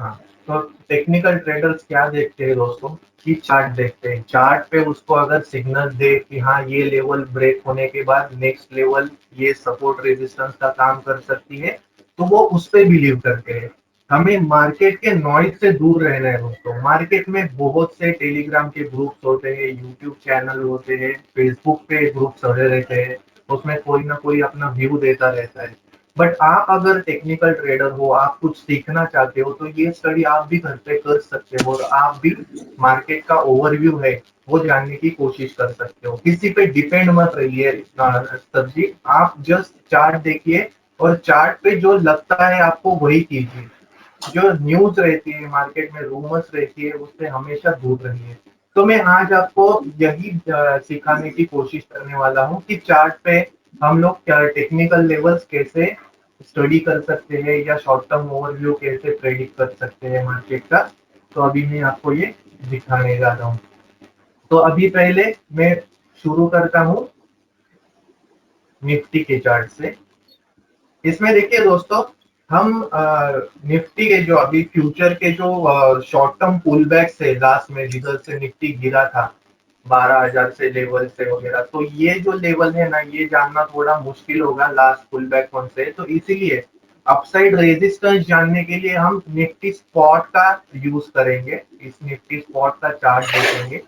हाँ, तो technical traders क्या देखते हैं दोस्तों कि चार्ट देखते हैं। चार्ट पे उसको अगर सिग्नल दे कि हाँ ये लेवल ब्रेक होने के बाद नेक्स्ट लेवल ये सपोर्ट रेजिस्टेंस का काम कर सकती है, तो वो उस पे बिलीव करते हैं। हमें मार्केट के नॉइज से दूर रहना है दोस्तों। मार्केट में बहुत से टेलीग्राम के ग्रुप्स होते हैं, यूट्यूब चैनल होते हैं, फेसबुक पे ग्रुप्स चले रहते हैं, उसमें कोई ना कोई अपना व्यू देता रहता है। बट आप अगर टेक्निकल ट्रेडर हो, आप कुछ सीखना चाहते हो, तो ये स्टडी आप भी घर पे कर सकते हो और आप भी मार्केट का ओवरव्यू है वो जानने की कोशिश कर सकते हो। किसी पे डिपेंड मत रहिए सर जी, आप जस्ट चार्ट देखिए और चार्ट पे जो लगता है आपको वही कीजिए। जो न्यूज रहती है मार्केट में, रूमर्स रहती है, उससे हमेशा दूर रहिए। तो मैं आज आपको यही सिखाने की कोशिश करने वाला हूँ कि चार्ट पे हम लोग क्या टेक्निकल लेवल्स कैसे स्टडी कर सकते हैं या शॉर्ट टर्म ओवरव्यू कैसे प्रेडिक्ट कर सकते हैं मार्केट का। तो अभी मैं आपको ये दिखाने जा रहा हूँ। तो अभी पहले मैं शुरू करता हूँ निफ्टी के चार्ट से। इसमें देखिए दोस्तों, हम निफ्टी के जो अभी फ्यूचर के जो शॉर्ट टर्म पुल बैक से लास्ट में जिधर से निफ्टी गिरा था 12,000 से लेवल से वगैरह, तो ये जो लेवल है ना, ये जानना थोड़ा मुश्किल होगा लास्ट पुल बैक कौन से है। तो इसीलिए अपसाइड रेजिस्टेंस जानने के लिए हम निफ्टी स्पॉट का यूज करेंगे। इस निफ्टी स्पॉट का चार्ट देखेंगे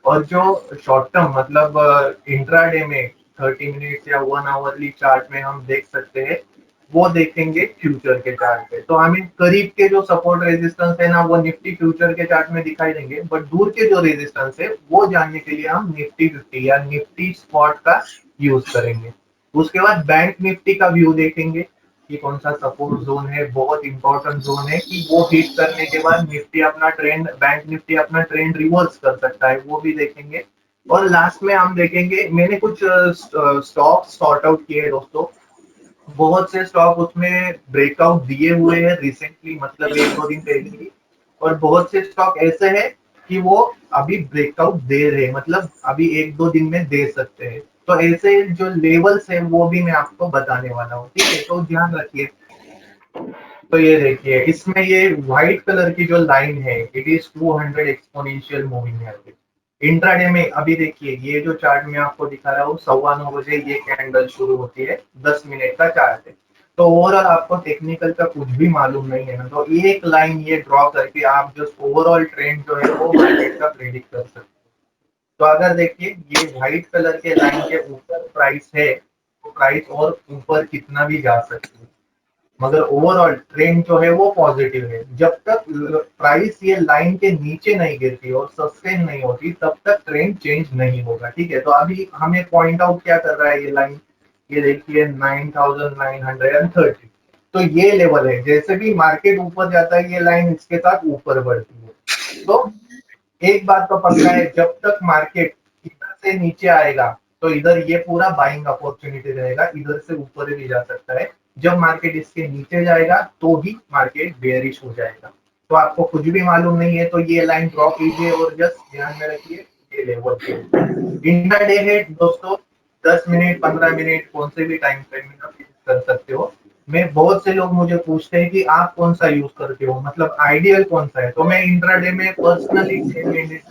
और जो शॉर्ट टर्म मतलब इंट्राडे में 30 मिनट्स या 1 आवरली चार्ट में हम देख सकते हैं, वो देखेंगे फ्यूचर के चार्ट पे। तो हमें करीब के जो सपोर्ट रेजिस्टेंस है ना, वो निफ्टी फ्यूचर के चार्ट में दिखाई देंगे, बट दूर के जो रेजिस्टेंस है वो जानने के लिए हम निफ्टी 50 या निफ्टी स्पॉट का यूज करेंगे। उसके बाद बैंक निफ्टी का व्यू देखेंगे कि कौन सा सपोर्ट जोन है, बहुत इंपॉर्टेंट जोन है कि वो हिट करने के बाद निफ्टी अपना ट्रेंड, बैंक निफ्टी अपना ट्रेंड रिवर्स कर सकता है, वो भी देखेंगे। और लास्ट में हम देखेंगे, मैंने कुछ स्टॉक सॉर्ट आउट किए हैं दोस्तों। बहुत से स्टॉक उसमें ब्रेकआउट दिए हुए हैं रिसेंटली, मतलब 1-2 दिन पहले ही। और बहुत से स्टॉक ऐसे हैं कि वो अभी ब्रेकआउट दे रहे हैं, मतलब अभी 1-2 दिन में दे सकते हैं। तो ऐसे जो लेवल्स है वो भी मैं आपको बताने वाला हूँ, ठीक है, तो ध्यान रखिए। तो ये देखिए, इसमें ये व्हाइट कलर की जो लाइन है, it is 200 exponential moving average. Intraday में अभी देखिए, ये जो चार्ट मैं आपको दिखा रहा हूँ, 9:15 बजे ये कैंडल शुरू होती है, 10 मिनट का चार्ट है। तो ओवरऑल आपको टेक्निकल का कुछ भी मालूम नहीं है ना, तो एक लाइन ये ड्रॉ करके आप जस्ट ओवरऑल ट्रेंड जो है वो मार्केट का प्रेडिक्ट कर सकते हैं। तो अगर देखिए, ये व्हाइट कलर के लाइन के ऊपर प्राइस है, तो प्राइस और ऊपर कितना भी जा सकती है, मगर ओवरऑल ट्रेंड जो है वो पॉजिटिव है। जब तक प्राइस ये लाइन के नीचे नहीं गिरती और सस्टेन नहीं होती, तब तक ट्रेंड चेंज नहीं होगा, ठीक है। तो अभी हमें पॉइंट आउट क्या कर रहा है ये लाइन, ये देखिए 9,930। तो ये लेवल है, जैसे भी मार्केट ऊपर जाता है ये लाइन इसके साथ ऊपर बढ़ती है। तो एक बात तो पक्का है, जब तक मार्केट इधर से नीचे आएगा तो इधर ये पूरा बाइंग अपॉर्चुनिटी रहेगा, इधर से ऊपर भी जा सकता है। जब मार्केट इसके नीचे जाएगा तो ही मार्केट बेयरिश हो जाएगा। तो आपको कुछ भी मालूम नहीं है तो ये लाइन ड्रॉ कीजिए और जस्ट ध्यान में रखिए ये लेवल है। इंट्राडे है दोस्तों, 10 मिनट 15 मिनट कौन से भी टाइम फ्रेम में आप यूज कर सकते हो। मैं बहुत से लोग मुझे पूछते हैं कि आप कौन सा यूज करते हो, मतलब आइडियल कौन सा है, तो मैं इंट्राडे में पर्सनली 10 मिनट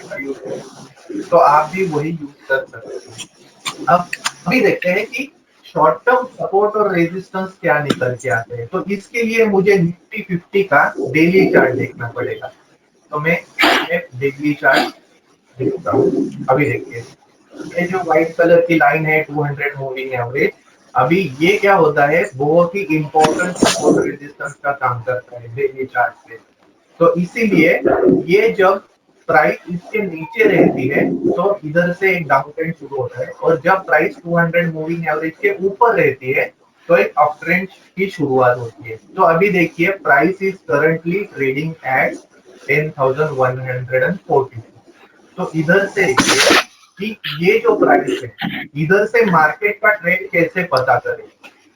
का यूज करता हूँ। तो आप भी वही यूज कर सकते हो। अब अभी देखते हैं कि शॉर्ट टर्म सपोर्ट और रेजिस्टेंस क्या निकल के आते हैं। तो इसके लिए मुझे निफ्टी 50 का डेली चार्ट देखना पड़ेगा। तो मैं डेली चार्ट देखता हूँ। अभी देखिए, ये जो व्हाइट कलर की लाइन है 200 मूविंग एवरेज, अभी ये क्या होता है, बहुत ही इंपॉर्टेंट सपोर्ट रेजिस्टेंस का काम करता है डेली चार्ट पे। तो इसीलिए ये जब प्राइस इसके नीचे रहती है तो इधर से एक डाउन ट्रेंड शुरू होता है, और जब प्राइस 200 मूविंग एवरेज के ऊपर रहती है तो एक अप ट्रेंड की शुरुआत होती है। तो अभी देखिए, price is currently trading at 10,140। तो इधर से देखिए कि ये जो प्राइस है, इधर से मार्केट का ट्रेंड कैसे पता करें।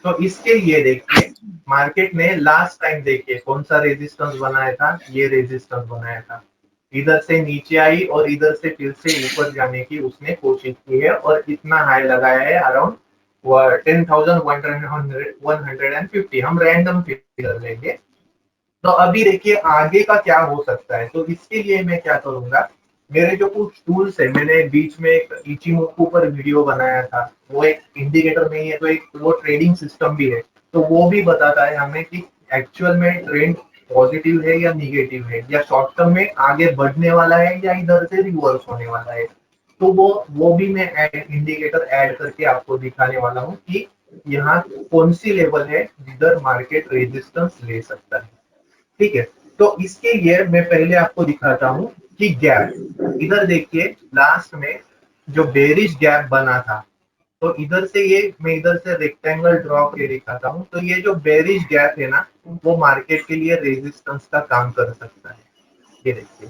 तो इसके लिए देखिए, मार्केट ने लास्ट टाइम देखिए कौन सा रेजिस्टेंस बनाया था, ये रेजिस्टेंस बनाया था। इधर से नीचे आई और इधर से फिर से ऊपर जाने की उसने कोशिश की है और इतना हाई लगाया है अराउंड 10,150। हम रैंडम फिगर लेंगे। तो अभी देखिए आगे का क्या हो सकता है। तो इसके लिए मैं क्या करूंगा, मेरे जो कुछ टूल्स है, मैंने बीच में एक इचिमोकू पर वीडियो बनाया था, वो एक इंडिकेटर नहीं है तो एक वो ट्रेडिंग सिस्टम भी है। तो वो भी बताता है हमें कि एक्चुअल में ट्रेंड पॉजिटिव है या निगेटिव है, या शॉर्ट टर्म में आगे बढ़ने वाला है या इधर से रिवर्स होने वाला है। तो वो भी मैं इंडिकेटर ऐड करके आपको दिखाने वाला हूँ कि यहाँ कौन सी लेवल है जिधर मार्केट रेजिस्टेंस ले सकता है। ठीक है, तो इसके लिए मैं पहले आपको दिखाता हूँ कि गैप, इधर देखिए लास्ट में जो बेरिश गैप बना था, तो इधर से ये मैं इधर से रेक्टेंगल ड्रॉ के दिखाता हूँ। तो ये जो बेरिश गैप है ना, वो मार्केट के लिए रेजिस्टेंस का काम कर सकता है। ये देखिए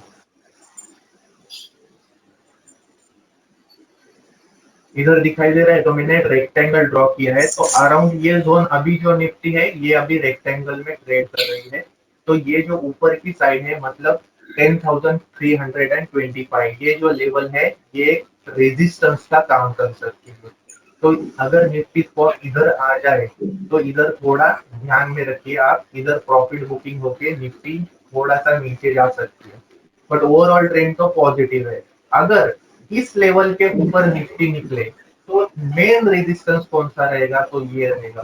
इधर दिखाई दे रहा है, तो मैंने रेक्टेंगल ड्रॉ किया है। तो अराउंड ये जोन अभी जो निफ्टी है ये अभी रेक्टेंगल में ट्रेड कर रही है। तो ये जो ऊपर की साइड है मतलब 10,325, ये जो लेवल है ये रेजिस्टेंस का काम कर सकती है। तो अगर निफ्टी स्पॉट इधर आ जाए तो इधर थोड़ा ध्यान में रखिए आप, इधर प्रॉफिट बुकिंग होके निफ्टी थोड़ा सा नीचे जा सकती है, बट ओवरऑल ट्रेंड तो पॉजिटिव है। अगर इस लेवल के ऊपर निफ्टी निकले तो मेन रेजिस्टेंस कौन सा रहेगा, तो ये रहेगा।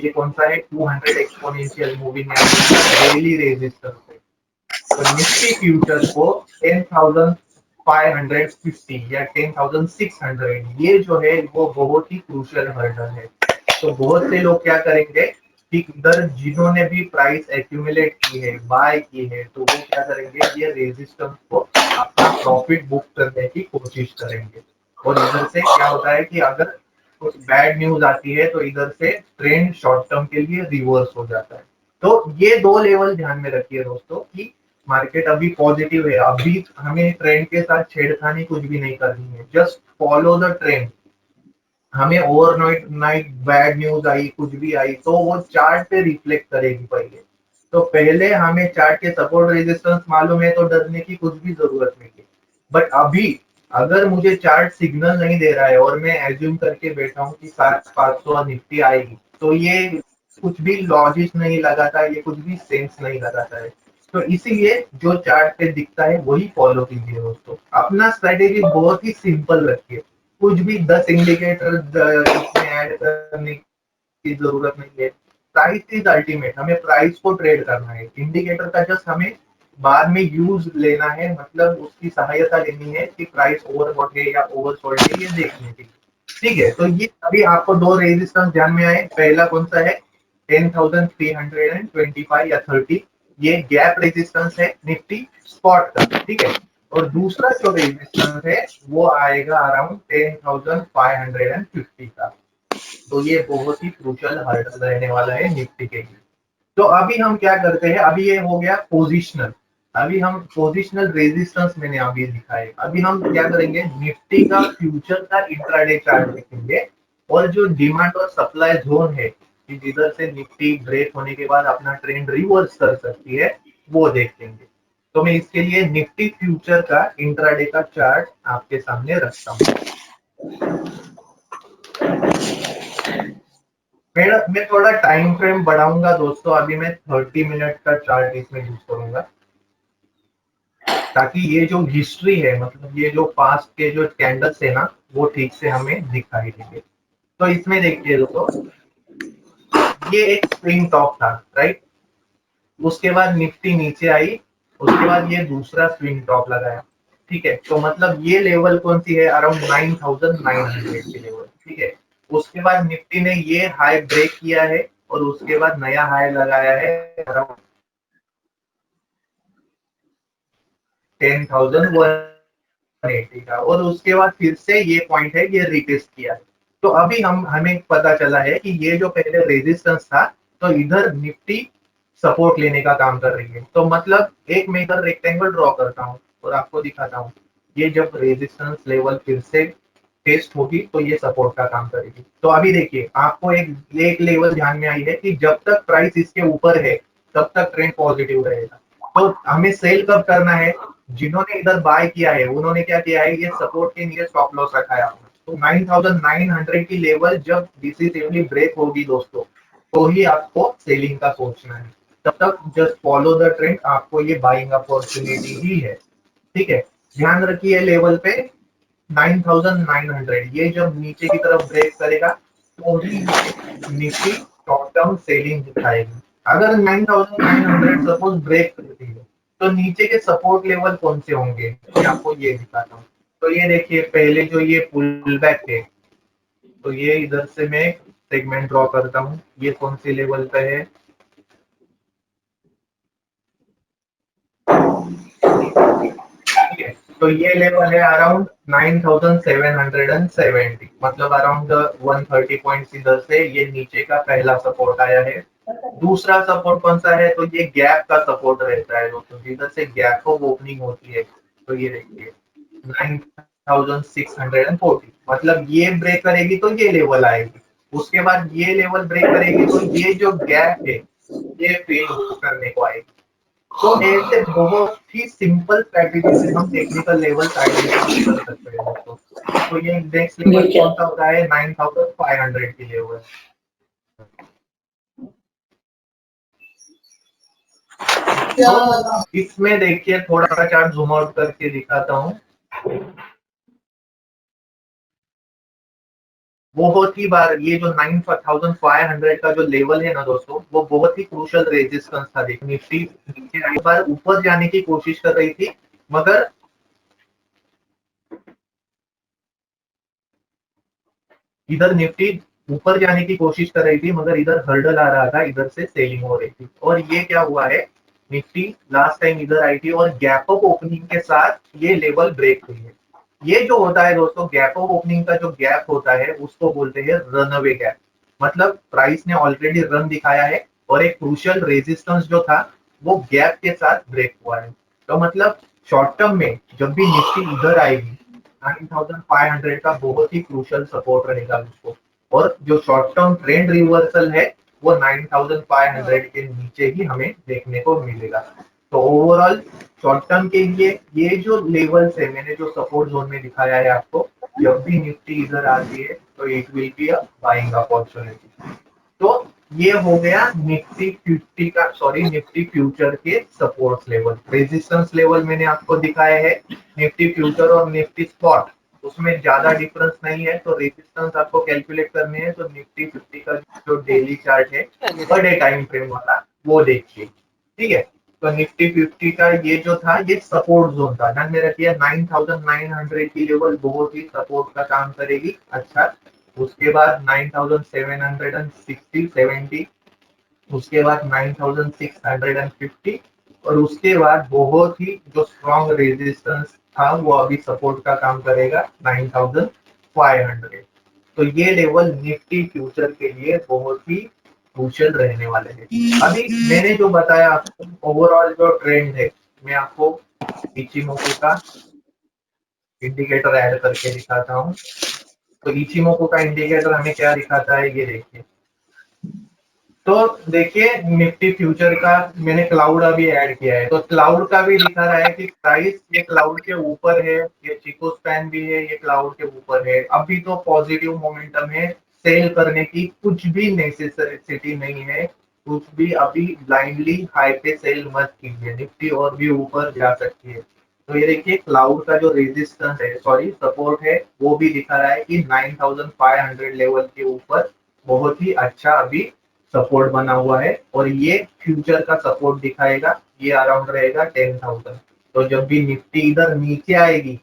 ये कौन सा है, 200 एक्सपोनेंशियल मूविंग एवरेज का डेली रेजिस्टेंस है। तो निफ्टी फ्यूचर को 10,550 या 10,600, ये जो है वो बहुत ही क्रूशियल हर्डल है। तो बहुत से लोग क्या करेंगे कि इधर जिन्होंने भी प्राइस एक्यूमुलेट की है, बाय की है, तो वो क्या करेंगे, ये रेजिस्टेंस को अपना प्रॉफिट बुक करने की कोशिश करेंगे। और इधर से क्या होता है कि अगर कुछ बैड न्यूज आती है तो इधर से ट्रेंड शॉर्ट टर्म के लिए रिवर्स हो जाता है। तो ये दो लेवल ध्यान में रखिए दोस्तों कि मार्केट अभी पॉजिटिव है, अभी हमें ट्रेंड के साथ छेड़खानी कुछ भी नहीं करनी है, जस्ट फॉलो द ट्रेंड। हमें ओवरनाइट नाइट बैड न्यूज आई, कुछ भी आई, तो वो चार्ट पे रिफ्लेक्ट करेगी पहले। तो पहले हमें चार्ट के सपोर्ट रेजिस्टेंस मालूम है तो डरने की कुछ भी जरूरत नहीं है। बट अभी अगर मुझे चार्ट सिग्नल नहीं दे रहा है और मैं एज्यूम करके बैठा हूँ कि 7,500 निफ्टी आएगी, तो ये कुछ भी लॉजिक नहीं लगाता, ये कुछ भी सेंस नहीं लगाता है। तो इसीलिए जो चार्ट पे दिखता है वही फॉलो कीजिए दोस्तों। अपना स्ट्रेटेजी बहुत ही सिंपल रखिए, कुछ भी 10 इंडिकेटर इसमें ऐड करने की जरूरत नहीं है। प्राइस इज अल्टीमेट, हमें प्राइस को ट्रेड करना है, इंडिकेटर का जस्ट हमें बाद में यूज लेना है, मतलब उसकी सहायता लेनी है कि प्राइस ओवरबॉट है या ओवरसोल्ड है ये देखने की। ठीक है, तो ये अभी आपको दो रेजिस्टेंस ध्यान में आए, पहला कौन सा है, 10,325 या 30, ये गैप रेजिस्टेंस है निफ्टी स्पॉट का। ठीक है, और दूसरा जो रेजिस्टेंस है वो आएगा अराउंड 10,550 का। तो ये बहुत ही क्रूशियल हर्डल रहने वाला है निफ्टी के लिए। तो अभी हम क्या करते हैं, अभी ये हो गया पोजिशनल। अभी हम पोजिशनल रेजिस्टेंस मैंने अभी दिखाए, अभी हम क्या करेंगे, निफ्टी का फ्यूचर का इंट्राडे चार्ट देखेंगे। और जो डिमांड और सप्लाई जोन है कि जिधर से निफ्टी ब्रेक होने के बाद अपना ट्रेंड रिवर्स कर सकती है, वो देखेंगे। तो मैं इसके लिए निफ्टी फ्यूचर का इंट्राडे का चार्ट आपके सामने रखता हूँ। मैं थोड़ा टाइम फ्रेम बढ़ाऊंगा दोस्तों, अभी मैं 30 मिनट का चार्ट इसमें यूज करूंगा, ताकि ये जो हिस्ट्री है, मतलब ये जो पास्ट के जो कैंडल्स है ना, वो ठीक से हमें दिखाई देंगे। तो इसमें देखिए दोस्तों, ये एक स्प्रिंग टॉप था, राइट। उसके बाद निफ्टी नीचे आई, उसके बाद ये दूसरा स्विंग टॉप लगाया। ठीक है, तो मतलब ये लेवल कौन सी है, अराउंड 9,900 की लेवल। ठीक है, उसके बाद निफ्टी ने ये हाई ब्रेक किया है और उसके बाद नया हाई लगाया है अराउंड 10,180 का, और उसके बाद फिर से ये पॉइंट है ये रिटेस्ट किया है। तो अभी हमें पता चला है कि ये जो पहले रेजिस्टेंस था, तो इधर निफ्टी सपोर्ट लेने का काम कर रही है। तो मतलब एक मैं इधर रेक्टेंगल ड्रॉ करता हूँ और आपको दिखाता हूँ, ये जब रेजिस्टेंस लेवल फिर से टेस्ट होगी तो ये सपोर्ट का काम करेगी। तो अभी देखिए आपको एक लेवल ध्यान में आई है कि जब तक प्राइस इसके ऊपर है तब तक ट्रेंड पॉजिटिव रहेगा। तो हमें सेल कब करना है, जिन्होंने इधर बाय किया है उन्होंने क्या किया है, ये सपोर्ट के नीचे स्टॉप लॉस रखा है आपने। तो 9,900 की लेवल जब डिसिसिवली ब्रेक होगी दोस्तों, तो ही आपको सेलिंग का सोचना है। तब तक जस्ट फॉलो द ट्रेंड, आपको ये बाइंग अपॉर्चुनिटी ही है। ठीक है, ध्यान रखिए लेवल पे 9,900, ये जब नीचे की तरफ ब्रेक करेगा तो ही ये निफ्टी शॉर्ट टर्म सेलिंग दिखाएगी। अगर 9,900 सपोज ब्रेक करती है तो नीचे के सपोर्ट लेवल कौन से होंगे, मैं आपको ये दिखाता हूँ। तो ये देखिए, पहले जो ये पुल बैक है, तो ये इधर से मैं सेगमेंट ड्रॉ करता हूँ, ये कौन से लेवल पे है। ठीक है, तो ये लेवल है अराउंड 9,770, मतलब अराउंड 130 पॉइंट्स इधर से ये नीचे का पहला सपोर्ट आया है। दूसरा सपोर्ट कौन सा है, तो ये गैप का सपोर्ट रहता है दोस्तों, जिधर से गैप ऑफ ओपनिंग होती है। तो ये देखिए 9,640, मतलब ये ब्रेक करेगी तो ये लेवल आएगी, उसके बाद ये लेवल ब्रेक करेगी तो ये जो गैप है ये फेल करने को आएगी। तो ऐसे बहुत ही सिंपल स्ट्रैटेजी से हम टेक्निकल लेवल्स आइडेंटिफाई कर सकते हैं दोस्तों। तो ये नेक्स्ट लेवल कौन सा होता है, 9,500 की लेवल। तो इसमें देखिए थोड़ा सा चार्ट जूम आउट करके दिखाता हूँ। बहुत ही बार ये जो 9,500 का जो लेवल है ना दोस्तों, वो बहुत ही क्रूशियल रेजिस्टेंस था। देखिए निफ्टी नीचे एक बार ऊपर जाने की कोशिश कर रही थी, मगर इधर निफ्टी ऊपर जाने की कोशिश कर रही थी, मगर इधर हर्डल आ रहा था, इधर से सेलिंग हो रही थी। और ये क्या हुआ है, निफ्टी लास्ट टाइम इधर आई थी और गैप अप ओपनिंग के साथ ये लेवल ब्रेक हुई है। ये जो होता है दोस्तों, गैप अप ओपनिंग का जो गैप होता है उसको बोलते हैं रन अवे गैप। मतलब प्राइस ने ऑलरेडी रन दिखाया है और एक क्रूशियल रेजिस्टेंस जो था वो गैप के साथ ब्रेक हुआ है। तो मतलब शॉर्ट टर्म में जब भी निफ्टी इधर आएगी 9,500 का बहुत ही क्रूशियल सपोर्ट रहेगा उसको। और जो शॉर्ट टर्म ट्रेंड रिवर्सल है वो 9,500 के नीचे ही हमें देखने को मिलेगा। तो ओवरऑल शॉर्ट टर्म के लिए ये जो लेवल्स है, मैंने जो सपोर्ट जोन में दिखाया है आपको, जब भी निफ्टी इधर आती है तो it will be a buying opportunity. तो ये हो गया निफ्टी 50 का, सॉरी निफ्टी फ्यूचर के सपोर्ट लेवल। रेजिस्टेंस लेवल मैंने आपको दिखाया है निफ्टी फ्यूचर और निफ्टी स्पॉट, उसमें ज्यादा डिफरेंस नहीं है। तो रेजिस्टेंस आपको कैलकुलेट करने हैं तो निफ्टी 50 का जो डेली चार्ट है पर डे टाइम फ्रेम वाला, वो देखिए। ठीक है, तो निफ्टी 50 का ये जो था ये सपोर्ट जोन था, ध्यान में रखिए 9,900 की लेवल बहुत ही सपोर्ट का काम करेगी। अच्छा, उसके बाद 9,760 70, उसके बाद 9,650, और उसके बाद बहुत ही जो स्ट्रॉन्ग रेजिस्टेंस था वो अभी सपोर्ट का काम करेगा 9,500। तो ये लेवल निफ्टी फ्यूचर के लिए बहुत ही क्रूशियल रहने वाले हैं। अभी मैंने जो बताया आपको ओवरऑल जो ट्रेंड है, मैं आपको इचिमोको का इंडिकेटर ऐड करके दिखाता हूँ। तो इचिमोको का इंडिकेटर हमें क्या दिखाता है, ये देखिए। तो देखिए निफ्टी फ्यूचर का मैंने क्लाउड अभी ऐड किया है, तो क्लाउड का भी दिखा रहा है कि प्राइस ये क्लाउड के ऊपर है, ये चिको स्पैन भी है, ये क्लाउड के ऊपर है। अभी तो पॉजिटिव मोमेंटम है, सेल करने की कुछ भी नेसेसिटी नहीं है। कुछ भी अभी ब्लाइंडली हाई पे सेल मत कीजिए, निफ्टी और भी ऊपर जा सकती है। तो ये देखिए क्लाउड का जो रेजिस्टेंस है, सॉरी सपोर्ट है, वो भी दिखा रहा है कि 9,500 लेवल के ऊपर बहुत ही अच्छा अभी सपोर्ट बना हुआ है। और ये फ्यूचर का सपोर्ट दिखाएगा, ये अराउंड रहेगा 10,000। तो जब भी निफ्टी इधर नीचे आएगी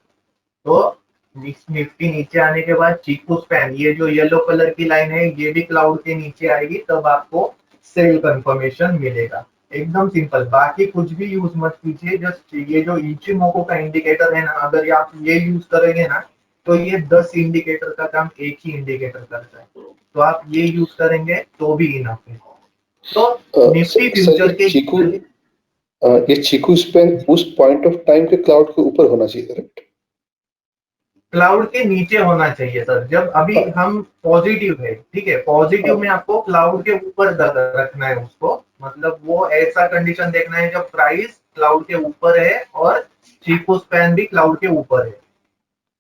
तो निफ्टी नीचे आने के बाद चीकू स्पैन, ये जो येलो कलर की लाइन है, ये भी क्लाउड के नीचे आएगी, तब आपको सेल कंफर्मेशन मिलेगा। एकदम सिंपल, बाकी कुछ भी यूज मत कीजिए। जस्ट ये जो इचिमोको का इंडिकेटर है ना, अगर आप ये यूज करेंगे ना तो ये 10 इंडिकेटर का काम एक ही इंडिकेटर करता है। तो आप ये यूज करेंगे तो भी इनफ है। तो निफ्टी सर फ्यूचर के ये चीकू स्पैन उस पॉइंट ऑफ टाइम के क्लाउड के ऊपर होना चाहिए, करेक्ट? क्लाउड के नीचे होना चाहिए सर। जब अभी हम पॉजिटिव है, ठीक है, पॉजिटिव में आपको क्लाउड के ऊपर रखना है उसको। मतलब वो ऐसा कंडीशन देखना है जब प्राइस क्लाउड के ऊपर है और चीको स्पैन भी क्लाउड के ऊपर है।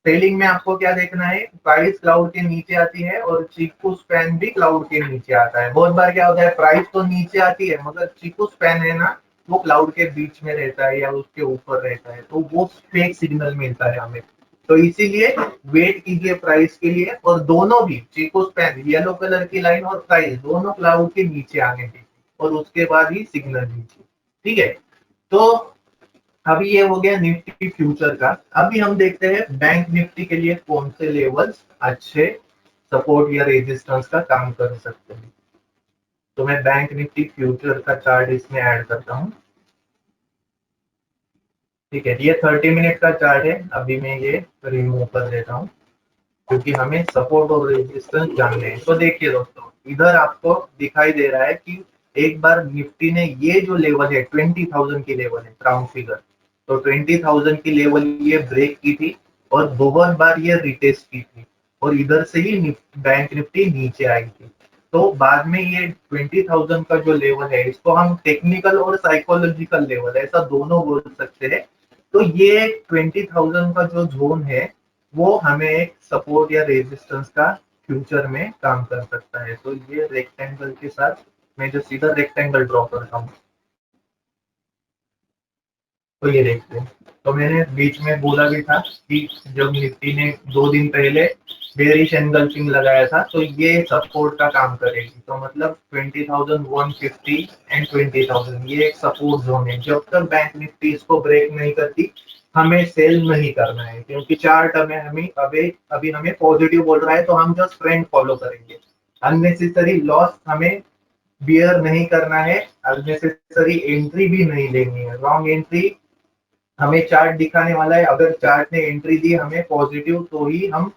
सेलिंग में आपको क्या देखना है, प्राइस क्लाउड के नीचे आती है और चीकू स्पैन भी क्लाउड के नीचे आता है। बहुत बार क्या होता है, प्राइस तो नीचे आती है मगर चीकू स्पैन है ना, वो क्लाउड के बीच में रहता है या उसके ऊपर रहता है, तो वो फेक सिग्नल मिलता है हमें। तो इसीलिए वेट कीजिए प्राइस के लिए, और दोनों भी चीकू स्पैन येलो कलर की लाइन और प्राइस दोनों क्लाउड के नीचे आने दीजिए और उसके बाद ही सिग्नल दीजिए। ठीक है, तो अभी ये हो गया निफ्टी फ्यूचर का। अभी हम देखते हैं बैंक निफ्टी के लिए कौन से लेवल्स अच्छे सपोर्ट या रेजिस्टेंस का काम कर सकते हैं। तो मैं बैंक निफ्टी फ्यूचर का चार्ट इसमें ऐड करता हूँ। ठीक है, ये 30 मिनट का चार्ट है, अभी मैं ये रिमूव कर देता हूँ क्योंकि हमें सपोर्ट और रेजिस्टेंस जानने हैं। तो देखिए दोस्तों, इधर आपको दिखाई दे रहा है कि एक बार निफ्टी ने ये जो लेवल है 20,000 की लेवल है राउंड फिगर, तो 20,000 की लेवल ये ब्रेक की थी और बहुत बार ये रिटेस्ट की थी और इधर से ही बैंक निफ्टी नीचे आई थी। तो बाद में ये 20,000 का जो लेवल है इसको हम टेक्निकल और साइकोलॉजिकल लेवल ऐसा दोनों बोल सकते हैं। तो ये 20,000 का जो जोन है वो हमें एक सपोर्ट या रेजिस्टेंस का फ्यूचर में काम कर सकता है। तो ये रेक्टेंगल के साथ मैं जो सीधा रेक्टेंगल ड्रॉ करता हूँ, तो ये देखते हैं। तो मैंने बीच में बोला भी था कि जब निफ्टी ने 2 दिन पहले बेरिश एनगल्फिंग लगाया था तो ये सपोर्ट का काम करेगी। तो मतलब 20,150 एंड 20,000 ये एक सपोर्ट जोन है। जब तक बैंक निफ्टी इसको ब्रेक नहीं करती हमें सेल नहीं करना है, क्योंकि चार्ट हमें हमें अभी हमें पॉजिटिव बोल रहा है तो हम जस्ट ट्रेंड फॉलो करेंगे। अननेसेसरी लॉस हमें बियर नहीं करना है, अननेसेसरी एंट्री भी नहीं लेनी है। रॉन्ग एंट्री हमें चार्ट दिखाने वाला है, अगर चार्ट ने एंट्री दी हमें पॉजिटिव तो ही हम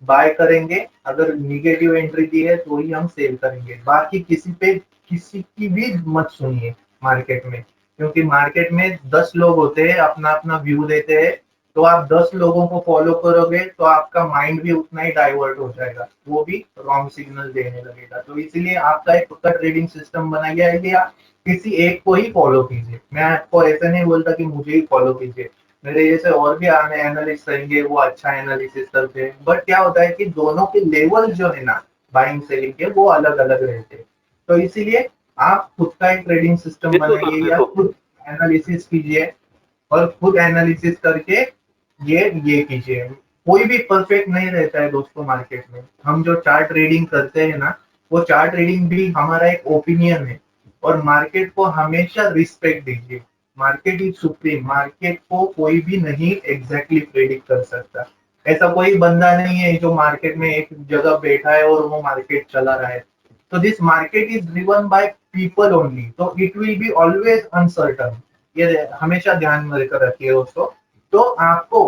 बाय करेंगे, अगर निगेटिव एंट्री दी है तो ही हम सेल करेंगे। बाकी किसी की भी मत सुनिए मार्केट में, क्योंकि मार्केट में 10 लोग होते हैं अपना अपना व्यू देते हैं। तो आप 10 लोगों को फॉलो करोगे तो आपका माइंड भी उतना ही डाइवर्ट हो जाएगा, वो भी रॉन्ग सिग्नल देने लगेगा। तो इसीलिए आपका एक खुद का ट्रेडिंग सिस्टम बनाइए है कि आप किसी एक को ही फॉलो कीजिए। मैं आपको ऐसे नहीं बोलता कि मुझे ही फॉलो कीजिए, मेरे जैसे और भी आने एनालिस्ट रहेंगे वो अच्छा एनालिसिस करते हैं, बट क्या होता है कि दोनों के लेवल जो है ना बाइंग सेलिंग के वो अलग अलग रहते हैं। तो इसीलिए आप खुद का एक ट्रेडिंग सिस्टम बनाइए या खुद एनालिसिस कीजिए और खुद एनालिसिस करके ये कीजिए। कोई भी परफेक्ट नहीं रहता है दोस्तों मार्केट में। हम जो चार्ट रीडिंग करते हैं ना, वो चार्ट रीडिंग भी हमारा एक ओपिनियन है। और मार्केट को हमेशा रिस्पेक्ट दीजिए। मार्केट इज सुप्रीम, मार्केट को कोई भी नहीं एग्जैक्टली प्रेडिक्ट कर सकता। ऐसा कोई बंदा नहीं है जो मार्केट में एक जगह बैठा है और वो मार्केट चला रहा है। तो this market is driven by people only, तो it will be always uncertain. ये हमेशा ध्यान में लेकर रखिए दोस्तों। तो आपको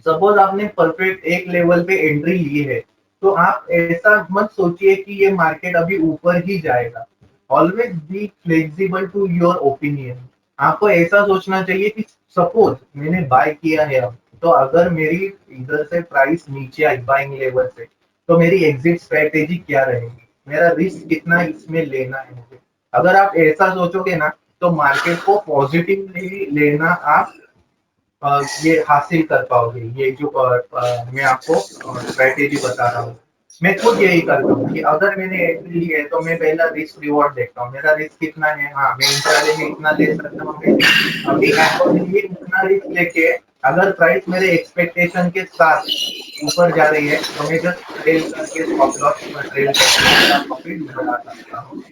सपोज आपने परफेक्ट एक लेवल पे एंट्री ली है, तो आप ऐसा मत सोचिए कि ये मार्केट अभी ऊपर ही जाएगा। Always be flexible to your opinion. आपको ऐसा सोचना चाहिए कि सपोज मैंने बाय किया है अब, तो अगर मेरी इधर से प्राइस नीचे आई बाइंग लेवल से, तो मेरी एग्जिट स्ट्रेटेजी क्या रहेगी, मेरा रिस्क कितना इसमें लेना है मुझे। अगर आप ऐसा सोचोगे ना, तो मार्केट को पॉजिटिवली लेना आप ये हासिल कर पाओगे। ये जो मैं आपको स्ट्रेटेजी बता रहा हूँ, मैं खुद यही करता हूँ कि अगर मैंने एंट्री ली है तो मैं पहला रिस्क रिवॉर्ड देखता हूँ, मेरा रिस्क कितना है। हाँ, मैं इंट्राडे में इतना ले सकता हूँ, अभी अकॉर्डिंगली उतना रिस्क लेके अगर प्राइस मेरे एक्सपेक्टेशन के साथ ऊपर जा रही है तो मैं जस्ट ट्रेल करके स्टॉप लॉस ट्रेल करके मेरा प्रॉफिट बढ़ा सकता हूँ।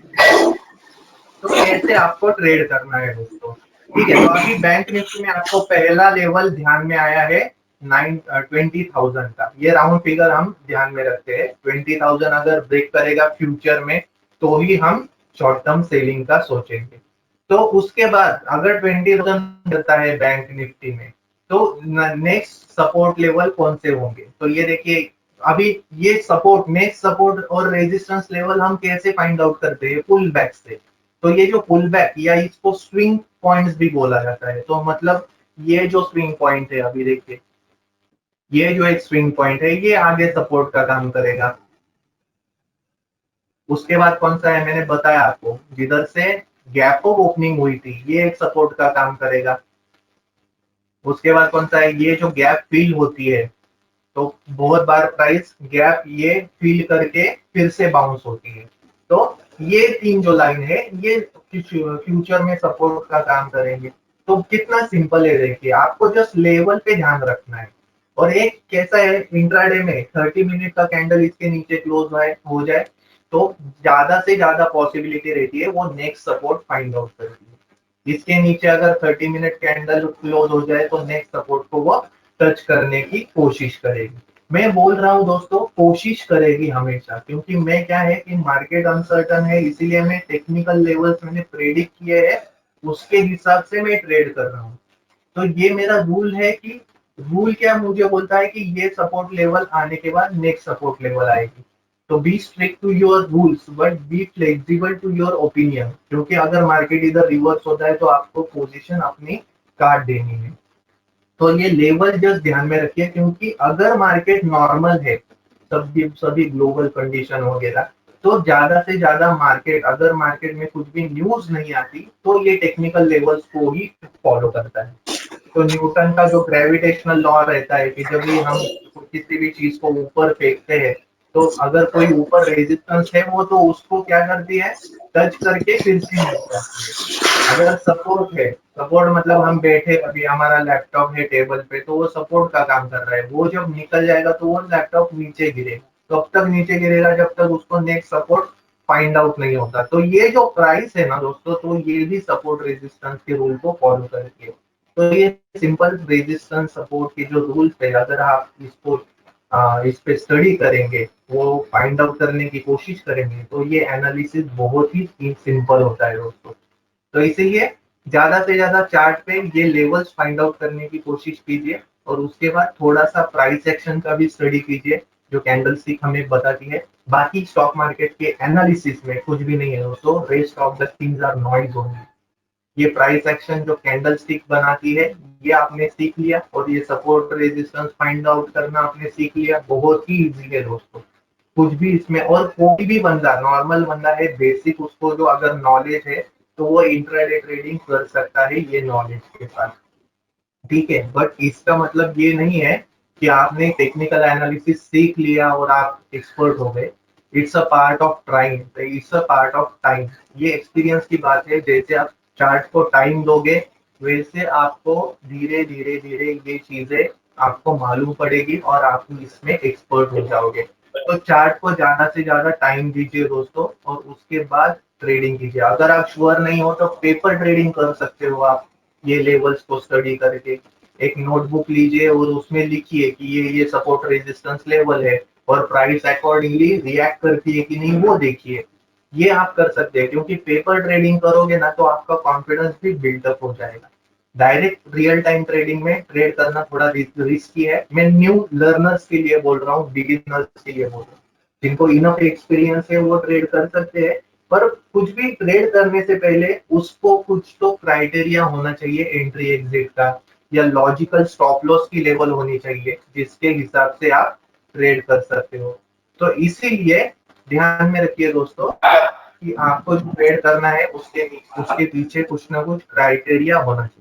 तो ऐसे आपको ट्रेड करना है दोस्तों। ठीक है, तो अभी बैंक निफ्टी में आपको पहला लेवल ध्यान में आया है 20,000 का। ये राउंड फिगर हम ध्यान में रखते हैं। 20,000 अगर ब्रेक करेगा फ्यूचर में तो ही हम शॉर्ट टर्म सेलिंग का सोचेंगे। तो उसके बाद अगर 20,000 रहता है बैंक निफ्टी में, तो नेक्स्ट सपोर्ट लेवल कौन से होंगे। तो ये देखिए, अभी ये सपोर्ट नेक्स्ट सपोर्ट और रेजिस्टेंस लेवल हम कैसे फाइंड आउट करते हैं, पुल बैक से। तो ये जो पुल बैक या इसको स्विंग पॉइंट्स भी बोला जाता है। तो मतलब ये जो स्विंग पॉइंट है, अभी देखिए ये जो एक स्विंग पॉइंट है ये आगे सपोर्ट का काम करेगा। उसके बाद कौन सा है, मैंने बताया आपको, जिधर से गैप ऑफ ओपनिंग हुई थी ये एक सपोर्ट का काम करेगा। उसके बाद कौन सा है, ये जो गैप फिल होती है तो बहुत बार प्राइस गैप ये फील करके फिर से बाउंस होती है। तो ये 3 जो लाइन है ये फ्यूचर में सपोर्ट का काम करेंगे। तो कितना सिंपल है, देखिए आपको जस्ट लेवल पे ध्यान रखना है। और एक कैसा है, इंट्राडे में 30 मिनट का कैंडल इसके नीचे क्लोज हो जाए तो ज्यादा से ज्यादा पॉसिबिलिटी रहती है वो नेक्स्ट सपोर्ट फाइंड आउट करती है। इसके नीचे अगर 30 मिनट कैंडल क्लोज हो जाए तो नेक्स्ट सपोर्ट को वो टच करने की कोशिश करेगी। मैं बोल रहा हूँ दोस्तों कोशिश करेगी हमेशा, क्योंकि मैं क्या है कि मार्केट अनसर्टन है, इसीलिए मैं टेक्निकल लेवल्स मैंने प्रेडिक्ट किए हैं, उसके हिसाब से मैं ट्रेड कर रहा हूँ। तो ये मेरा रूल है कि रूल क्या मुझे बोलता है कि ये सपोर्ट लेवल आने के बाद नेक्स्ट सपोर्ट लेवल आएगी। तो be strict to your rules but be flexible to your opinion, क्योंकि अगर मार्केट इधर रिवर्स होता है तो आपको पोजीशन अपनी काट देनी है। तो ये लेवल जस्ट ध्यान में रखिए, क्योंकि अगर मार्केट नॉर्मल है, सभी सभी ग्लोबल कंडीशन वगैरह, तो ज्यादा से ज्यादा मार्केट, अगर मार्केट में कुछ भी न्यूज नहीं आती तो ये टेक्निकल लेवल्स को ही फॉलो करता है। तो न्यूटन का जो ग्रेविटेशनल लॉ रहता है कि जब भी हम किसी भी चीज को ऊपर फेंकते हैं तो अगर कोई ऊपर रेजिस्टेंस है वो तो उसको क्या करती है, टच करके फिर से नीचे आती है। अगर सपोर्ट है, सपोर्ट मतलब हम बैठे अभी हमारा लैपटॉप है टेबल पे तो वो सपोर्ट का काम कर रहा है, वो जब निकल जाएगा तो वो लैपटॉप नीचे गिरेगा। कब तक नीचे गिरेगा, जब तक उसको नेक्स्ट सपोर्ट फाइंड आउट नहीं होता। तो ये जो प्राइस है ना दोस्तों, तो ये भी सपोर्ट रेजिस्टेंस के रूल को फॉलो करती है। तो ये सिंपल रेजिस्टेंस सपोर्ट के जो रूल्स है, अगर आप इसको इस पे स्टडी करेंगे, वो फाइंड आउट करने की कोशिश करेंगे, तो ये एनालिसिस बहुत ही सिंपल होता है दोस्तों। तो इसीलिए ज्यादा से ज्यादा चार्ट पे ये लेवल्स फाइंड आउट करने की कोशिश कीजिए और उसके बाद थोड़ा सा प्राइस एक्शन का भी स्टडी कीजिए जो कैंडल स्टिक हमें बताती है। बाकी स्टॉक मार्केट के एनालिसिस में कुछ भी नहीं है दोस्तों, rest of the things are noise only. ये प्राइस एक्शन जो कैंडल स्टिक बनाती है ये आपने सीख लिया, और ये सपोर्ट रेजिस्टेंस फाइंड आउट करना आपने सीख लिया, बहुत ही इजी है दोस्तों। कुछ भी इसमें, और कोई भी बंदा, नॉर्मल बंदा है बेसिक, उसको जो अगर नॉलेज है तो वो इंट्राडे ट्रेडिंग कर सकता है ये नॉलेज के साथ। ठीक है, बट इसका मतलब ये नहीं है कि आपने टेक्निकल एनालिसिस सीख लिया और आप एक्सपर्ट हो गए। It's a part of trying, it's a part of time. ये एक्सपीरियंस की बात है, जैसे आप चार्ट को टाइम दोगे वैसे आपको धीरे धीरे धीरे ये चीजें आपको मालूम पड़ेगी और आप इसमें एक्सपर्ट हो जाओगे। तो चार्ट को ज्यादा से ज्यादा टाइम दीजिए दोस्तों और उसके बाद ट्रेडिंग कीजिए। अगर आप श्योर नहीं हो तो पेपर ट्रेडिंग कर सकते हो आप, ये लेवल्स को स्टडी करके। एक नोटबुक लीजिए और उसमें लिखिए कि ये सपोर्ट रेजिस्टेंस लेवल है और प्राइस अकॉर्डिंगली रिएक्ट करती है कि नहीं वो देखिए। ये आप कर सकते हैं, क्योंकि पेपर ट्रेडिंग करोगे ना तो आपका कॉन्फिडेंस भी बिल्डअप हो जाएगा। डायरेक्ट रियल टाइम ट्रेडिंग में ट्रेड करना थोड़ा रिस्की है। मैं न्यू लर्नर्स के लिए बोल रहा हूँ, बिगिनर्स के लिए बोल रहा हूँ। जिनको इनफ एक्सपीरियंस है वो ट्रेड कर सकते हैं, पर कुछ भी ट्रेड करने से पहले उसको कुछ तो क्राइटेरिया होना चाहिए एंट्री एग्जिट का, या लॉजिकल स्टॉप लॉस की लेवल होनी चाहिए जिसके हिसाब से आप ट्रेड कर सकते हो। तो इसीलिए ध्यान में रखिए दोस्तों कि आपको जो ट्रेड करना है उसके पीछे कुछ ना कुछ क्राइटेरिया होना चाहिए।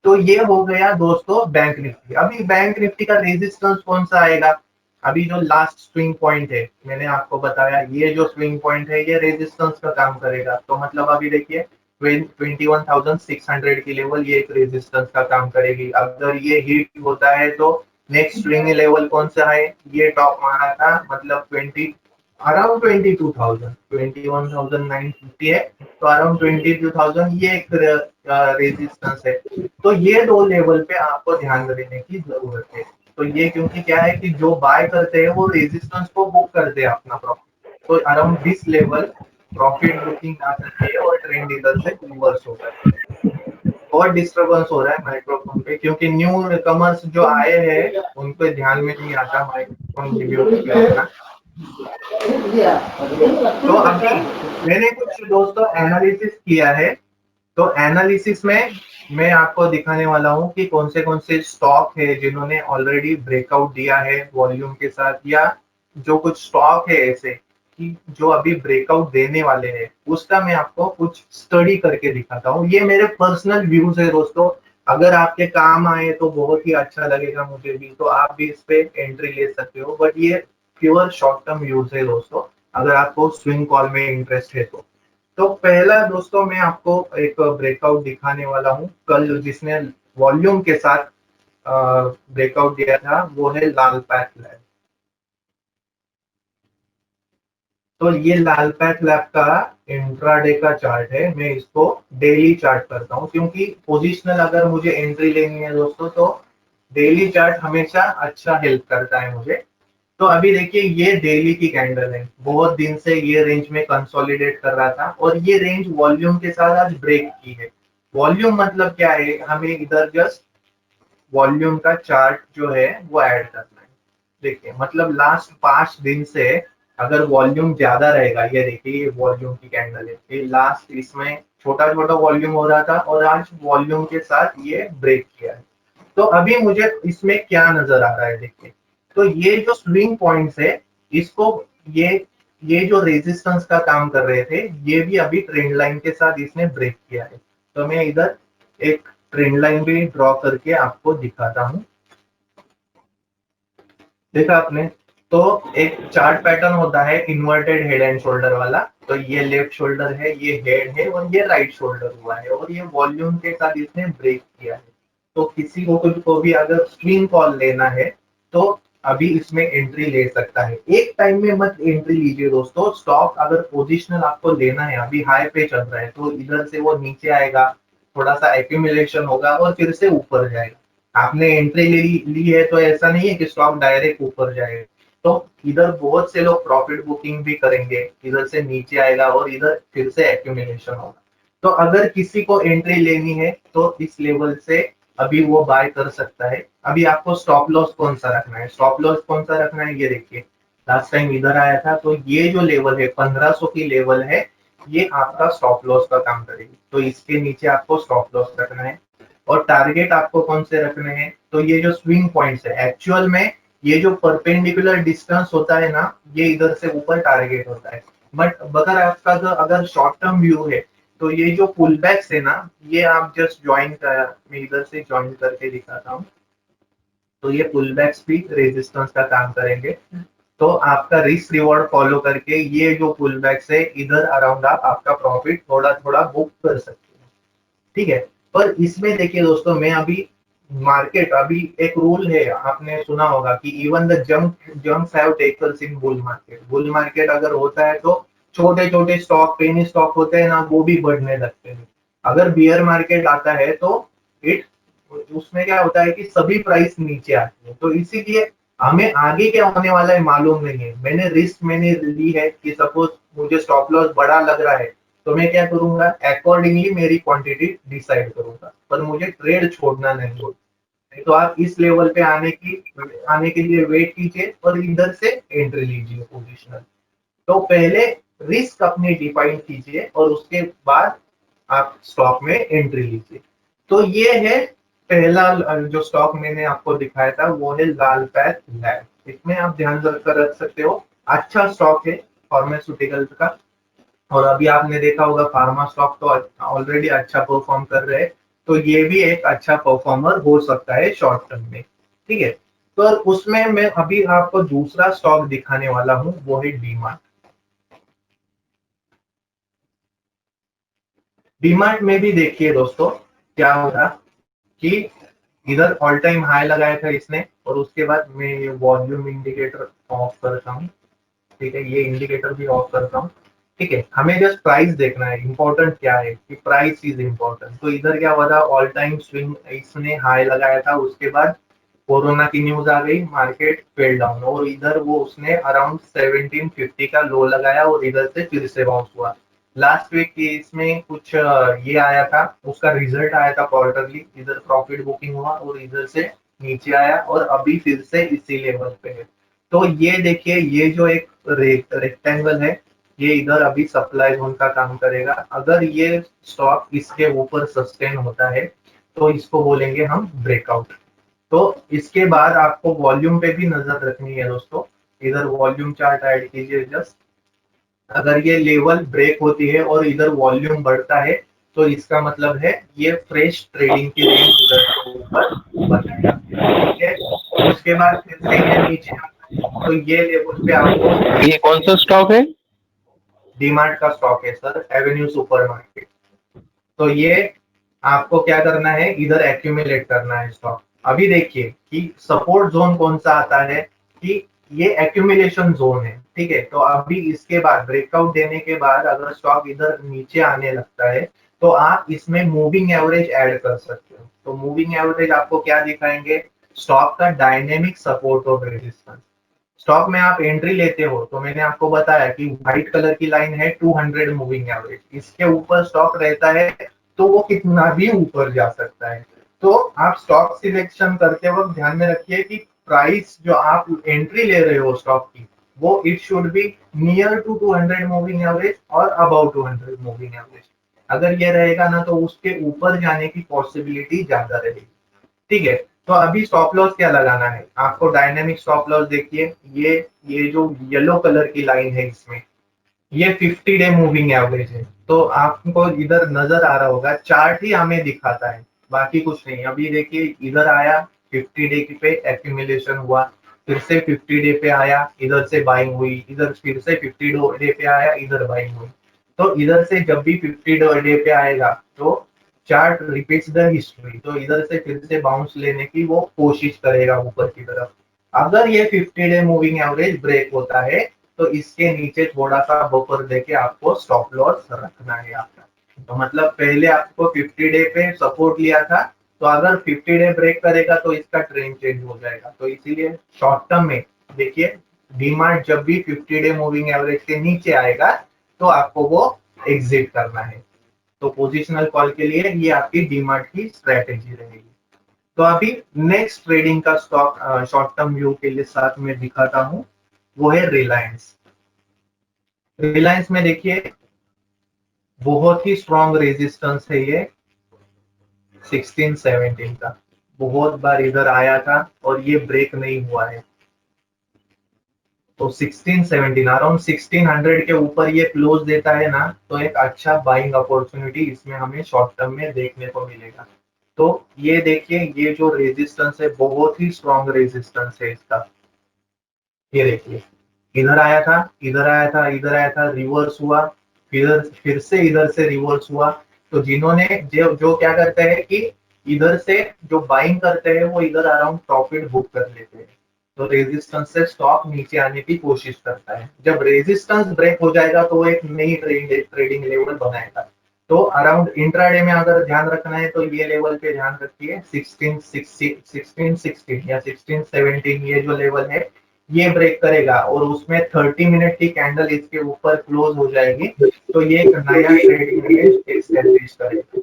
तो ये हो गया दोस्तों बैंक निफ्टी। अभी बैंक निफ्टी का रेजिस्टेंस कौन सा आएगा, अभी जो लास्ट स्विंग पॉइंट है मैंने आपको बताया, ये जो स्विंग पॉइंट है ये रेजिस्टेंस का काम करेगा। तो मतलब अभी देखिए 21,600 की लेवल ये एक रेजिस्टेंस का काम करेगी। अगर ये हिट होता है तो नेक्स्ट स्विंग लेवल कौन सा है, ये टॉप मारा था, मतलब 20 अराउंड 22,000, 21,950 है, तो अराउंड 22,000 ये एक रेजिस्टेंस है। तो ये दो लेवल पे आपको ध्यान देने की जरूरत है। तो ये क्योंकि क्या है कि जो बाय करते हैं वो रेजिस्टेंस को बुक करते हैं अपना प्रॉफिट, तो around this level profit booking आ सकती है और ट्रेंड इधर से रिवर्स हो सकता है। और डिस्टरबेंस हो रहा है माइक्रोफोन पे, क्योंकि न्यू कमर्स जो आए हैं उनको ध्यान में नहीं आता माइक्रोफोन म्यूट करना। तो अभी मैंने कुछ दोस्तों एनालिसिस किया है, तो एनालिसिस में मैं आपको दिखाने वाला हूँ कि कौन से स्टॉक है जिन्होंने ऑलरेडी ब्रेकआउट दिया है वॉल्यूम के साथ, या जो कुछ स्टॉक है ऐसे कि जो अभी ब्रेकआउट देने वाले हैं, उसका मैं आपको कुछ स्टडी करके दिखाता हूँ। ये मेरे पर्सनल व्यूज है दोस्तों, अगर आपके काम आए तो बहुत ही अच्छा लगेगा मुझे भी, तो आप भी इस पे एंट्री ले सकते हो। बट ये प्योर शॉर्ट टर्म यूज है दोस्तों, अगर आपको स्विंग कॉल में इंटरेस्ट है तो पहला दोस्तों मैं आपको एक ब्रेकआउट दिखाने वाला हूँ कल, जिसने वॉल्यूम के साथ ब्रेकआउट दिया था, वो है लाल पैथ लैब। तो ये लाल पैथ लैब का इंट्राडे का चार्ट है, मैं इसको डेली चार्ट करता हूँ क्योंकि पोजिशनल अगर मुझे एंट्री लेनी है दोस्तों तो डेली चार्ट हमेशा अच्छा हेल्प करता है मुझे। तो अभी देखिए ये डेली की कैंडल है, बहुत दिन से ये रेंज में कंसोलिडेट कर रहा था और ये रेंज वॉल्यूम के साथ आज ब्रेक की है। वॉल्यूम मतलब क्या है, हमें इधर जस्ट वॉल्यूम का चार्ट जो है वो ऐड करना है। देखिए मतलब लास्ट 5 दिन से अगर वॉल्यूम ज्यादा रहेगा, ये देखिए ये वॉल्यूम की कैंडल है, ये लास्ट इसमें छोटा छोटा वॉल्यूम हो रहा था और आज वॉल्यूम के साथ ये ब्रेक किया है। तो अभी मुझे इसमें क्या नजर आ रहा है देखिए, तो ये जो स्विंग पॉइंट्स है, इसको ये जो रेजिस्टेंस का काम कर रहे थे, ये भी अभी ट्रेंड लाइन के साथ इसने ब्रेक किया है। तो मैं इधर एक ट्रेंड लाइन भी ड्रॉ करके आपको दिखाता हूँ। देखा आपने, तो एक चार्ट पैटर्न होता है इन्वर्टेड हेड एंड शोल्डर वाला, तो ये लेफ्ट शोल्डर है, ये हेड है और ये राइट शोल्डर हुआ है और ये वॉल्यूम के साथ इसने ब्रेक किया है। तो किसी को भी अगर स्विंग कॉल लेना है तो अभी इसमें एंट्री ले सकता है। एक टाइम में मत एंट्री लीजिए दोस्तों, स्टॉक अगर पोजिशनल आपको लेना है, अभी हाई पे चल रहा है तो इधर से वो नीचे आएगा, थोड़ा सा एक्यूमुलेशन होगा और फिर से ऊपर जाएगा। आपने एंट्री ली है तो ऐसा नहीं है कि स्टॉक डायरेक्ट ऊपर जाएगा। तो इधर बहुत से लोग प्रॉफिट बुकिंग भी करेंगे, इधर से नीचे आएगा और इधर फिर से एक्यूमुलेशन होगा। तो अगर किसी को एंट्री लेनी है तो इस लेवल से अभी वो बाय कर सकता है। अभी आपको स्टॉप लॉस कौन सा रखना है, स्टॉप लॉस कौन सा रखना है, ये देखिए लास्ट टाइम इधर आया था तो ये जो लेवल है 1500 की लेवल है, ये आपका स्टॉप लॉस का काम करेगी। तो इसके नीचे आपको स्टॉप लॉस रखना है। और टारगेट आपको कौन से रखने हैं, तो ये जो स्विंग पॉइंट्स है, एक्चुअल में ये जो परपेंडिकुलर डिस्टेंस होता है ना, ये इधर से ऊपर टारगेट होता है। बट अगर आपका अगर शॉर्ट टर्म व्यू है तो ये जो पुल बैक्स है ना, ये आप जस्ट ज्वाइन कर, मैं इधर से ज्वाइन करके दिखाता हूँ। तो ये पुल बैक्स भी रेजिस्टेंस का काम करेंगे। तो आपका रिस्क रिवॉर्ड फॉलो करके ये जो पुल बैक्स है, इधर अराउंड आप आपका प्रॉफिट थोड़ा थोड़ा बुक कर सकते हैं। ठीक है, पर इसमें देखिए दोस्तों, मैं अभी मार्केट, अभी एक रूल है आपने सुना होगा कि even the junks have tackles in bull market. Bull market अगर होता है तो छोटे छोटे स्टॉक, पेनी स्टॉक होते हैं ना, वो भी बढ़ने लगते हैं। अगर बियर मार्केट आता है तो इट उसमें क्या होता है कि सभी प्राइस नीचे आती है। तो इसीलिए हमें आगे क्या होने वाला है मालूम नहीं है। मैंने ली है कि सपोज मुझे स्टॉप लॉस बड़ा लग रहा है तो मैं क्या करूंगा, अकॉर्डिंगली मेरी क्वांटिटी डिसाइड करूंगा, पर मुझे ट्रेड छोड़ना नहीं होगा। तो आप इस लेवल पे आने के लिए वेट कीजिए और इधर से एंट्री लीजिए पोजिशनल। तो पहले रिस्क अपनी डिफाइन कीजिए और उसके बाद आप स्टॉक में एंट्री लीजिए। तो ये है पहला जो स्टॉक मैंने आपको दिखाया था, वो है लाल पैथ लैब। इसमें आप ध्यान रख सकते हो, अच्छा स्टॉक है फार्मास्यूटिकल्स का। और अभी आपने देखा होगा फार्मा स्टॉक तो ऑलरेडी अच्छा परफॉर्म कर रहे हैं, तो ये भी एक अच्छा परफॉर्मर हो सकता है शॉर्ट टर्म में। ठीक है, तो उसमें मैं अभी आपको दूसरा स्टॉक दिखाने वाला हूँ, वो है डीमार्ट। डीमार्ट में भी देखिए दोस्तों क्या होगा कि इधर ऑल टाइम हाई लगाया था इसने और उसके बाद मैं ये वॉल्यूम इंडिकेटर ऑफ करता हूँ। ठीक है, ये इंडिकेटर भी ऑफ करता हूँ। ठीक है, हमें जस्ट प्राइस देखना है, इंपॉर्टेंट क्या है कि प्राइस इज इंपॉर्टेंट। तो इधर क्या हुआ था, ऑल टाइम स्विंग इसने हाई लगाया था, उसके बाद कोरोना की न्यूज आ गई, मार्केट फेल डाउन और इधर वो उसने अराउंड 1750 का लो लगाया और इधर से फिर से बाउंस हुआ। लास्ट वीक इसमें कुछ ये आया था, उसका रिजल्ट आया था क्वार्टरली, इधर प्रॉफिट बुकिंग हुआ और इधर से नीचे आया और अभी फिर से इसी लेवल पे है। तो ये देखिए, ये जो एक रेक्टेंगल है, ये इधर अभी सप्लाई जोन का काम करेगा। अगर ये स्टॉक इसके ऊपर सस्टेन होता है तो इसको बोलेंगे हम ब्रेकआउट। तो इसके बाद आपको वॉल्यूम पे भी नजर रखनी है दोस्तों। इधर वॉल्यूम चार्ट ऐड कीजिए जस्ट। अगर ये लेवल ब्रेक होती है और इधर वॉल्यूम बढ़ता है तो इसका मतलब है ये फ्रेश ट्रेडिंग की रेंज इधर से ऊपर बनाएगा। ठीक है, उसके बाद फिर से ये नीचे आता है, तो ये लेवल पे आपको ये कौन सा स्टॉक है? डीमार्ट का स्टॉक है सर, एवेन्यू सुपरमार्केट। तो ये आपको क्या करना है, इधर एक्यूमुलेट करना है स्टॉक। अभी देखिए कि सपोर्ट जोन कौन सा आता है, कि ये एक्यूमुलेशन जोन है। ठीक है, तो अभी इसके बाद ब्रेकआउट देने के बाद अगर स्टॉक इधर नीचे आने लगता है तो आप इसमें मूविंग एवरेज ऐड कर सकते हो। तो मूविंग एवरेज आपको क्या दिखाएंगे, स्टॉक का डायनेमिक सपोर्ट और रेजिस्टेंस। स्टॉक में आप एंट्री लेते हो तो मैंने आपको बताया कि व्हाइट कलर की लाइन है 200 मूविंग एवरेज, इसके ऊपर स्टॉक रहता है तो वो कितना भी ऊपर जा सकता है। तो आप स्टॉक सिलेक्शन करते वक्त ध्यान में रखिए कि प्राइस जो आप एंट्री ले रहे हो स्टॉक की, वो it should be near to 200 moving average और अबाउट 200 मूविंग एवरेज। अगर ये रहेगा ना तो उसके ऊपर जाने की पॉसिबिलिटी ज्यादा रहेगी। ठीक है, तो अभी स्टॉप लॉस क्या लगाना है आपको, डायनेमिक स्टॉप लॉस देखिए, ये जो येलो कलर की लाइन है इसमें, ये 50 डे मूविंग एवरेज है। तो आपको इधर नजर आ रहा होगा, चार्ट ही हमें दिखाता है, बाकी कुछ नहीं। अभी देखिए इधर आया 50 डे पे एक्यूमुलेशन हुआ, फिर से 50 डे पे आया, इधर से बाइंग हुई, इधर फिर से 50 डे पे आया, इधर बाइंग हुई। तो इधर से जब भी 50 डे पे आएगा तो चार्ट रिपीट्स द हिस्ट्री, तो इधर से फिर से बाउंस लेने की वो कोशिश करेगा ऊपर की तरफ। अगर ये 50 डे मूविंग एवरेज ब्रेक होता है तो इसके नीचे थोड़ा सा बफर देके आपको स्टॉप लॉस रखना है आपका। तो मतलब पहले आपको 50 डे पे सपोर्ट लिया था, तो अगर 50 डे ब्रेक करेगा तो इसका ट्रेंड चेंज हो जाएगा। तो इसीलिए शॉर्ट टर्म में देखिए, डीमार्ट जब भी 50 डे मूविंग एवरेज के नीचे आएगा तो आपको वो एग्जिट करना है। तो पोजिशनल कॉल के लिए ये आपकी डीमार्ट की स्ट्रेटेजी रहेगी। तो अभी नेक्स्ट ट्रेडिंग का स्टॉक शॉर्ट टर्म व्यू के लिए साथ में दिखाता हूं, वो है रिलायंस। रिलायंस में देखिए बहुत ही स्ट्रॉन्ग रेजिस्टेंस है ये 16-17 का, बहुत बार इधर आया था और ये ब्रेक नहीं हुआ है। तो 16-17 अराउंड 1600 के ऊपर ये क्लोज देता है ना, तो एक अच्छा बाइंग अपॉर्चुनिटी इसमें हमें शॉर्ट टर्म में देखने को मिलेगा। तो ये देखिए, ये जो रेजिस्टेंस है बहुत ही स्ट्रॉन्ग रेजिस्टेंस है इसका। ये देखिए इधर आया था, इधर आया था, इधर आया था, रिवर्स हुआ, फिर से इधर से रिवर्स हुआ। तो जिन्होंने जो जो क्या करते हैं कि इधर से जो बाइंग करते हैं वो इधर अराउंड प्रॉफिट बुक कर लेते हैं। तो रेजिस्टेंस से स्टॉक नीचे आने की कोशिश करता है, जब रेजिस्टेंस ब्रेक हो जाएगा तो वो एक नई ट्रेडिंग लेवल बनाएगा। तो अराउंड इंट्राडे में अगर ध्यान रखना है तो ये लेवल पे ध्यान रखिए, 1616 या 1617, ये जो लेवल है ये ब्रेक करेगा और उसमें 30 मिनट की कैंडल इसके ऊपर क्लोज हो जाएगी, तो ये एक नया ट्रेडिंग रेंज एस्टेब्लिश करेगा।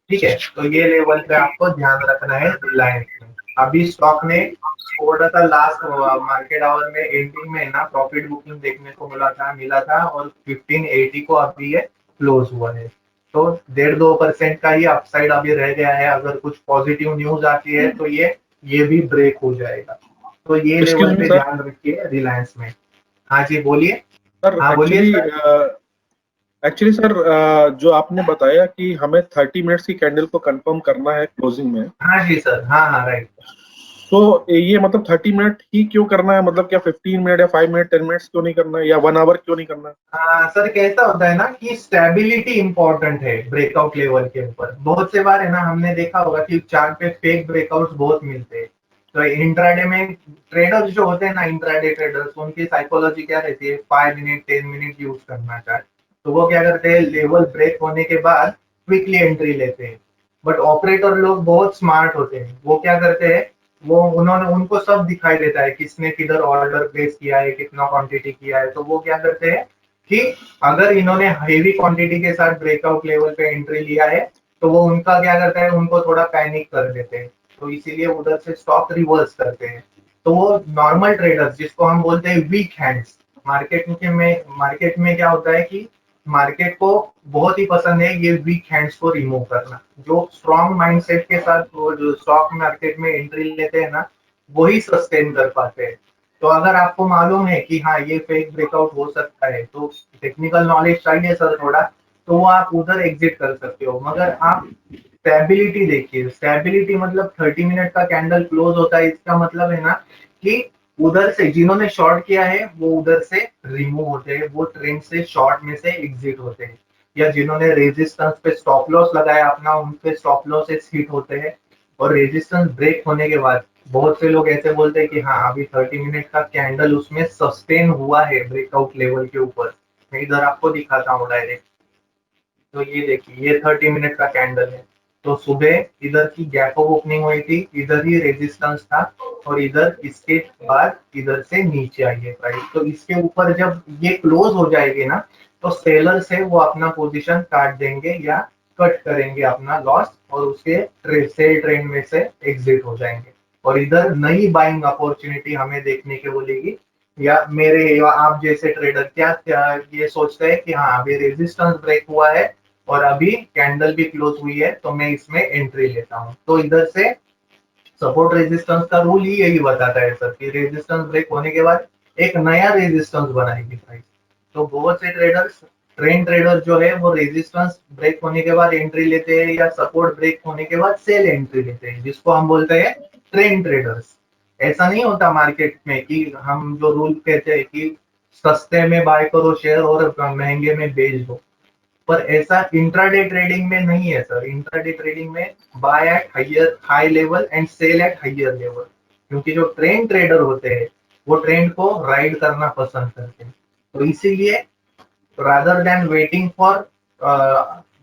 ठीक है, तो ये लेवल पे आपको ध्यान रखना है रिलायंस में। अभी स्टॉक ने थोड़ा सा लास्ट मार्केट आवर में एंडिंग में ना प्रॉफिट बुकिंग देखने को मिला था और 1580 को अभी ये क्लोज हुआ है। तो 1.5-2% का ही अपसाइड अभी रह गया है, अगर कुछ पॉजिटिव न्यूज आती है तो ये भी ब्रेक हो जाएगा। तो ये एक्सक्यूज लेवल मी पे सर। ध्यान रखिए रिलायंस में। हाँ जी बोलिए। सर हाँ बोलिए सर। एक्चुअली सर, जो आपने बताया कि हमें 30 मिनट्स की कैंडल को कंफर्म करना है क्लोजिंग में, हाँ जी सर, हाँ हाँ राइट। तो ये मतलब 30 मिनट ही क्यों करना है? मतलब क्या 15 मिनट या 5 मिनट 10 मिनट्स क्यों नहीं करना है, या 1 आवर क्यों नहीं करना है? सर कैसा होता है ना कि स्टेबिलिटी इंपॉर्टेंट है ब्रेकआउट लेवल के ऊपर। बहुत से बार है ना, हमने देखा होगा कि चार्ट पे फेक ब्रेकआउट्स बहुत मिलते हैं। तो इंट्राडे में ट्रेडर्स जो होते हैं ना, इंट्राडे ट्रेडर्स, उनकी साइकोलॉजी क्या रहती है, 5 मिनट 10 मिनट यूज करना चार्ट। तो वो क्या करते हैं, लेवल ब्रेक होने के बाद क्विकली एंट्री लेते हैं। बट ऑपरेटर लोग बहुत स्मार्ट होते हैं, वो क्या करते हैं, वो उन्होंने उनको सब दिखाई देता है किसने किधर ऑर्डर प्लेस किया है, कितना क्वांटिटी किया है। तो वो क्या करते हैं कि अगर इन्होंने हेवी क्वांटिटी के साथ ब्रेकआउट लेवल पे एंट्री लिया है तो वो उनका क्या करता है, उनको थोड़ा पैनिक कर देते हैं, तो इसीलिए उधर से स्टॉक रिवर्स करते हैं। तो वो नॉर्मल ट्रेडर्स जिसको हम बोलते हैं वीक हैंड्स, मार्केट में क्या होता है कि मार्केट को बहुत ही पसंद है ये वीक हैंड्स को रिमूव करना। जो स्ट्रॉन्ग माइंडसेट के साथ वो जो स्टॉक मार्केट में एंट्री लेते हैं ना, वही सस्टेन कर पाते हैं। तो अगर आपको मालूम है कि हाँ ये फेक ब्रेकआउट हो सकता है, तो टेक्निकल नॉलेज चाहिए सर थोड़ा, तो वो आप उधर एग्जिट कर सकते हो। मगर आप स्टेबिलिटी देखिए, स्टेबिलिटी मतलब 30 मिनट का कैंडल क्लोज होता है, इसका मतलब है ना कि उधर से जिन्होंने शॉर्ट किया है वो उधर से रिमूव होते हैं, वो ट्रेंड से शॉर्ट में से एग्जिट होते हैं, या जिन्होंने रेजिस्टेंस पे स्टॉप लॉस लगाया अपना, उन पे स्टॉप लॉस हिट होते हैं। और रेजिस्टेंस ब्रेक होने के बाद बहुत से लोग ऐसे बोलते हैं कि हाँ अभी 30 मिनट का कैंडल उसमें सस्टेन हुआ है ब्रेकआउट लेवल के ऊपर। मैं इधर आपको दिखाता हूँ डायरेक्ट। तो ये देखिए, ये 30 मिनट का कैंडल है। तो सुबह इधर की गैप ऑफ ओपनिंग हुई थी, इधर ही रेजिस्टेंस था, और इधर इसके बाद इधर से नीचे आई है प्राइस। तो इसके ऊपर जब ये क्लोज हो जाएगी ना, तो सेलर से वो अपना पोजीशन काट देंगे या कट करेंगे अपना लॉस, और उसके सेल ट्रेंड में से एग्जिट हो जाएंगे। और इधर नई बाइंग अपॉर्चुनिटी हमें देखने के बोलेगी, या मेरे या आप जैसे ट्रेडर क्या क्या ये सोचते हैं कि हाँ अभी रेजिस्टेंस ब्रेक हुआ है और अभी कैंडल भी क्लोज हुई है, तो मैं इसमें एंट्री लेता हूँ। तो इधर से सपोर्ट रेजिस्टेंस का रूल ही यही बताता है सर, कि रेजिस्टेंस ब्रेक होने के बाद एक नया रेजिस्टेंस बनाएगी प्राइस। तो बहुत से ट्रेडर्स, ट्रेंड ट्रेडर जो है वो रेजिस्टेंस ब्रेक होने के बाद एंट्री लेते हैं, या सपोर्ट ब्रेक होने के बाद सेल एंट्री लेते हैं, जिसको हम बोलते हैं ट्रेंड ट्रेडर्स। ऐसा नहीं होता मार्केट में कि हम जो रूल कहते हैं कि सस्ते में बाय करो शेयर और महंगे में बेच दो, पर ऐसा इंट्राडे ट्रेडिंग में नहीं है सर। इंट्राडे ट्रेडिंग में buy at higher high level and sell at higher level, क्योंकि जो ट्रेंड ट्रेडर होते हैं वो ट्रेंड को राइड करना पसंद करते हैं। तो इसीलिए rather than waiting for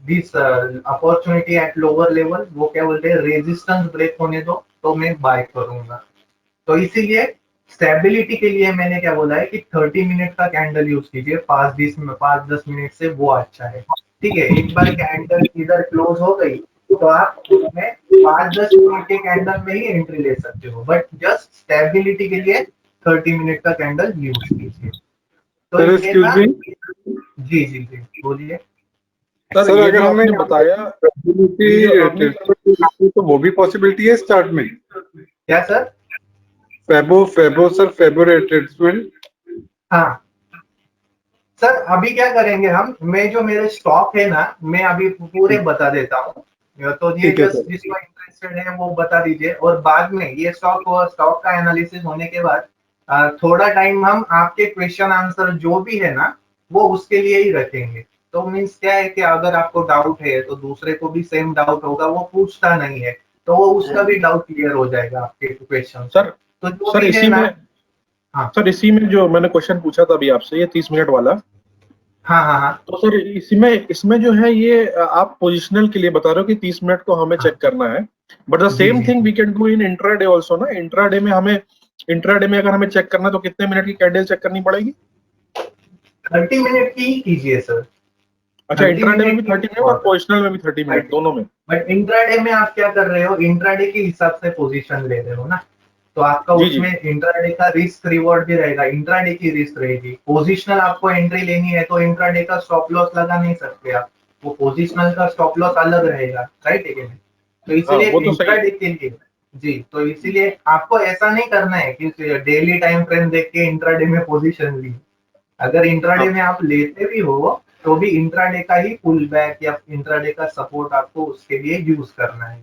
this opportunity at lower level, वो क्या बोलते हैं, रेजिस्टेंस ब्रेक होने दो तो मैं बाय करूंगा। तो इसीलिए स्टेबिलिटी के लिए मैंने क्या बोला है कि 30 मिनट का कैंडल यूज कीजिए, 5-10 मिनट से वो अच्छा है। ठीक है, एक बार कैंडल इधर क्लोज हो गई तो आप उसमें 5-10 मिनट के कैंडल में ही एंट्री ले सकते हो, बट जस्ट स्टेबिलिटी के लिए 30 मिनट का कैंडल यूज कीजिए। तो सर ये एक्सक्यूज था। मी। जी जी जी, बोलिए। सर सर ये अगर जो हमें आपने बताया, ये जो आपने तो वो भी पॉसिबिलिटी है स्टार्ट में। क्या सर? फेबो रिट्रेसमेंट। हाँ सर, अभी क्या करेंगे हम, मैं जो मेरे स्टॉक है ना, मैं अभी पूरे बता देता हूँ। तो ये ठीक है जस्ट सर। जिसको इंटरेस्टेड है वो बता दीजिए, और बाद में ये स्टॉक का एनालिसिस होने के बाद थोड़ा टाइम हम आपके क्वेश्चन आंसर जो भी है ना वो उसके लिए ही रखेंगे। तो मीन्स क्या है कि अगर आपको डाउट है तो दूसरे को भी सेम डाउट होगा, वो पूछता नहीं है, तो वो उसका भी डाउट क्लियर हो जाएगा आपके क्वेश्चन से। सर तो जो सर भी है इसी ना। में हाँ सर इसी में जो मैंने क्वेश्चन पूछा था अभी आपसे, ये 30 मिनट वाला, हाँ हाँ हाँ तो सर इसमें जो है ये आप पोजिशनल के लिए बता रहे हो कि 30 मिनट को हमें चेक करना है, बट द जी सेम जी थिंग जी। We can do in intraday also ना। इंट्राडे में अगर हमें चेक करना है तो कितने मिनट की कैंडल चेक करनी पड़ेगी? 30 मिनट की ही कीजिए सर। अच्छा, 30 इंट्राडे में मिनट भी की 30 मिनट और बहुत पोजिशनल में भी 30 है। मिनट, दोनों में? बट इंट्राडे में आप क्या कर रहे हो, इंट्राडे के हिसाब से पोजीशन ले रहे हो ना, तो आपका जी जी। उसमें इंट्राडे का रिस्क रिवॉर्ड भी रहेगा, इंट्राडे की रिस्क रहेगी। पोजिशनल आपको एंट्री लेनी है तो इंट्राडे का स्टॉप लॉस लगा नहीं सकते आप, वो पोजिशनल का स्टॉप लॉस अलग रहेगा, राइट है कि नहीं? तो हाँ इसीलिए वो तो सही है। इंट्राडे के लिए, जी, तो इसीलिए आपको ऐसा नहीं करना है कि डेली टाइम फ्रेम देख के इंट्राडे में पोजीशन ली। अगर इंट्राडे हाँ में आप लेते भी हो तो भी इंट्राडे का ही पुल बैक या इंट्राडे का सपोर्ट आपको उसके लिए यूज करना है।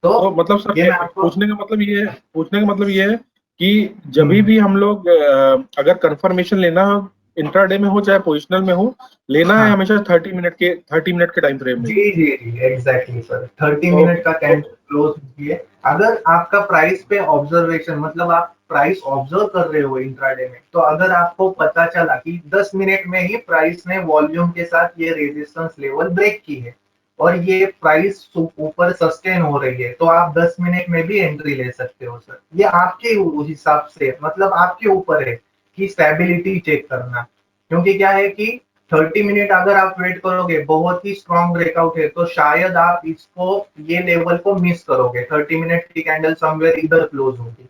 तो तो मतलब सर ये मैं आपको, पूछने का मतलब ये है कि जब हम्म, भी हम लोग अगर कंफर्मेशन लेना हो, इंट्राडे में हो चाहे पोजिशनल में हो, लेना है हाँ हमेशा 30 मिनट के टाइम फ्रेम में ही। जी जी जी एग्जैक्टली सर, 30 ओके मिनट का कैंडल क्लोज कीजिए। अगर आपका प्राइस पे ऑब्जर्वेशन, मतलब आप प्राइस ऑब्जर्व कर रहे हो इंट्राडे में, तो अगर आपको पता चला कि 10 मिनट में ही प्राइस ने वॉल्यूम के साथ ये रेजिस्टेंस लेवल ब्रेक की है और ये प्राइस ऊपर सस्टेन हो रही है, तो आप 10 मिनट में भी एंट्री ले सकते हो सर। ये आपके हिसाब से, मतलब आपके ऊपर है कि स्टेबिलिटी चेक करना। क्योंकि क्या है कि 30 मिनट अगर आप वेट करोगे, बहुत ही स्ट्रॉन्ग ब्रेकआउट है, तो शायद आप इसको, ये लेवल को मिस करोगे, 30 मिनट की कैंडल समवेयर इधर क्लोज होगी।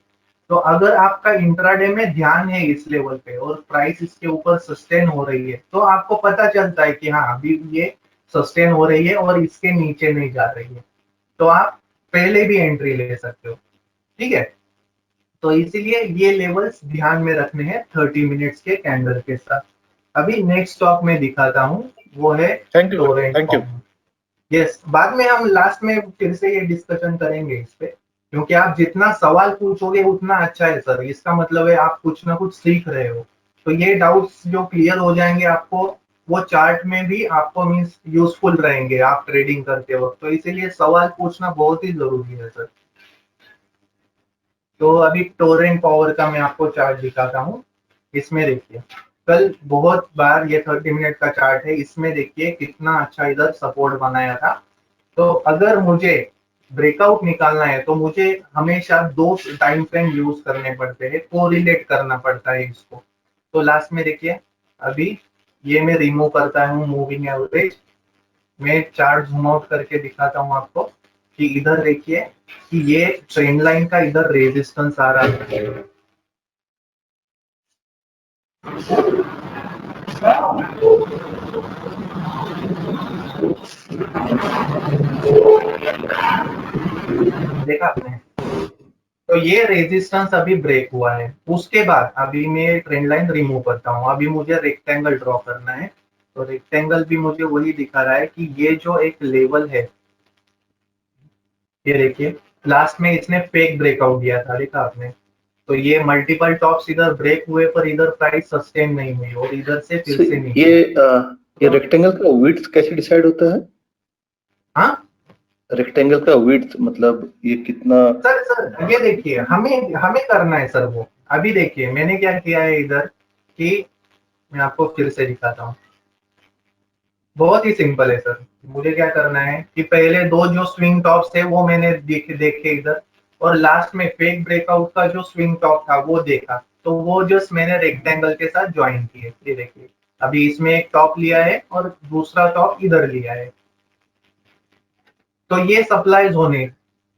तो अगर आपका इंट्राडे में ध्यान है इस लेवल पे और प्राइस इसके ऊपर सस्टेन हो रही है, तो आपको पता चलता है कि हाँ अभी ये सस्टेन हो रही है और इसके नीचे नहीं जा रही है, तो आप पहले भी एंट्री ले सकते हो। ठीक है, तो इसीलिए ये लेवल्स ध्यान में रखने हैं 30 मिनट्स के कैंडल के साथ। अभी नेक्स्ट स्टॉक में दिखाता हूँ, वो है thank you Torrent thank you. Power. Yes, बाद में हम लास्ट में फिर से ये डिस्कशन करेंगे इस पे, क्योंकि आप जितना सवाल पूछोगे उतना अच्छा है सर। इसका मतलब है आप कुछ ना कुछ सीख रहे हो, तो ये डाउट्स जो क्लियर हो जाएंगे आपको, वो चार्ट में भी आपको मीन्स यूजफुल रहेंगे आप ट्रेडिंग करते वक्त। तो इसीलिए सवाल पूछना बहुत ही जरूरी है सर। तो अभी टोरेंट पावर का मैं आपको चार्ट दिखाता हूँ। इसमें देखिए कल बहुत बार ये 30 मिनट का चार्ट है, इसमें देखिए कितना अच्छा इधर सपोर्ट बनाया था। तो अगर मुझे ब्रेकआउट निकालना है तो मुझे हमेशा दो टाइम फ्रेम यूज करने पड़ते हैं, कोरिलेट करना पड़ता है इसको। तो लास्ट में देखिए अभी ये मैं रिमूव करता हूँ मूविंग एवरेज, मैं चार्ट जूम आउट करके दिखाता हूँ आपको कि इधर देखिए कि ये ट्रेंड लाइन का इधर रेजिस्टेंस आ रहा है। देखा आपने? तो ये रेजिस्टेंस अभी ब्रेक हुआ है। उसके बाद अभी मैं ट्रेंड लाइन रिमूव करता हूँ, अभी मुझे रेक्टेंगल ड्रॉ करना है। तो रेक्टेंगल भी मुझे वही दिखा रहा है कि ये जो एक लेवल है, ये देखिए लास्ट में इसने फेक ब्रेकआउट दिया था, देखा आपने? तो ये मल्टीपल टॉप्स इधर ब्रेक हुए पर इधर प्राइस सस्टेन नहीं हुई और इधर से फिर So, से नीचे ये रेक्टेंगल का विड्थ कैसे डिसाइड होता है? हाँ रेक्टेंगल का विड्थ मतलब ये कितना? सर ये देखिए हमें हमें करना है सर। वो अभी देखिए मैंने क्या किया है इधर कि मैं आपको फिर से दिखाता हूँ। बहुत ही सिंपल है सर। मुझे क्या करना है कि पहले दो जो स्विंग टॉप्स थे वो मैंने देखे इधर, और लास्ट में फेक ब्रेकआउट का जो स्विंग टॉप था वो देखा, तो वो जस्ट मैंने रेक्टेंगल के साथ ज्वाइन किए। ये देखिए अभी इसमें एक टॉप लिया है और दूसरा टॉप इधर लिया है। तो ये सप्लाई जोन है।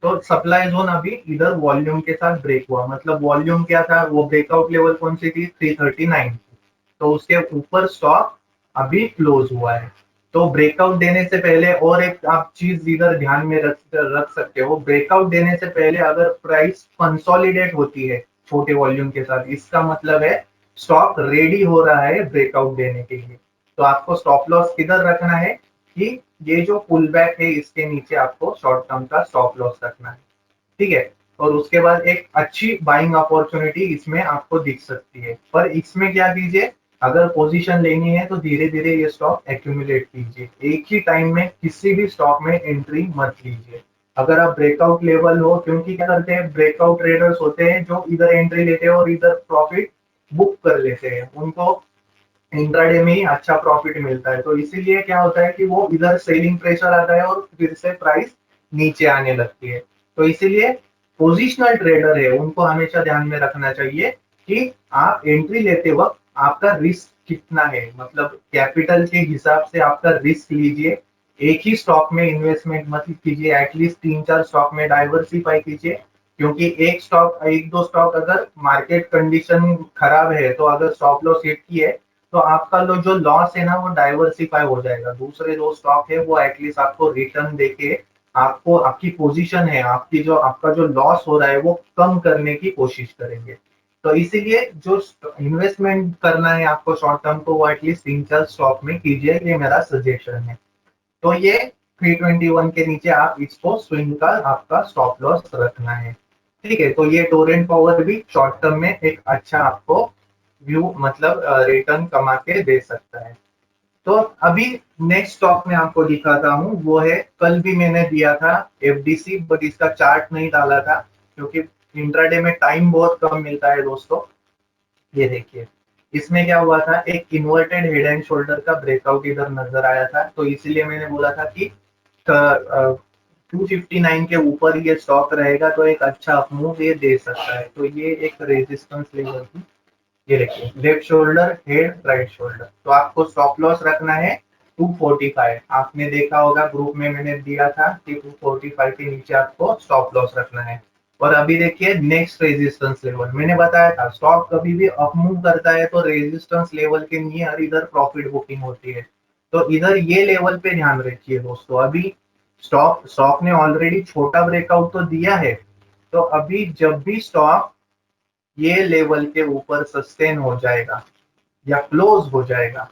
तो सप्लाई जोन अभी इधर वॉल्यूम के साथ ब्रेक हुआ, मतलब वॉल्यूम क्या था, वो ब्रेकआउट लेवल कौन सी थी, 339। तो उसके ऊपर स्टॉक अभी क्लोज हुआ है। तो ब्रेकआउट देने से पहले और एक आप चीज इधर ध्यान में रख सकते हो, ब्रेकआउट देने से पहले अगर प्राइस कंसोलिडेट होती है छोटे वॉल्यूम के साथ, इसका मतलब है स्टॉक रेडी हो रहा है ब्रेकआउट देने के लिए। तो आपको स्टॉप लॉस किधर रखना है कि ये जो पुल बैक है इसके नीचे आपको शॉर्ट टर्म का स्टॉप लॉस रखना है, ठीक है? और उसके बाद एक अच्छी बाइंग अपॉर्चुनिटी इसमें आपको दिख सकती है। पर इसमें क्या कीजिए, अगर पोजीशन लेनी है तो धीरे धीरे ये स्टॉक एक्यूमुलेट कीजिए, एक ही टाइम में किसी भी स्टॉक में एंट्री मत लीजिए। अगर आप ब्रेकआउट लेवल हो, क्योंकि क्या करते हैं ब्रेकआउट ट्रेडर्स होते हैं जो इधर एंट्री लेते हैं और इधर प्रॉफिट बुक कर लेते हैं, उनको इंट्राडे में ही अच्छा प्रॉफिट मिलता है। तो इसीलिए क्या होता है कि वो इधर सेलिंग प्रेशर आता है और फिर से प्राइस नीचे आने लगती है। तो इसीलिए पोजिशनल ट्रेडर है उनको हमेशा ध्यान में रखना चाहिए कि आप एंट्री लेते वक्त आपका रिस्क कितना है, मतलब कैपिटल के हिसाब से आपका रिस्क लीजिए। एक ही स्टॉक में इन्वेस्टमेंट मत कीजिए, एटलीस्ट 3-4 स्टॉक में डाइवर्सिफाई कीजिए। क्योंकि एक स्टॉक, एक दो स्टॉक अगर मार्केट कंडीशन खराब है तो अगर स्टॉप लॉस हिट की है तो आपका जो लॉस है ना वो डाइवर्सिफाई हो जाएगा। दूसरे दो स्टॉक है वो एटलीस्ट आपको रिटर्न देके आपको आपकी पोजीशन है, आपकी जो आपका जो लॉस हो रहा है वो कम करने की कोशिश करेंगे। तो इसीलिए जो इन्वेस्टमेंट करना है आपको शॉर्ट टर्म को, वो एटलीस्ट 3-4 स्टॉक में कीजिए, ये मेरा सजेशन है। तो ये 321 के नीचे आप इसको स्विंग का आपका स्टॉप लॉस रखना है, ठीक है? तो ये टोरेंट पावर भी शॉर्ट टर्म में एक अच्छा आपको व्यू मतलब रिटर्न कमा के दे सकता है। तो अभी नेक्स्ट स्टॉक में आपको दिखाता हूँ, वो है कल भी मैंने दिया था एफडीसी, बट इसका चार्ट नहीं डाला था क्योंकि इंट्राडे में टाइम बहुत कम मिलता है दोस्तों। ये देखिए इसमें क्या हुआ था, एक इन्वर्टेड हेड एंड शोल्डर का ब्रेकआउट इधर नजर आया था, तो इसीलिए मैंने बोला था कि 259 के ऊपर ये स्टॉक रहेगा तो एक अच्छा अपमूव ये दे सकता है। तो ये एक रेजिस्टेंस लेवल की, ये देखिए left shoulder head right shoulder. तो आपको स्टॉप लॉस रखना है 245। आपने देखा होगा ग्रुप में मैंने दिया था कि 245 के नीचे आपको स्टॉप लॉस रखना है। और अभी देखिए नेक्स्ट रेजिस्टेंस लेवल, मैंने बताया था स्टॉक कभी भी अप मूव करता है तो रेजिस्टेंस लेवल के नियर इधर प्रॉफिट बुकिंग होती है। तो इधर ये लेवल पे ध्यान रखिए दोस्तों। अभी स्टॉक ने ऑलरेडी छोटा ब्रेकआउट तो दिया है, तो अभी जब भी स्टॉक ये लेवल के ऊपर सस्टेन हो जाएगा या क्लोज हो जाएगा,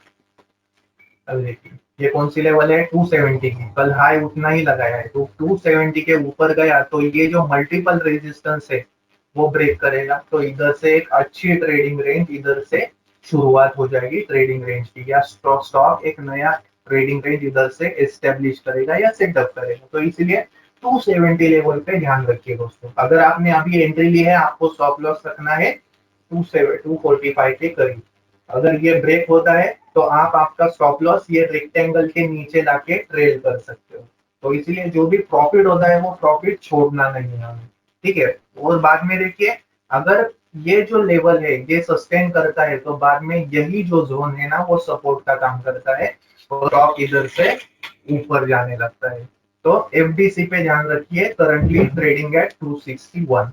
अब देखिए ये कौन सी लेवल है 270 की, कल हाई उतना ही लगाया है, तो 270 के ऊपर गया तो ये जो मल्टीपल रेजिस्टेंस है वो ब्रेक करेगा, तो इधर से एक अच्छी ट्रेडिंग रेंज इधर से शुरुआत हो जाएगी ट्रेडिंग रेंज की, या स्टॉक एक नया ट्रेडिंग रेंज इधर से एस्टेब्लिश करेगा या सेटअप करेगा। तो इसलिए 270 लेवल पे ध्यान रखिए दोस्तों। अगर आपने अभी एंट्री ली है, आपको स्टॉप लॉस रखना है 245 के करीब। अगर ये ब्रेक होता है तो आप आपका स्टॉप लॉस ये रेक्टेंगल के नीचे लाके ट्रेल कर सकते हो। तो इसलिए जो भी प्रॉफिट होता है वो प्रॉफिट छोड़ना नहीं है हमें, ठीक है। और बाद में देखिए, अगर ये जो लेवल है ये सस्टेन करता है तो बाद में यही जो जोन है ना वो सपोर्ट का काम करता है और स्टॉक इधर से ऊपर जाने लगता है। तो एफडीसी पे ध्यान रखिए, currently trading at 261।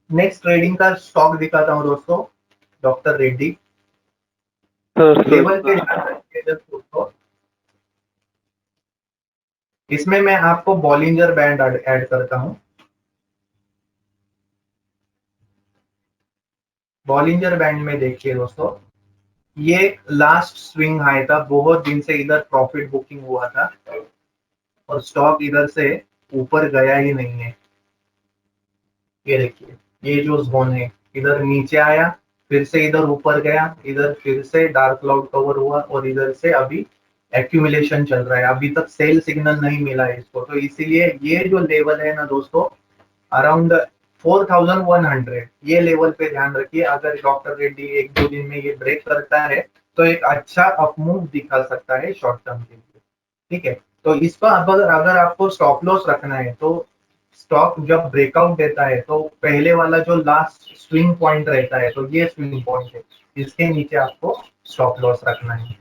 Next trading का स्टॉक दिखाता हूँ दोस्तों, डॉक्टर रेड्डी। लेवल पे ध्यान रखिए दोस्तों, इसमें मैं आपको बॉलिंजर बैंड ऐड करता हूँ। बॉलिंजर बैंड में देखिए दोस्तों, ये लास्ट स्विंग हाई था, बहुत दिन से इधर प्रॉफिट बुकिंग हुआ था और स्टॉक इधर से ऊपर गया ही नहीं है। ये देखिए, ये जो जोन है इधर नीचे आया, फिर से इधर ऊपर गया, इधर फिर से डार्क क्लाउड कवर हुआ और इधर से अभी एक्यूमुलेशन चल रहा है। अभी तक सेल सिग्नल नहीं मिला है इसको, तो इसीलिए ये जो लेवल है ना दोस्तों, अराउंड 4100, ये लेवल पे ध्यान रखिए। अगर डॉक्टर रेड्डी एक दो दिन में ये ब्रेक करता है तो एक अच्छा अपमूव दिखा सकता है शॉर्ट टर्म के लिए, ठीक है। तो इस पर अगर आपको स्टॉप लॉस रखना है तो स्टॉक जब ब्रेकआउट देता है तो पहले वाला जो लास्ट स्विंग पॉइंट रहता है, तो ये स्विंग पॉइंट है, इसके नीचे आपको स्टॉप लॉस रखना है,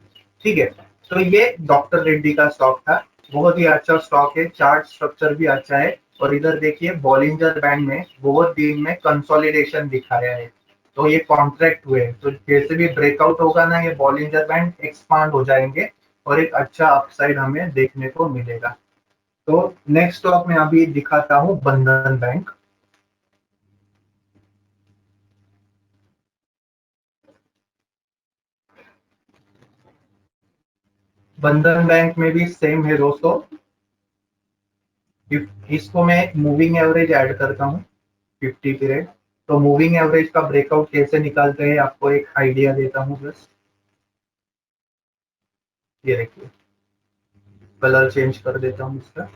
ठीक है। तो ये डॉक्टर रेड्डी का स्टॉक था, बहुत ही अच्छा स्टॉक है, चार्ट स्ट्रक्चर भी अच्छा है। और इधर देखिए बॉलिंजर बैंड में बहुत दिन में कंसोलिडेशन दिखाया है, तो ये कॉन्ट्रैक्ट हुए, तो जैसे भी ब्रेकआउट होगा ना ये बॉलिंजर बैंड एक्सपांड हो जाएंगे और एक अच्छा अपसाइड हमें देखने को मिलेगा। तो नेक्स्ट स्टॉक में अभी दिखाता हूँ बंधन बैंक। बंधन बैंक में भी सेम है दोस्तों, इसको मैं मूविंग एवरेज ऐड करता हूँ 50 पीरियड। तो मूविंग एवरेज का ब्रेकआउट कैसे निकालते हैं आपको एक आइडिया देता हूँ बस। ये देखिए, कलर चेंज कर देता हूँ इसका,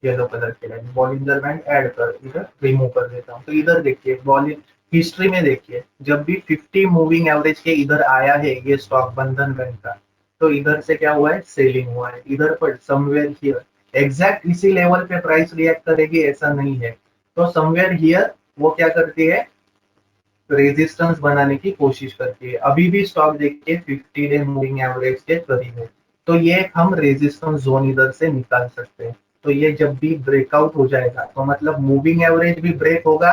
येलो कलर के लिए बॉलिंजर बैंड ऐड कर इधर रिमूव कर देता हूँ। तो इधर देखिए बॉलिंग हिस्ट्री में देखिए, जब भी 50 मूविंग एवरेज के इधर आया है ये स्टॉक बंधन बैंक का, तो इधर से क्या हुआ है, सेलिंग हुआ है इधर पर समवेयर हियर। एग्जैक्ट इसी लेवल पे प्राइस रिएक्ट करेगी ऐसा नहीं है, तो समवेयर हियर वो क्या करती है, रेजिस्टेंस बनाने की कोशिश करती है। अभी भी स्टॉक देखिए 50 डे मूविंग एवरेज के करीब है, तो ये हम रेजिस्टेंस जोन इधर से निकाल सकते हैं। तो ये जब भी ब्रेकआउट हो जाएगा तो मतलब मूविंग एवरेज भी ब्रेक होगा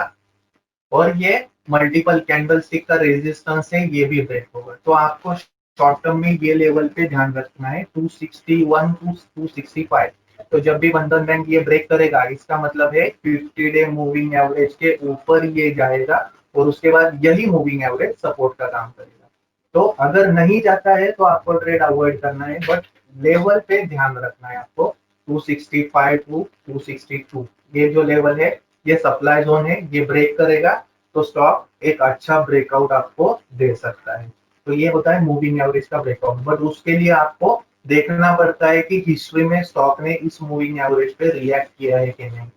और ये मल्टीपल कैंडलस्टिक का रेजिस्टेंस है ये भी ब्रेक होगा। तो आपको शॉर्ट टर्म में ये लेवल पे ध्यान रखना है 261 टू 265। तो जब भी बंधन बैंक ये ब्रेक करेगा इसका मतलब है 50 डे मूविंग एवरेज के ऊपर ये जाएगा और उसके बाद यही मूविंग एवरेज सपोर्ट का काम करेगा। तो अगर नहीं जाता है तो आपको ट्रेड अवॉइड करना है, बट लेवल पे ध्यान रखना है आपको 265 टू 262। ये जो लेवल है ये सप्लाई जोन है, ये ब्रेक करेगा तो स्टॉक एक अच्छा ब्रेकआउट आपको दे सकता है। तो ये होता है मूविंग एवरेज का ब्रेकआउट, बट उसके लिए आपको देखना पड़ता है कि हिस्ट्री में स्टॉक ने इस मूविंग एवरेज पे रिएक्ट किया है कि नहीं,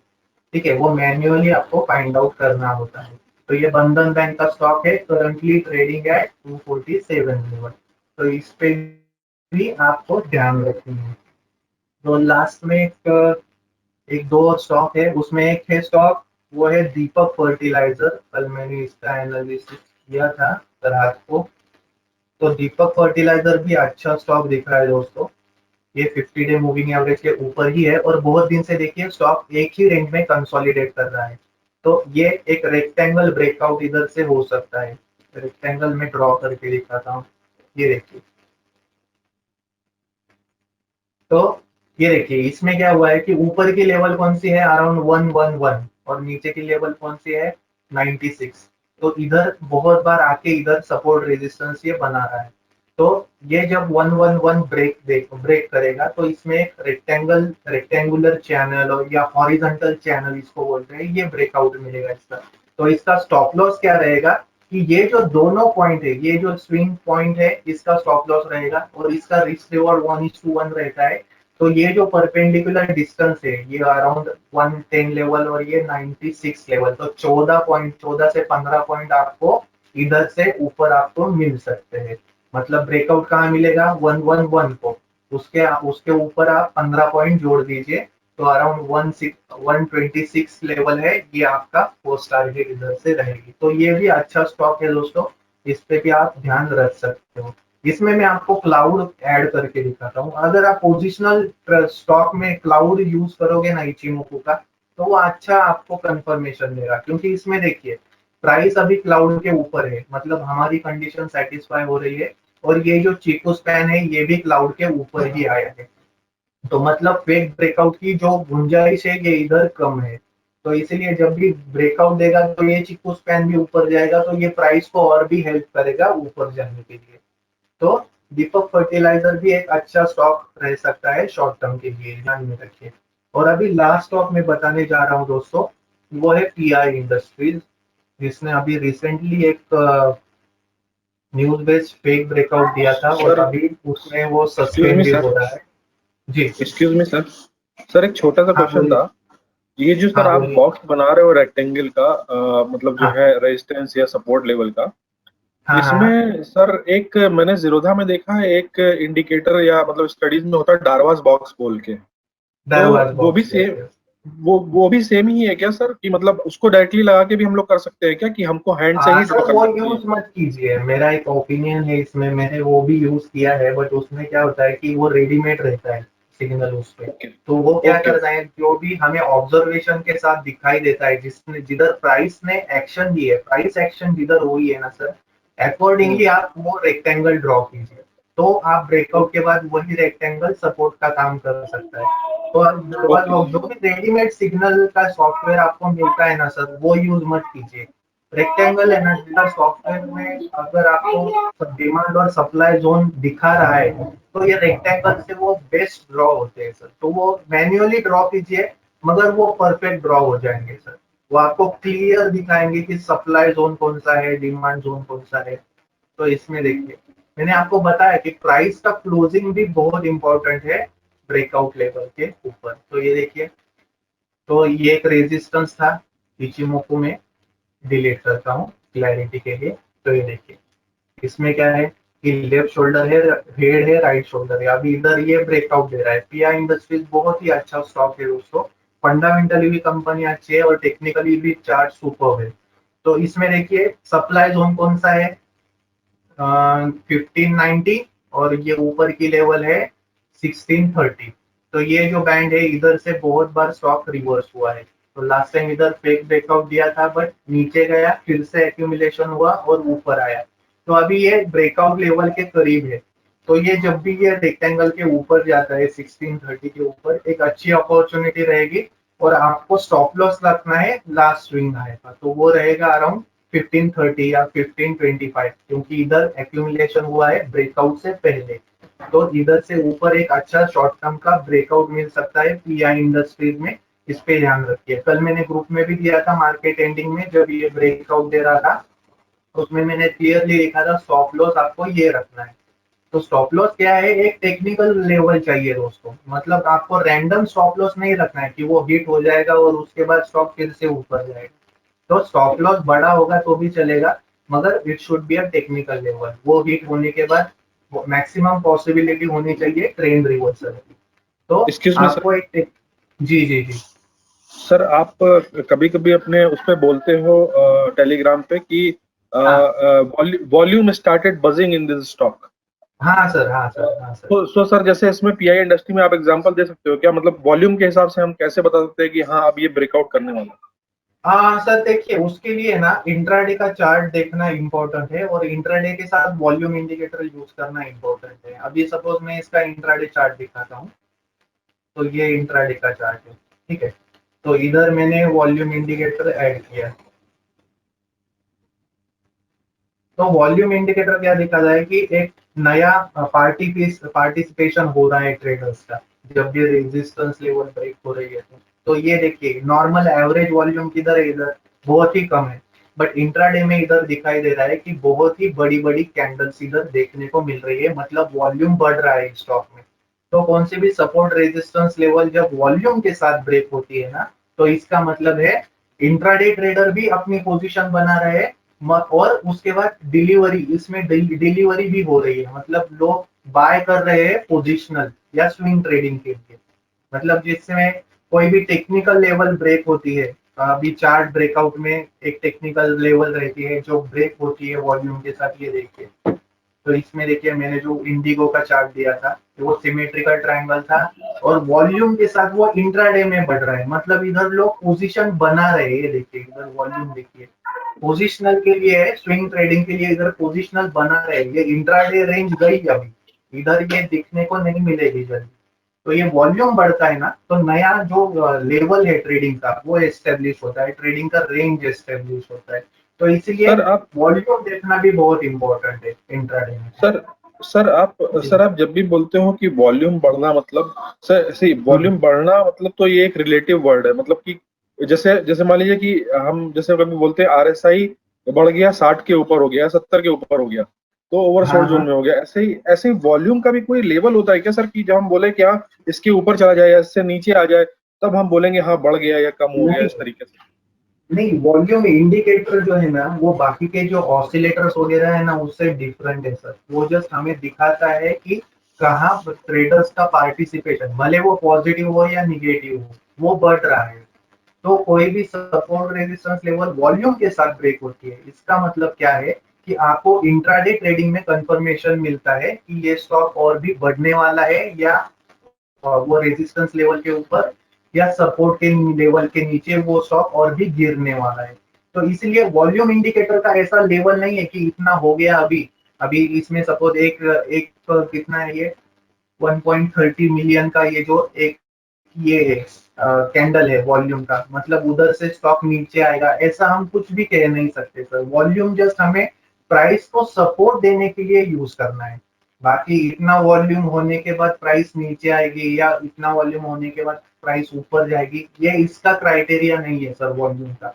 ठीक है, वो मैन्युअली आपको फाइंड आउट करना होता है। तो ये बंधन बैंक का स्टॉक है, करंटली ट्रेडिंग एट 247 लेवल, तो इस पे भी आपको ध्यान रखना है। तो लास्ट में एक दो और स्टॉक है, उसमें एक है स्टॉक वो है दीपक फर्टिलाइजर, कल मैंने इसका एनालिसिस किया था रात को। तो दीपक फर्टिलाइजर भी अच्छा स्टॉक दिख रहा है दोस्तों, ये 50 डे मूविंग एवरेज के ऊपर ही है और बहुत दिन से देखिए स्टॉक एक ही रेंज में कंसोलिडेट कर रहा है। तो ये एक रेक्टेंगल ब्रेकआउट इधर से हो सकता है, रेक्टेंगल में ड्रॉ करके दिखाता हूँ। ये देखिए, तो ये देखिए इसमें क्या हुआ है कि ऊपर की लेवल कौन सी है अराउंड 111 और नीचे की लेवल कौन सी है 96। तो इधर बहुत बार आके इधर सपोर्ट रेजिस्टेंस ये बना रहा है। तो ये जब 111 ब्रेक करेगा तो इसमें एक रेक्टेंगुलर चैनल और या हॉरिजॉन्टल चैनल इसको बोलते हैं, ये ब्रेकआउट मिलेगा इसका। तो इसका स्टॉप लॉस क्या रहेगा कि ये जो दोनों पॉइंट है, ये जो स्विंग पॉइंट है इसका स्टॉप लॉस रहेगा और इसका रिस्क रिवॉर्ड 1:1 रहता है। तो ये जो परपेंडिकुलर डिस्टेंस है ये अराउंड 110 लेवल और ये 96 लेवल, तो 14 से 15 पॉइंट आपको इधर से ऊपर आपको मिल सकते हैं। मतलब ब्रेकआउट कहाँ मिलेगा 111 को, उसके उसके ऊपर आप 15 पॉइंट जोड़ दीजिए तो अराउंड 126 लेवल है, ये आपका पोस्ट टारगेट इधर से रहेगी। तो ये भी अच्छा स्टॉक है दोस्तों, इस पे भी आप ध्यान रख सकते हो। इसमें मैं आपको क्लाउड ऐड करके दिखाता हूँ। अगर आप पोजिशनल स्टॉक में क्लाउड यूज करोगे ना इचिमोकू का, तो वो अच्छा आपको कंफर्मेशन देगा, क्योंकि इसमें देखिए प्राइस अभी क्लाउड के ऊपर है, मतलब हमारी कंडीशन सेटिस्फाई हो रही है और ये जो चीकू स्पैन है ये भी क्लाउड के ऊपर ही आया है। तो मतलब फेक ब्रेकआउट की जो गुंजाइश है ये इधर कम है। तो इसीलिए जब भी ब्रेकआउट देगा तो ये चीकू स्पैन भी ऊपर जाएगा, तो ये प्राइस को और भी हेल्प करेगा ऊपर जाने के लिए। तो दीपक फर्टिलाइजर भी एक अच्छा स्टॉक रह सकता है शॉर्ट टर्म के लिए, ध्यान में रखिए। और अभी लास्ट स्टॉक मैं बताने जा रहा हूँ दोस्तों, वो है पीआई इंडस्ट्रीज, जिसने अभी रिसेंटली एक न्यूज बेस्ड फेक ब्रेकआउट दिया था और सर अभी उसमें वो एक्सक्यूज सस्पेंड मी भी सर, हो रहा है। जी एक्सक्यूज मी सर, सर एक छोटा सा हाँ क्वेश्चन बोलिए। था। ये जो सर हाँ आप बोलिए। बॉक्स बना रहे हो रेक्टेंगल का, मतलब जो हाँ है रेजिस्टेंस या सपोर्ट लेवल का, हाँ हाँ हाँ। इसमें सर एक मैंने जीरोधा में देखा है एक इंडिकेटर या मतलब स्टडीज में होता है डारवास बॉक्स बोल के, तो दरवाज वो भी बॉक्स, यस सेम, यस। वो भी सेम ही है क्या सर, कि मतलब उसको डायरेक्टली लगा के भी हम लोग कर सकते हैं क्या, कि हमको हैंड से ही ड्रॉ सर वो करना चाहिए? यूज मत कीजिए, मेरा एक ओपिनियन है इसमें, मैंने वो भी यूज किया है, बट उसमें क्या होता है कि वो रेडीमेड रहता है सिग्नल उस पे। ओके तो वो क्या ओके। करता है, जो भी हमें ऑब्जर्वेशन के साथ दिखाई देता है, जिसने जिधर प्राइस ने एक्शन दी है, प्राइस एक्शन जिधर हुई है ना सर, अकॉर्डिंगली आप वो रेक्टेंगल ड्रॉ कीजिए। तो आप ब्रेकआउट के बाद वही रेक्टेंगल सपोर्ट का काम कर सकता है। तो आप ओके जो भी रेडीमेड सिग्नल का सॉफ्टवेयर आपको मिलता है ना सर, वो यूज मत कीजिए। रेक्टेंगल एनर्जी का सॉफ्टवेयर में अगर आपको डिमांड और सप्लाई जोन दिखा रहा है, तो ये रेक्टेंगल से वो बेस्ट ड्रॉ होते हैं सर। तो वो मैन्युअली ड्रॉ कीजिए, मगर वो परफेक्ट ड्रॉ हो जाएंगे सर। वो आपको क्लियर दिखाएंगे कि सप्लाई जोन कौन सा है, डिमांड जोन कौन सा है। तो इसमें देखिए मैंने आपको बताया कि प्राइस का क्लोजिंग भी बहुत इंपॉर्टेंट है ब्रेकआउट लेवल के ऊपर। तो ये देखिए, तो ये एक रेजिस्टेंस था इचिमोकू में, डिलीट करता हूँ क्लैरिटी के लिए। तो ये देखिए इसमें क्या है कि लेफ्ट शोल्डर है, हेड है, राइट शोल्डर है। अभी इधर ये ब्रेकआउट दे रहा है। पीआई इंडस्ट्रीज बहुत ही अच्छा स्टॉक है दोस्तों, फंडामेंटली भी कंपनी अच्छी है और टेक्निकली भी चार्ट सुपर है। तो इसमें देखिए सप्लाई जोन कौन सा है, 1590, और ये ऊपर की लेवल है 1630। तो ये जो बैंड है इधर से बहुत बार स्टॉक रिवर्स हुआ है। तो लास्ट टाइम इधर फेक ब्रेकआउट दिया था, बट नीचे गया, फिर से एक्यूमुलेशन हुआ और ऊपर आया। तो अभी ये ब्रेकआउट लेवल के करीब है। तो ये जब भी ये रेक्टेंगल के ऊपर जाता है 1630 के ऊपर, एक अच्छी अपॉर्चुनिटी रहेगी। और आपको स्टॉप लॉस रखना है लास्ट स्विंग आएगा, तो वो रहेगा अराउंड 1530 या 1525, क्योंकि इधर एक्यूमुलेशन हुआ है ब्रेकआउट से पहले। तो इधर से ऊपर एक अच्छा शॉर्ट टर्म का ब्रेकआउट मिल सकता है पीआई इंडस्ट्रीज में। इस पे ध्यान रखिए। कल मैंने ग्रुप में भी दिया था मार्केट एंडिंग में, जब ये ब्रेकआउट दे रहा था, तो उसमें मैंने क्लियरली लिखा था स्टॉप लॉस आपको ये रखना है। तो स्टॉप लॉस क्या है, एक टेक्निकल लेवल चाहिए दोस्तों, मतलब आपको रैंडम स्टॉप लॉस नहीं रखना है कि वो हिट हो जाएगा और उसके बाद स्टॉक फिर से ऊपर जाएगा। तो स्टॉप लॉस बड़ा होगा तो भी चलेगा, मगर it should be a technical level. वो हिट होने के बाद मैक्सिमम पॉसिबिलिटी होनी चाहिए ट्रेंड रिवर्सल की। तो एक्सक्यूज मी सर, आपको एक जी जी जी। सर आप कभी कभी अपने उस पे बोलते हो टेलीग्राम पे कि हाँ volume started buzzing in this stock. हाँ सर, हाँ सर, हाँ सर। तो सर जैसे इसमें पीआई इंडस्ट्री में आप एग्जांपल दे सकते हो क्या, मतलब वॉल्यूम के हिसाब से हम कैसे बता सकते हैं कि हाँ अब ये ब्रेकआउट करने वाला है? हाँ सर, देखिए उसके लिए ना इंट्राडे का चार्ट देखना इम्पोर्टेंट है, और इंट्राडे के साथ वॉल्यूम इंडिकेटर यूज करना इम्पोर्टेंट है। अभी सपोज मैं इसका इंट्राडे चार्ट दिखाता हूँ। तो ये इंट्राडे का चार्ट है, ठीक है। तो इधर मैंने वॉल्यूम इंडिकेटर ऐड किया। तो वॉल्यूम इंडिकेटर क्या दिखा रहा है कि एक नया पार्टिसिपेशन हो रहा है ट्रेडर्स का, जब भी रेजिस्टेंस लेवल ब्रेक हो रही है तो ये देखिए नॉर्मल एवरेज वॉल्यूम किधर है, इधर बहुत ही कम है, बट इंट्राडे में इधर दिखाई दे रहा है कि बहुत ही बड़ी बड़ी कैंडल्स इधर देखने को मिल रही है, मतलब वॉल्यूम बढ़ रहा है स्टॉक में। तो कौन सी भी सपोर्ट रेजिस्टेंस लेवल जब वॉल्यूम के साथ ब्रेक होती है ना, तो इसका मतलब है इंट्राडे ट्रेडर भी अपनी पोजीशन बना रहे हैं, और उसके बाद डिलीवरी, इसमें डिलीवरी भी हो रही है, मतलब लोग बाय कर रहे हैं पोजिशनल या स्विंग ट्रेडिंग के लिए, मतलब जिसमें कोई भी टेक्निकल लेवल ब्रेक होती है। अभी चार्ट ब्रेकआउट में एक टेक्निकल लेवल रहती है जो ब्रेक होती है वॉल्यूम के साथ, ये देखिए। तो इसमें देखिए मैंने जो इंडिगो का चार्ट दिया था वो सिमेट्रिकल ट्रायंगल था, और वॉल्यूम के साथ वो इंट्राडे में बढ़ रहा है, मतलब इधर लोग पोजीशन बना रहे हैं, ये देखिए इधर वॉल्यूम देखिए, पोजिशनल के लिए है, स्विंग ट्रेडिंग के लिए इधर पोजिशनल बना रहे, ये इंट्राडे रेंज गई अभी, इधर ये दिखने को नहीं मिलेगी जल्दी। तो ये वॉल्यूम बढ़ता है ना, तो नया जो लेवल है ट्रेडिंग का वो एस्टेब्लिश होता है, ट्रेडिंग का रेंज एस्टेब्लिश होता है, तो इसीलिए सर आप वॉल्यूम देखना भी बहुत इंपॉर्टेंट है इंट्राडे में। सर सर आप जब भी बोलते हो कि वॉल्यूम बढ़ना, मतलब सर सी वॉल्यूम बढ़ना मतलब तो ये एक रिलेटिव वर्ड है, मतलब कि जैसे जैसे मान लीजिए कि हम जैसे कभी बोलते हैं आरएसआई बढ़ गया 60 के ऊपर हो गया, 70 के ऊपर हो गया, तो हाँ ओवरसोल्ड जोन हाँ, में हो गया। ऐसे ही वॉल्यूम का भी कोई लेवल होता है क्या सर, कि जब हम बोले कि हाँ इसके ऊपर चला जाए या इससे नीचे आ जाए, तब हम बोलेंगे हाँ बढ़ गया या कम हो गया, नहीं इस तरीके से? नहीं, वॉल्यूम इंडिकेटर जो है ना वो बाकी के जो ऑसिलेटर्स वगैरह है ना उससे डिफरेंट है सर, वो जस्ट हमें दिखाता है कि कहाँ ट्रेडर्स का पार्टिसिपेशन, भले वो पॉजिटिव हो या निगेटिव हो, वो बढ़ रहा है। तो कोई भी सपोर्ट रेजिस्टेंस लेवल वॉल्यूम के साथ ब्रेक होती है, इसका मतलब क्या है कि आपको इंट्राडे ट्रेडिंग में कंफर्मेशन मिलता है कि ये स्टॉक और भी बढ़ने वाला है, या वो रेजिस्टेंस लेवल के ऊपर या सपोर्ट के लेवल के नीचे वो स्टॉक और भी गिरने वाला है। तो इसलिए वॉल्यूम इंडिकेटर का ऐसा लेवल नहीं है कि इतना हो गया अभी, अभी इसमें सपोज एक एक कितना है ये 1.30 मिलियन का ये जो एक ये कैंडल है वॉल्यूम का, मतलब उधर से स्टॉक नीचे आएगा, ऐसा हम कुछ भी कह नहीं सकते सर। वॉल्यूम जस्ट हमें प्राइस को सपोर्ट देने के लिए यूज करना है, बाकी इतना वॉल्यूम होने के बाद प्राइस नीचे आएगी या इतना वॉल्यूम होने के बाद प्राइस ऊपर जाएगी, ये इसका क्राइटेरिया नहीं है सर वॉल्यूम का।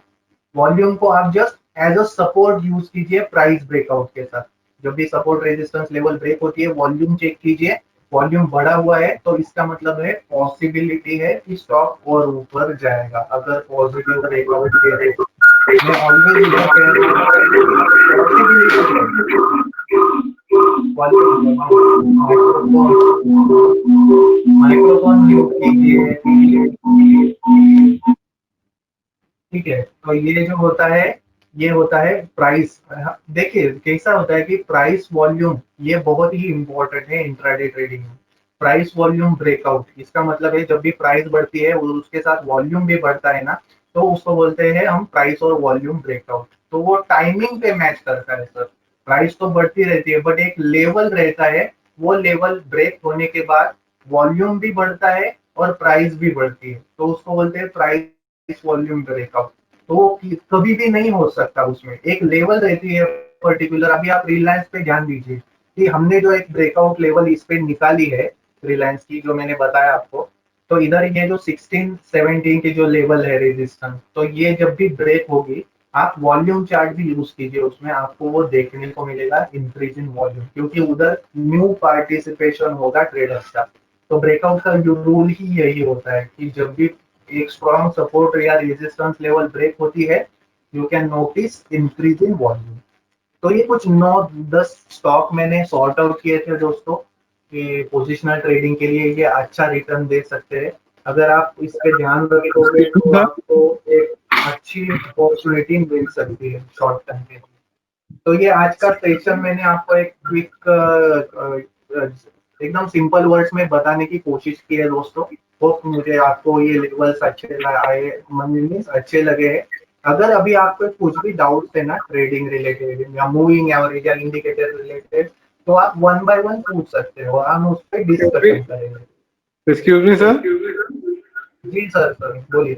वॉल्यूम को आप just as a support use कीजिए प्राइस ब्रेकआउट के साथ, जब भी सपोर्ट रेजिस्टेंस लेवल ब्रेक होती है वॉल्यूम चेक कीजिए, वॉल्यूम बढ़ा हुआ है तो इसका मतलब है पॉसिबिलिटी है कि स्टॉक और ऊपर जाएगा, अगर पॉजिटिव ब्रेकआउट दे रहे तो। मैं ऑलवेज इधर कह रहा हूँ पॉसिबिलिटी है। वॉल्यूम माइक्रोफोन म्यूट कीजिए, ठीक है। तो ये जो होता है ये होता है प्राइस। देखिए कैसा होता है कि प्राइस वॉल्यूम ये बहुत ही इंपॉर्टेंट है इंट्राडे ट्रेडिंग में। प्राइस वॉल्यूम ब्रेकआउट, इसका मतलब है जब भी प्राइस बढ़ती है उसके साथ वॉल्यूम भी बढ़ता है ना, तो उसको बोलते हैं हम प्राइस और वॉल्यूम ब्रेकआउट। तो वो टाइमिंग पे मैच करता है सर, प्राइस तो बढ़ती रहती है बट एक लेवल रहता है, वो लेवल ब्रेक होने के बाद वॉल्यूम भी बढ़ता है और प्राइस भी बढ़ती है, तो उसको बोलते हैं प्राइस वॉल्यूम ब्रेकआउट। तो वो कभी भी नहीं हो सकता, उसमें एक लेवल रहती है पर्टिकुलर। अभी आप रिलायंस पे ध्यान दीजिए कि हमने जो एक ब्रेकआउट लेवल इस पे निकाली है रिलायंस की, जो मैंने बताया आपको, तो इधर ये जो 16-17 की जो लेवल है रेजिस्टेंस, तो ये जब भी ब्रेक होगी आप वॉल्यूम चार्ट भी यूज कीजिए, उसमें आपको वो देखने को मिलेगा इंक्रीज इन वॉल्यूम, क्योंकि उधर न्यू पार्टिसिपेशन होगा ट्रेडर्स का। तो ब्रेकआउट का रूल ही यही होता है कि जब भी एक स्ट्रॉन्ग सपोर्ट या रेजिस्टेंस लेवल ब्रेक होती है, you can notice increase in volume. तो ये कुछ 9-10 स्टॉक मैंने सॉर्ट आउट किए थे दोस्तों कि पोजिशनल ट्रेडिंग के लिए ये अच्छा रिटर्न दे सकते हैं। अगर आप इस पे ध्यान रखोगे तो आपको एक अच्छी अपॉर्चुनिटी मिल सकती है शॉर्ट टर्म के लिए। तो ये आज का सेशन मैंने आपको एक क्विक एकदम सिंपल वर्ड्स में बताने की कोशिश की है दोस्तों। होप मुझे आपको ये लेवल्स अच्छे लगे हैं। अगर अभी आपको कुछ भी डाउट्स है ना ट्रेडिंग रिलेटेड या मूविंग एवरेज या इंडिकेटर रिलेटेड, तो आप वन बाय वन पूछ सकते हो, हम उस पर डिस्कशन करेंगे। Excuse me, sir. जी सर, बोलिए।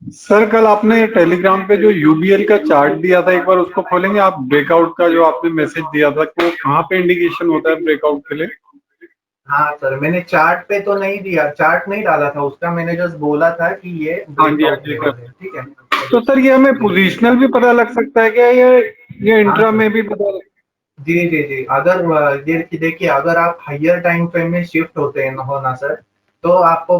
सर कल आपने टेलीग्राम पे जो यूबीएल का चार्ट दिया था, एक बार उसको खोलेंगे आप? ब्रेकआउट का जो आपने मैसेज दिया था, वो कहाँ पे इंडिकेशन होता है ब्रेकआउट के लिए? हाँ सर, मैंने चार्ट पे तो नहीं दिया, चार्ट नहीं डाला था उसका, मैंने जस्ट बोला था कि ये हाँ जी, हाँ ब्रेकआउट जी लेवल सर। है, ठीक है। तो सर ये हमें पोजीशनल भी पता लग सकता है क्या, ये हाँ इंट्रा सर, में भी पता लग? जी जी जी, अगर ये देखिए, अगर आप हायर टाइम फ्रेम में शिफ्ट होते हैं हो ना सर, तो आपको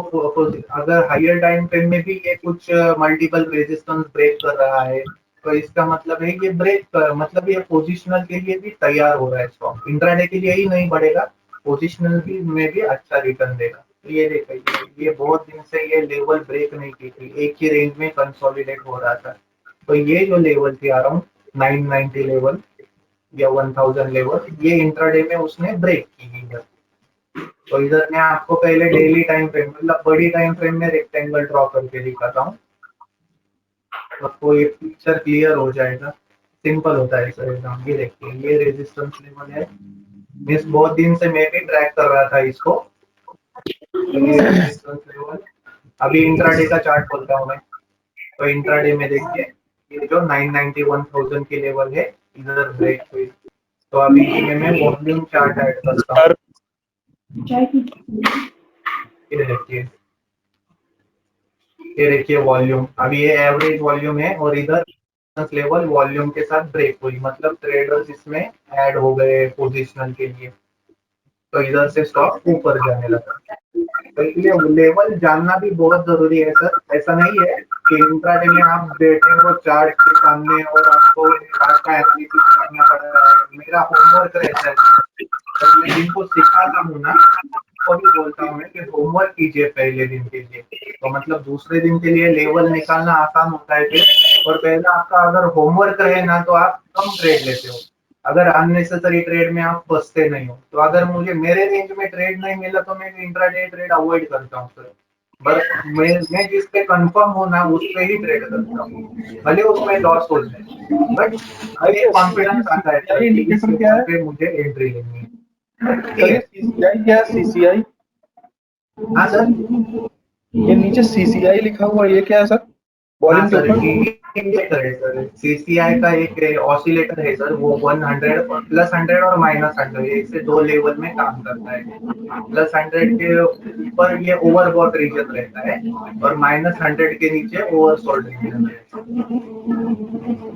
अगर हायर टाइम फ्रेम में भी ये कुछ मल्टीपल रेजिस्टेंस ब्रेक कर रहा है, तो इसका मतलब है ये ब्रेक, मतलब ये पोजिशनल के लिए भी तैयार हो रहा है स्टॉक, इंट्राडे के लिए ही नहीं बढ़ेगा, पोजिशनल भी में भी अच्छा रिटर्न देगा। तो ये देखिए, ये बहुत दिन से ये लेवल ब्रेक नहीं की थी, एक ही रेंज में कंसोलिडेट हो रहा था। तो ये जो लेवल थी अराउंड 990 लेवल या 1000 लेवल, ये इंट्राडे में उसने ब्रेक की इधर। तो इधर मैं आपको पहले डेली टाइम फ्रेम, मतलब बड़ी टाइम फ्रेम में रेक्टेंगल ड्रॉ करके दिखाता हूँ, आपको ये पिक्चर क्लियर हो जाएगा। सिंपल होता है सर एकदम। ये देखिए, ये रेजिस्टेंस लेवल है, मीन्स बहुत दिन से मैं भी ट्रैक कर रहा था इसको। ये रेजिस्टेंस लेवल, अभी इंट्राडे का चार्ट खोलता हूँ मैं, तो इंट्राडे में देखिए, ये जो 990 1000 की लेवल है, इधर ब्रेक हुई। तो अभी इसमें मैं वॉल्यूम चार्ट ऐड करता हूँ। ये देखिए वॉल्यूम, अभी ये एवरेज वॉल्यूम है, और इधर लेवल वॉल्यूम के साथ ब्रेक हुई, मतलब ट्रेडर्स इसमें ऐड हो गए पोजिशनल के लिए, तो इधर से स्टॉक ऊपर जाने लगा। तो ये लेवल जानना भी बहुत जरूरी है सर। ऐसा नहीं है कि इंट्राडे में आप बैठे हो चार्ट के सामने और आपको चार्ट का एनालिसिस करना पड़ रहा है, मेरा होमवर्क रहता है। जब मैं जिनको सिखाता हूँ ना, तो भी बोलता हूँ मैं कि होमवर्क कीजिए पहले दिन के लिए, तो मतलब दूसरे दिन के लिए लेवल निकालना आसान होता है फिर। और पहला आपका अगर होमवर्क रहे ना, तो आप कम ट्रेड लेते हो, अगर अननेसेसरी ट्रेड में आप फंसते नहीं हो। तो अगर मुझे मेरे रेंज में ट्रेड नहीं मिला, तो मैं इंट्राडे ट्रेड अवॉइड करता हूँ सर। बस मैं जिस पे कंफर्म हूँ ना, उस पे ही ट्रेड करता हूँ, भले उसमें लॉस हो जाए, बट सर ये ये कॉन्फिडेंस आता है सर सीसीआई कि इस इंडिकेटर क्या लेवल है? पे मुझे एंट्री लेनी है, ठीक सर ये है। सीसीआई क्या है? सीसीआई, हाँ सर। ये नीचे सीसीआई लिखा हुआ है, ये क्या है सर? हाँ वॉल्यूम के सर, ऊपर? इंडिकेटर है सर, सीसीआई का एक ऑसिलेटर है सर, वो 100 और +100 और -100 ऐसे दो लेवल में काम करता है। +100 के ऊपर ये ओवरबॉट रीजन रहता है, और -100 के नीचे ओवरसोल्ड रीजन रहता है।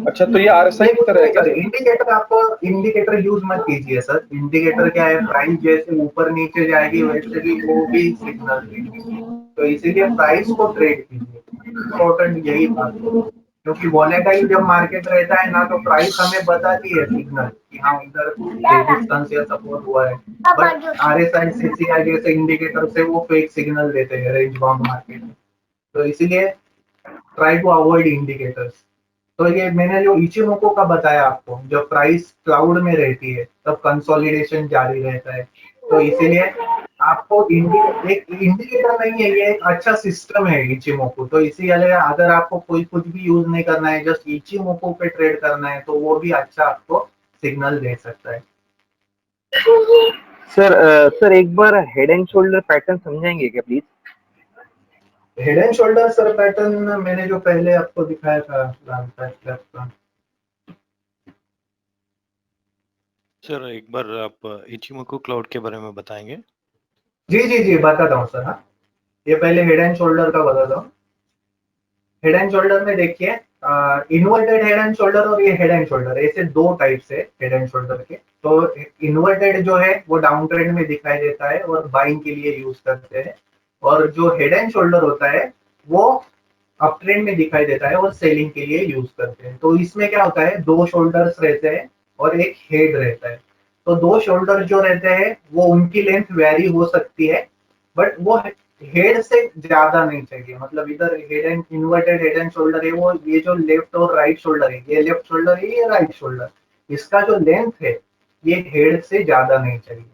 अच्छा, तो ये आरएसआई ये की कुछ तरह है नहीं क्या सर, सर? इंडिकेटर आपको, इंडिकेटर यूज मत कीजिए सर। इंडिकेटर क्या है, प्राइस जैसे ऊपर नीचे जाएगी वैसे भी वो भी सिग्नल देगी, तो इसीलिए प्राइस को ट्रेड कीजिए, इम्पोर्टेंट यही बात है। क्योंकि वॉलेटाइल जब मार्केट रहता है ना, तो प्राइस हमें बताती है सिग्नल कि हाँ इधर रेजिस्टेंस या सपोर्ट हुआ है, बट आरएसआई सीसीआई जैसे इंडिकेटर से वो फेक सिग्नल देते हैं रेंज बाउंड मार्केट में। तो इसीलिए ट्राई टू अवॉइड इंडिकेटर्स। तो ये मैंने जो इचिमोको का बताया आपको, जब प्राइस क्लाउड में रहती है तब कंसोलिडेशन जारी रहता है, तो इसीलिए आपको एक इंडिकेटर नहीं है, ये एक अच्छा सिस्टम है इचिमोको। तो इसीलिए अगर आपको कोई कुछ भी यूज नहीं करना है, जस्ट इचिमोको पे ट्रेड करना है, तो वो भी अच्छा आपको सिग्नल दे सकता है। सर एक बार हेड एंड शोल्डर पैटर्न समझाएंगे क्या please? Head and shoulder sir pattern मैंने जो पहले आपको दिखाया था का। सर एक बार आप इचिमोको क्लाउड के बारे में बताएंगे? जी जी जी, बताता हूँ सर। हाँ, ये पहले हेड एंड शोल्डर का बताता हूँ। हेड एंड शोल्डर में देखिए, इन्वर्टेड हेड एंड शोल्डर और ये हेड एंड शोल्डर, ऐसे दो टाइप से हेड एंड शोल्डर के। तो इन्वर्टेड जो है वो डाउन ट्रेंड में दिखाई देता है और बाइंग के लिए यूज करते हैं, और जो हेड एंड शोल्डर होता है वो अप ट्रेंड में दिखाई देता है और सेलिंग के लिए यूज करते हैं। तो इसमें क्या होता है, दो शोल्डर्स रहते हैं और एक हेड रहता है। तो दो शोल्डर जो रहते हैं वो उनकी लेंथ वेरी हो सकती है, बट वो हेड से ज्यादा नहीं चाहिए। मतलब इधर head and inverted head and shoulder है, वो ये जो लेफ्ट और राइट शोल्डर है, ये लेफ्ट शोल्डर है, ये राइट शोल्डर, इसका जो लेंथ है ये हेड से ज्यादा नहीं चाहिए।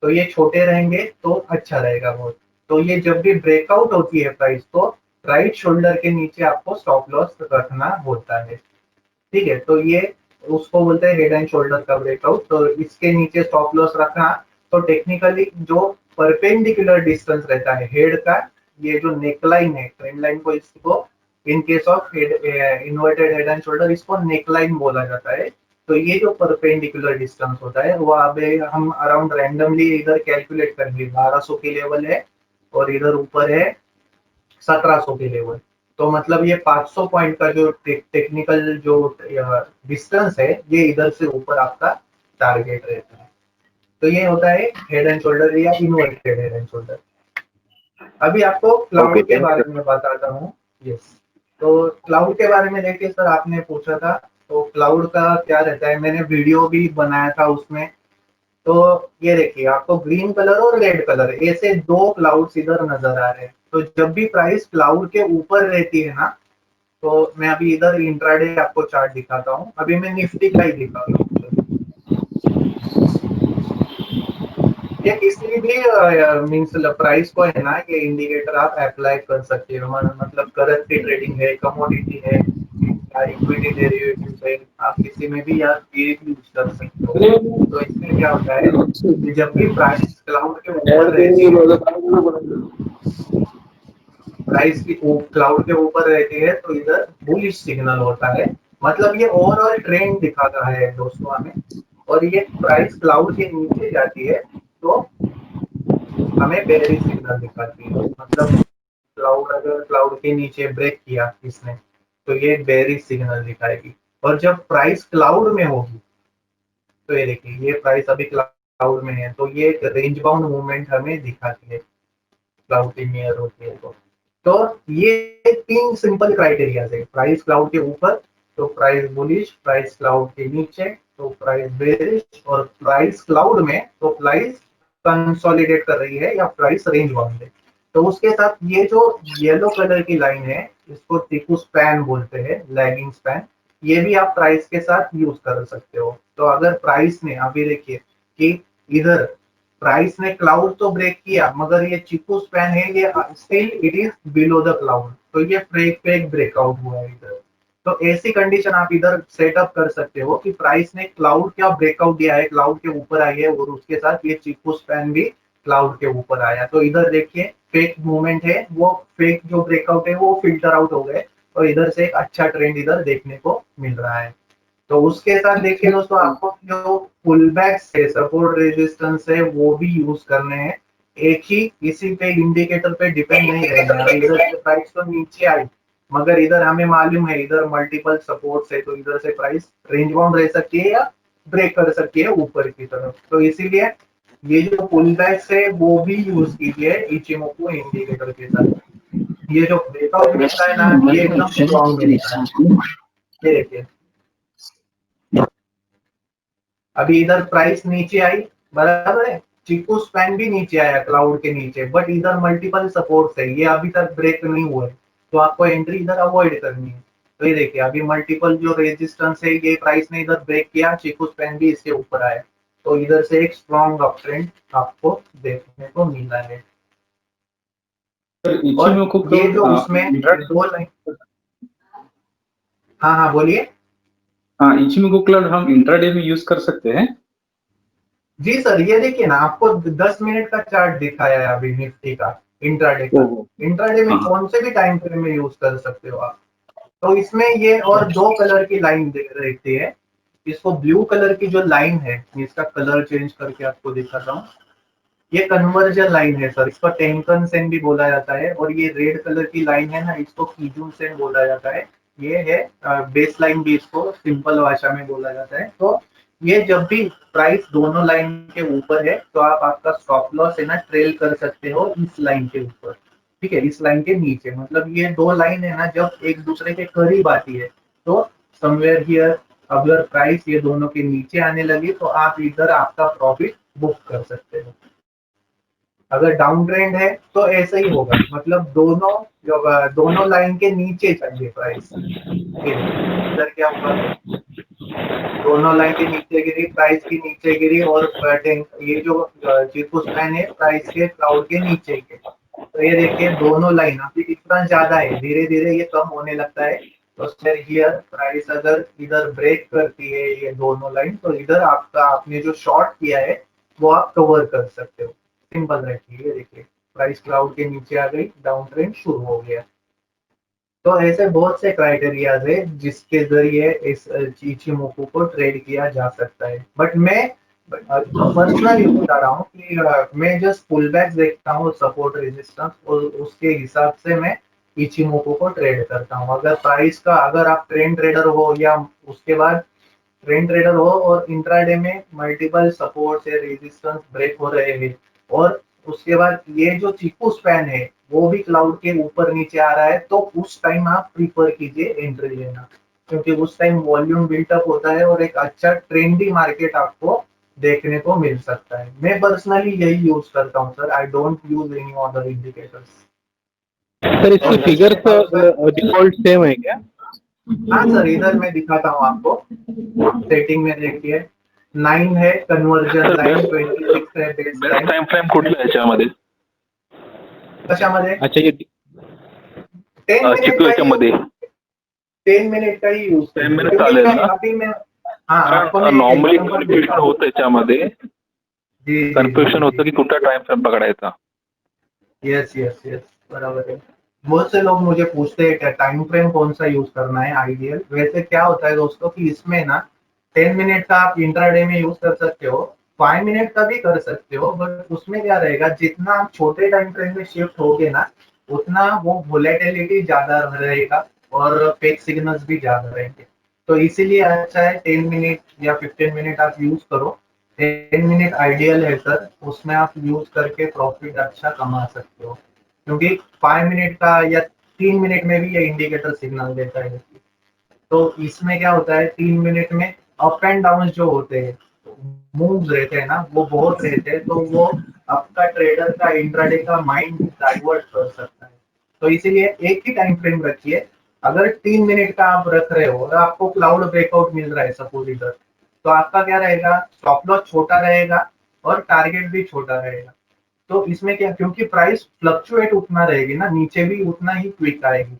तो ये छोटे रहेंगे तो अच्छा रहेगा बहुत। तो ये जब भी ब्रेकआउट होती है प्राइस, तो राइट शोल्डर के नीचे आपको स्टॉप लॉस रखना होता है, ठीक है। तो ये उसको बोलते हैं हेड एंड शोल्डर का ब्रेकआउट। तो इसके नीचे स्टॉप लॉस रखना। तो टेक्निकली जो परपेंडिकुलर डिस्टेंस रहता है हेड का, ये जो नेकलाइन है, ट्रेंड लाइन को इसको in case of inverted head and shoulder इसको नेकलाइन बोला जाता है। तो ये जो परपेंडिकुलर डिस्टेंस होता है वो अभी हम अराउंड रैंडमली इधर कैलकुलेट करेंगे। 1200 की लेवल है और इधर ऊपर है 1700 की लेवल। तो मतलब ये 500 पॉइंट का जो टेक्निकल जो डिस्टेंस है ये इधर से ऊपर आपका टारगेट रहता है। तो ये होता है हेड एंड शोल्डर या इन्वर्टेड हेड एंड शोल्डर। अभी आपको क्लाउड Okay, के thank बारे में बताता हूँ। यस, तो क्लाउड के बारे में देखिए सर, आपने पूछा था तो क्लाउड का क्या रहता है, मैंने वीडियो भी बनाया था उसमें। तो ये देखिए आपको ग्रीन कलर और रेड कलर ऐसे दो क्लाउड्स इधर नजर आ रहे हैं। तो जब भी प्राइस क्लाउड के ऊपर रहती है ना, तो मैं अभी इधर इंट्राडे आपको चार्ट दिखाता हूँ। अभी मैं निफ्टी का ही दिखाता हूँ। ये किसी भी मीन्स प्राइस को है ना, ये इंडिकेटर आप अप्लाई कर सकते हो। मतलब करेंसी ट्रेडिंग है, कमोडिटी है, इक्विटी डेरिवेटिव्स है, आप किसी में भी यार ये यूज कर सकते हो। तो इसमें क्या होता है कि जब भी प्राइस क्लाउड के ऊपर रहती है, प्राइस की क्लाउड के ऊपर रहती है तो इधर बुलिश सिग्नल होता है। मतलब ये ओवरऑल ट्रेंड दिखाता है दोस्तों हमें। और ये प्राइस क्लाउड के नीचे जाती है तो हमें बेरिश सिग्नल दिखाती है। मतलब क्लाउड अगर क्लाउड के नीचे ब्रेक किया इसने तो ये बेरिश सिग्नल दिखाएगी। और जब प्राइस क्लाउड में होगी तो ये देखिए ये प्राइस अभी क्लाउड में है तो ये रेंज बाउंड मूवमेंट हमें दिखाती है क्लाउड के नियर होती है। तो ये तीन सिंपल क्राइटेरिया है। प्राइस क्लाउड के ऊपर तो प्राइस बुलिश, प्राइस क्लाउड के नीचे तो प्राइस बेरिश, और प्राइस क्लाउड में तो प्राइस कंसोलिडेट कर रही है या प्राइस रेंज बाउंड है। तो उसके साथ ये जो येलो कलर की लाइन है इसको टिकू स्पैन बोलते हैं, लैगिंग स्पैन। ये भी आप प्राइस के साथ यूज कर सकते हो। तो अगर प्राइस ने अभी देखिए कि इधर प्राइस ने क्लाउड तो ब्रेक किया मगर ये चीकू स्पैन है ये still it is below the cloud, तो ये फेक ब्रेकआउट हुआ है इधर। तो ऐसी कंडीशन आप इधर सेटअप कर सकते हो कि प्राइस ने क्लाउड क्या ब्रेकआउट दिया है, क्लाउड के ऊपर आई है और उसके साथ ये चीकू स्पैन भी क्लाउड के ऊपर आया। तो इधर देखिए फेक मूवमेंट है, वो फेक जो ब्रेकआउट है वो फिल्टर आउट हो गए और इधर से एक अच्छा ट्रेंड इधर देखने को मिल रहा है। तो उसके साथ देखिए दोस्तों आपको जो पुल बैक है, सपोर्ट रेजिस्टेंस है, वो भी यूज करने हैं। एक ही किसी पे इंडिकेटर पे डिपेंड नहीं रहना है। इधर से प्राइस तो नीचे आई मगर इधर हमें मालूम है इधर मल्टीपल सपोर्ट्स है तो इधर से प्राइस रेंज बाउंड रह सकती है या ब्रेक कर सकती है ऊपर की तरफ। तो इसीलिए ये जो पुल बैक्स है वो भी यूज कीजिए इचिमोकू इंडिकेटर के साथ। ये जो ब्रेकआउट मिलता है ना ये एकदम स्ट्रॉन्ग मिलता है। ये देखिए अभी इधर प्राइस नीचे आई, बराबर है, चीकू स्पैन भी नीचे आया क्लाउड के नीचे, बट इधर मल्टीपल सपोर्ट्स है, ये अभी तक ब्रेक नहीं हुए तो आपको एंट्री इधर अवॉइड करनी है। तो ये देखिए अभी मल्टीपल जो रेजिस्टेंस है ये प्राइस ने इधर ब्रेक किया, चीकू स्पैन भी इसके ऊपर आया तो इधर से एक स्ट्रॉन्ग अप ट्रेंड आपको देखने को मिला है। और ये जो उसमें दो लाइन, हाँ हाँ बोलिए। हाँ, इचिमोकू क्लाउड हम इंट्राडे में यूज कर सकते हैं। जी सर, ये देखिए ना आपको 10 मिनट का चार्ट दिखाया है अभी निफ्टी का इंट्राडे का। इंट्राडे में कौन से भी टाइम फ्रेम में यूज कर सकते हो आप। तो इसमें ये और दो कलर की लाइन रहती है। इसको ब्लू कलर की जो लाइन है इसका कलर चेंज करके आपको दिखाता हूँ। ये कन्वर्जन लाइन है सर, इसको टेंकन सेन भी बोला जाता है। और ये रेड कलर की लाइन है ना इसको कीजून सेन बोला जाता है। ये है बेस लाइन भी इसको सिंपल भाषा में बोला जाता है। तो ये जब भी प्राइस दोनों लाइन के ऊपर है तो आप आपका स्टॉप लॉस है ना ट्रेल कर सकते हो इस लाइन के ऊपर, ठीक है, इस लाइन के नीचे। मतलब ये दो लाइन है ना जब एक दूसरे के करीब आती है तो समवेयर हियर अगर प्राइस ये दोनों के नीचे आने लगी तो आप इधर आपका प्रॉफिट बुक कर सकते हो। अगर डाउन ट्रेंड है तो ऐसा ही होगा, मतलब दोनों लाइन के नीचे चाहिए प्राइस। ये देखिए इधर क्या हुआ, दोनों लाइन के नीचे गिरी, प्राइस की नीचे गिरी और ये जो चीकू स्पैन है प्राइस के क्लाउड के नीचे गिरे। तो ये देखिए दोनों लाइन अभी कितना ज्यादा है, धीरे धीरे ये कम होने लगता है। तो सर हियर प्राइस अगर इधर ब्रेक करती है ये दोनों लाइन तो इधर आपका आपने जो शॉर्ट किया है वो आप कवर कर सकते हो। सिंपल रखिए, ये देखिए प्राइस क्लाउड के नीचे आ गई, डाउन ट्रेंड शुरू हो गया। तो ऐसे बहुत से क्राइटेरियाज है जिसके जरिए इस इचिमोकू को ट्रेड किया जा सकता है। बट मैं पर्सनली बता रहा हूँ कि मैं जस्ट पुल बैक्स देखता हूँ, सपोर्ट रेजिस्टेंस, और उसके हिसाब से मैं इचिमोकू को ट्रेड करता हूँ। अगर प्राइस का, अगर आप ट्रेंड ट्रेडर हो या उसके बाद ट्रेंड ट्रेडर हो और इंट्राडे में मल्टीपल सपोर्ट या रेजिस्टेंस ब्रेक हो रहे हैं और उसके बाद ये जो चीकू स्पैन है वो भी क्लाउड के ऊपर नीचे आ रहा है, तो उस टाइम आप प्रीफर कीजिए एंट्री लेना, क्योंकि उस टाइम वॉल्यूम बिल्टअप होता है और एक अच्छा ट्रेंडी मार्केट आपको देखने को मिल सकता है। मैं पर्सनली यही यूज करता हूँ sir, I don't use any other indicators. Sir इसकी फिगर डिफॉल्ट सेम है क्या? हाँ सर, इधर मैं दिखाता हूँ आपको, सेटिंग में देखिए 9 है कन्वर्जन लाइन, 26 है base best line. Time frame कुठला याच्यामध्ये? कशामध्ये? अच्छा ये 10 मिनट चिकू का ही याच्यामध्ये 10 मिनट का ही यूज 10 मिनिट क्योंकि चालेल मैं ना? अभी मैं हाँ आपको मैं कारण नॉर्मली एग्जांपल देता कन्फ्युजन हूँ। होतं याच्यामध्ये, जी जी कन्फ्युजन जी होतं की कुठला टाइम फ्रेम पकडायचा. यस यस यस, बराबर है। बहुत से लोग मुझे पूछते हैं टाइम फ्रेम कौन सा यूज करना है आइडियल। वैसे क्या होता है दोस्तों कि इसमें ना 10 मिनट का आप इंट्राडे में यूज कर सकते हो, 5 मिनट का भी कर सकते हो, बट उसमें क्या रहेगा, जितना आप छोटे टाइम फ्रेम में शिफ्ट होगे ना उतना वो वोलेटिलिटी ज्यादा रहेगा और फेक सिग्नल्स भी ज्यादा रहेंगे। तो इसीलिए अच्छा है 10 मिनट या 15 मिनट आप यूज करो। 10 मिनट आइडियल है सर, उसमें आप यूज करके प्रॉफिट अच्छा कमा सकते हो, क्योंकि 5 मिनट का या 3 मिनट में भी ये इंडिकेटर सिग्नल देता है। तो इसमें क्या होता है 3 मिनट में अप एंड डाउन जो होते हैं, मूव्स रहते हैं ना, वो बहुत रहते हैं, तो वो आपका ट्रेडर का इंट्राडे का माइंड डाइवर्ट कर सकता है। तो इसीलिए एक ही टाइम फ्रेम रखिए। अगर 3 मिनट का आप रख रहे हो और आपको क्लाउड ब्रेकआउट मिल रहा है सपोज इधर, तो आपका क्या रहेगा, स्टॉप लॉस छोटा रहेगा और टारगेट भी छोटा रहेगा। तो इसमें क्या, क्योंकि प्राइस फ्लक्चुएट उतना रहेगी ना, नीचे भी उतना ही क्विक आएगी।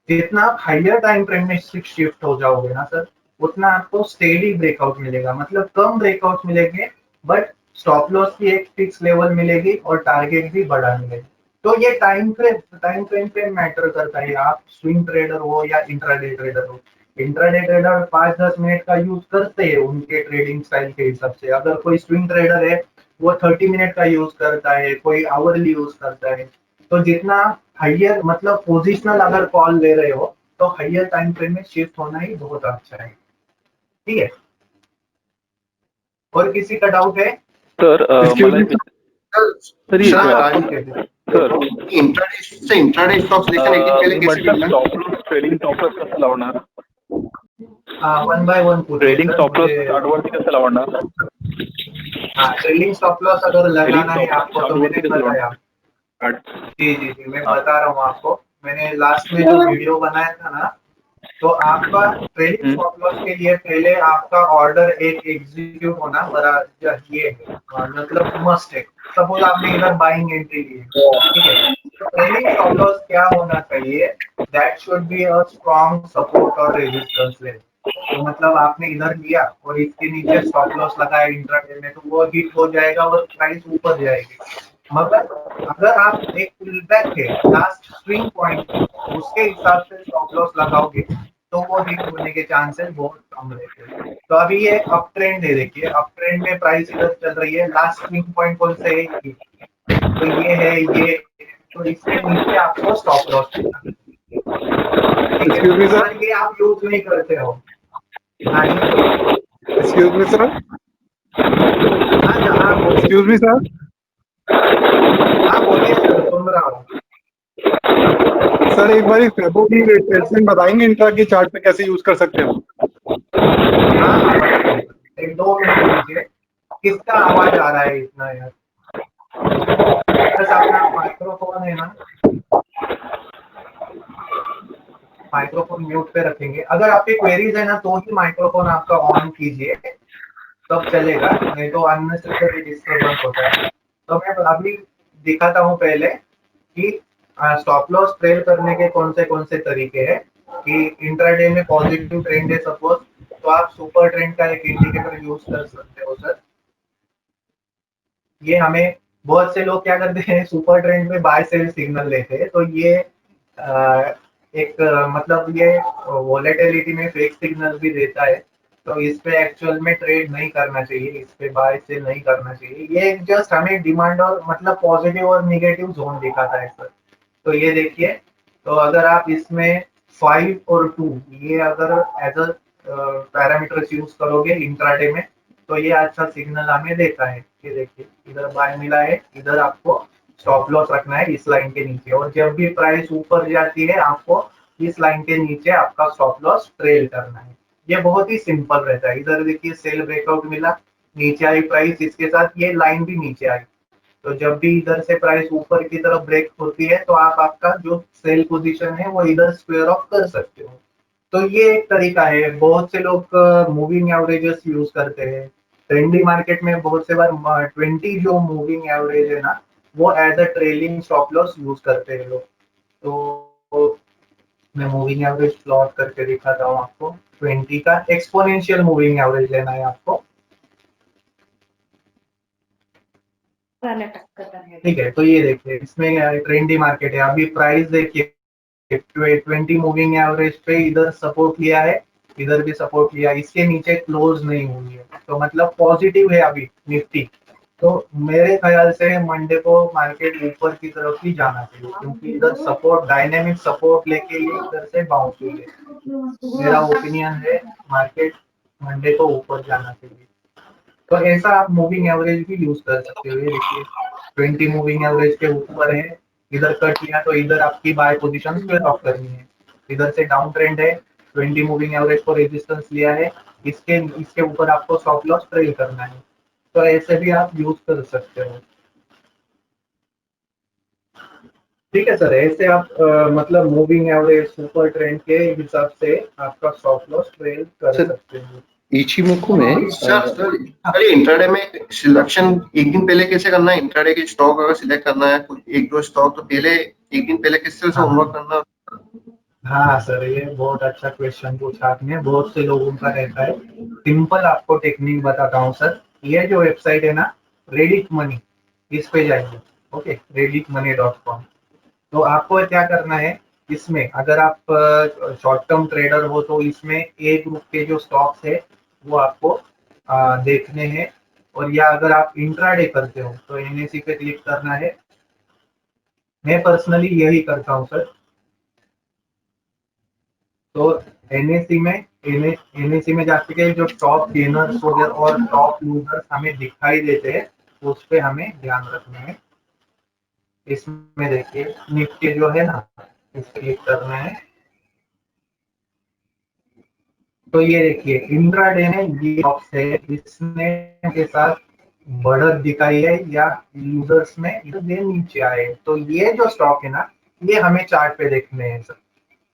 जितना आप हाइयर टाइम फ्रेम में शिफ्ट हो जाओगे ना सर, उतना आपको स्टेडी ब्रेकआउट मिलेगा, मतलब कम ब्रेकआउट मिलेंगे बट स्टॉप लॉस की एक फिक्स लेवल मिलेगी और टारगेट भी बड़ा मिलेगा। तो ये टाइम फ्रेम पे मैटर करता है, आप स्विंग ट्रेडर हो या इंट्राडे ट्रेडर हो। इंट्राडे ट्रेडर 5-10 मिनट का यूज करते हैं उनके ट्रेडिंग स्टाइल के हिसाब से। अगर कोई स्विंग ट्रेडर है वो 30 मिनट का यूज करता है, कोई आवरली यूज करता है। तो जितना हाइयर, मतलब पोजिशनल अगर कॉल ले रहे हो तो हाइयर टाइम फ्रेम में शिफ्ट होना ही बहुत अच्छा है। ठीक है, और किसी का डाउट है? तर मला एक तरी सर इंट्राडे स्टॉक्स देखा लेकिन पहले कैसे मतलब करना? Stop loss, trading stop loss कसं लावणार? One by one trading stop loss चार्टवरती कसं लावणार? ट्रेडिंग स्टॉप लॉस अगर लगाना है ट्रेडिंग आपको तो चार्टवरती मैंने कसं बताया। लावणार? जी जी जी, मैं बता रहा हूँ आपको। मैंने लास्ट में जो वीडियो बनाया था ना, तो आपका ट्रेडिंग स्टॉप लॉस के लिए पहले आपका ऑर्डर एक एग्जीक्यूट होना बड़ा ये है, मतलब मस्ट है। सपोज आपने इधर बाइंग एंट्री ली है, ठीक है, तो ट्रेडिंग स्टॉप लॉस क्या होना चाहिए, that should be a strong support और रेजिस्टेंस लेवल। तो मतलब आपने इधर लिया और इसके नीचे स्टॉप लॉस लगाया इंट्राडे में, तो वो हिट हो जाएगा और प्राइस ऊपर जाएगी। मगर अगर आप एक पुलबैक है लास्ट स्विंग पॉइंट है, उसके हिसाब से स्टॉप लॉस लगाओगे तो वो हिट होने के चांसेस बहुत कम रहते हैं। तो अभी ये अप ट्रेंड है, देखिए अप ट्रेंड में प्राइस इधर चल रही है, लास्ट स्विंग पॉइंट कौन से है ये, तो ये है ये, तो इसके नीचे आपको स्टॉप लॉस लेना है। ठीक है, एक्सक्यूज मी सर, अगर ये आप यूज नहीं करते हो। हाँ जी बोलिए। एक्सक्यूज मी सर, हाँ बोलिए एक्सक्यूज मी सर, हाँ बोलिए सर, सुन रहा हूँ। सर एक बार फेबो की ट्रेडमेंट बताएंगे इंट्रा के चार्ट पे कैसे यूज कर सकते हैं हम? हाँ बताता हूँ सर, एक 2 मिनट दीजिए। किसका आवाज आ रहा है इतना यार? बस अपना माइक्रोफोन है ना, माइक्रोफोन म्यूट पे रखेंगे। अगर आपके क्वेरीज है ना तो ही माइक्रोफोन आपका ऑन कीजिए, तब चलेगा, नहीं तो अननेसेसरी डिस्टर्बेंस होता है। तो मैं अभी दिखाता हूँ पहले कि स्टॉप लॉस ट्रेल करने के कौन से तरीके हैं। कि इंट्राडे में पॉजिटिव ट्रेंड है सपोज, तो आप सुपर ट्रेंड का एक इंडिकेटर यूज कर सकते हो सर। ये हमें बहुत से लोग क्या करते हैं, सुपर ट्रेंड में बाय सेल सिग्नल लेते हैं, तो ये एक मतलब ये वोलेटिलिटी में फेक सिग्नल भी देता है, तो इस पे एक्चुअल में ट्रेड नहीं करना चाहिए, इस पे बाय से नहीं करना चाहिए। ये जस्ट हमें डिमांड और मतलब पॉजिटिव और निगेटिव जोन दिखाता है सर। तो ये देखिए, तो अगर आप इसमें 5 और 2 ये अगर एज अ पैरामीटर्स यूज करोगे इंट्राडे में, तो ये अच्छा सिग्नल हमें देता है। ये देखिए, इधर बाय मिला है, इधर आपको स्टॉप लॉस रखना है इस लाइन के नीचे, और जब भी प्राइस ऊपर जाती है आपको इस लाइन के नीचे आपका स्टॉप लॉस ट्रेल करना है। ये बहुत ही सिंपल रहता है। इधर देखिए सेल ब्रेकआउट मिला, नीचे आई प्राइस, इसके साथ ये लाइन भी नीचे आई, तो जब भी इधर से प्राइस ऊपर की तरफ ब्रेक होती है तो आप आपका जो सेल पोजीशन है वो इधर स्क्वायर ऑफ कर सकते हो। तो ये एक तरीका है। बहुत से लोग मूविंग एवरेजेस यूज करते हैं। ट्रेंडी मार्केट में बहुत से बार 20 जो मूविंग एवरेज है ना, वो as a trailing stop loss use करते हैं लोग। तो मैं मूविंग एवरेज प्लॉट करके दिखाता हूँ आपको। 20 का एक्सपोनेंशियल मूविंग एवरेज लेना है आपको, ठीक है। तो ये देखिए, इसमें ट्रेंडी मार्केट है, अभी प्राइस देखिए 20 मूविंग एवरेज पे इधर सपोर्ट लिया है, इधर भी सपोर्ट लिया, इसके नीचे क्लोज नहीं हुई है, तो मतलब पॉजिटिव है अभी निफ्टी। तो मेरे ख्याल से मंडे को मार्केट ऊपर की तरफ ही जाना चाहिए, क्योंकि इधर सपोर्ट डायनेमिक सपोर्ट लेके ये इधर से बाउंस हुई है। मेरा ओपिनियन है मार्केट मंडे को ऊपर जाना चाहिए। तो ऐसा आप मूविंग एवरेज भी यूज कर सकते हो। ये देखिए 20 मूविंग एवरेज के ऊपर है, इधर कट लिया तो इधर आपकी बाय पोजीशन स्क्वायर ऑफ करनी है। इधर से डाउन ट्रेंड है, 20 मूविंग एवरेज को रेजिस्टेंस लिया है, इसके इसके ऊपर आपको स्टॉप लॉस ट्रेल करना है। तो ऐसे भी आप यूज कर सकते हो। ठीक है सर, ऐसे आप मतलब मूविंग एवरेज सुपर ट्रेंड के हिसाब से आपका स्टॉप लॉस ट्रेल कर सर, सकते हो। इचिमोको में सर इंट्राडे में सिलेक्शन एक दिन पहले कैसे करना है? इंट्राडे के स्टॉक अगर सिलेक्ट करना है कुछ एक दो स्टॉक, तो पहले एक दिन पहले किससे होमवर्क करना? हाँ सर, ये बहुत अच्छा क्वेश्चन पूछा आपने, बहुत से लोगों का रहता है। सिंपल आपको टेक्निक बताता हूँ सर। ये जो वेबसाइट है ना, रेडिट मनी, इस पे जाइए। Okay, redditmoney.com। तो आपको क्या करना है, इसमें अगर आप शॉर्ट टर्म ट्रेडर हो तो इसमें ए ग्रुप के जो स्टॉक्स है वो आपको देखने हैं, और या अगर आप इंट्राडे करते हो तो एनएसी पे क्लिक करना है। मैं पर्सनली यही करता हूँ सर। तो एनएसी में जाके जो टॉप गेनर्स वगैरह और टॉप लूजर्स हमें दिखाई देते हैं, उस पे हमें ध्यान रखना है। इसमें देखिए निफ्टी जो है ना, इस पे क्लिक करना है। तो ये देखिए इंट्राडे में ये बॉक्स है, इसने के साथ बढ़त दिखाई है या यूजर्स में ये नीचे आए, तो ये जो स्टॉक है ना, ये हमें चार्ट पे देखने हैं सर।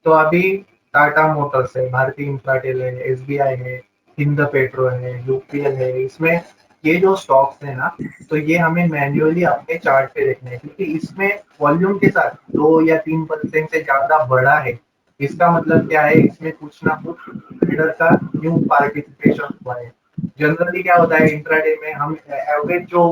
तो अभी टाटा मोटर्स है, भारतीय इंफ्राटेल है, एसबीआई है, हिंद पेट्रो है, यूपीएल है, इसमें ये जो स्टॉक्स है ना, तो ये हमें मैन्युअली अपने चार्ट पे देखने हैं, क्योंकि इसमें वॉल्यूम के साथ 2 या 3% से ज्यादा बढ़ा है। इसका मतलब क्या है, इसमें कुछ ना कुछ ट्रेडर का न्यू पार्टिसिपेशन हुआ है। जनरली क्या होता है, इंट्राडे में हम एवरेज जो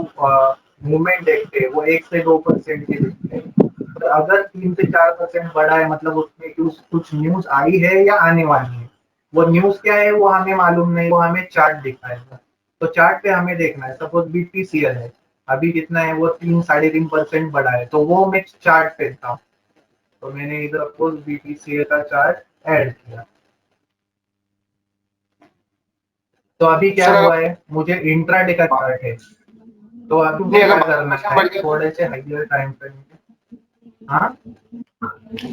मूवमेंट देखते हैं वो 1 से 2% की देखते हैं। तो अगर 3 से 4% बढ़ा है, मतलब उसमें कुछ न्यूज आई है या आने वाली है। वो न्यूज क्या है वो हमें मालूम नहीं, वो हमें चार्ट दिखाएगा। तो चार्ट पे हमें देखना है, सपोज बीटीसीएल है, अभी कितना है वो 3-3.5% बढ़ा है, तो वो मैं चार्ट पे देखता हूँ। तो मैंने इधर सपोज बीटीसीएल का चार्ट ऐड किया। तो अभी क्या हुआ है, मुझे इंट्राडे का चार्ट है, तो अभी मुझे क्या करना है, थोड़े से हाइयर टाइम फ्रेम। हाँ,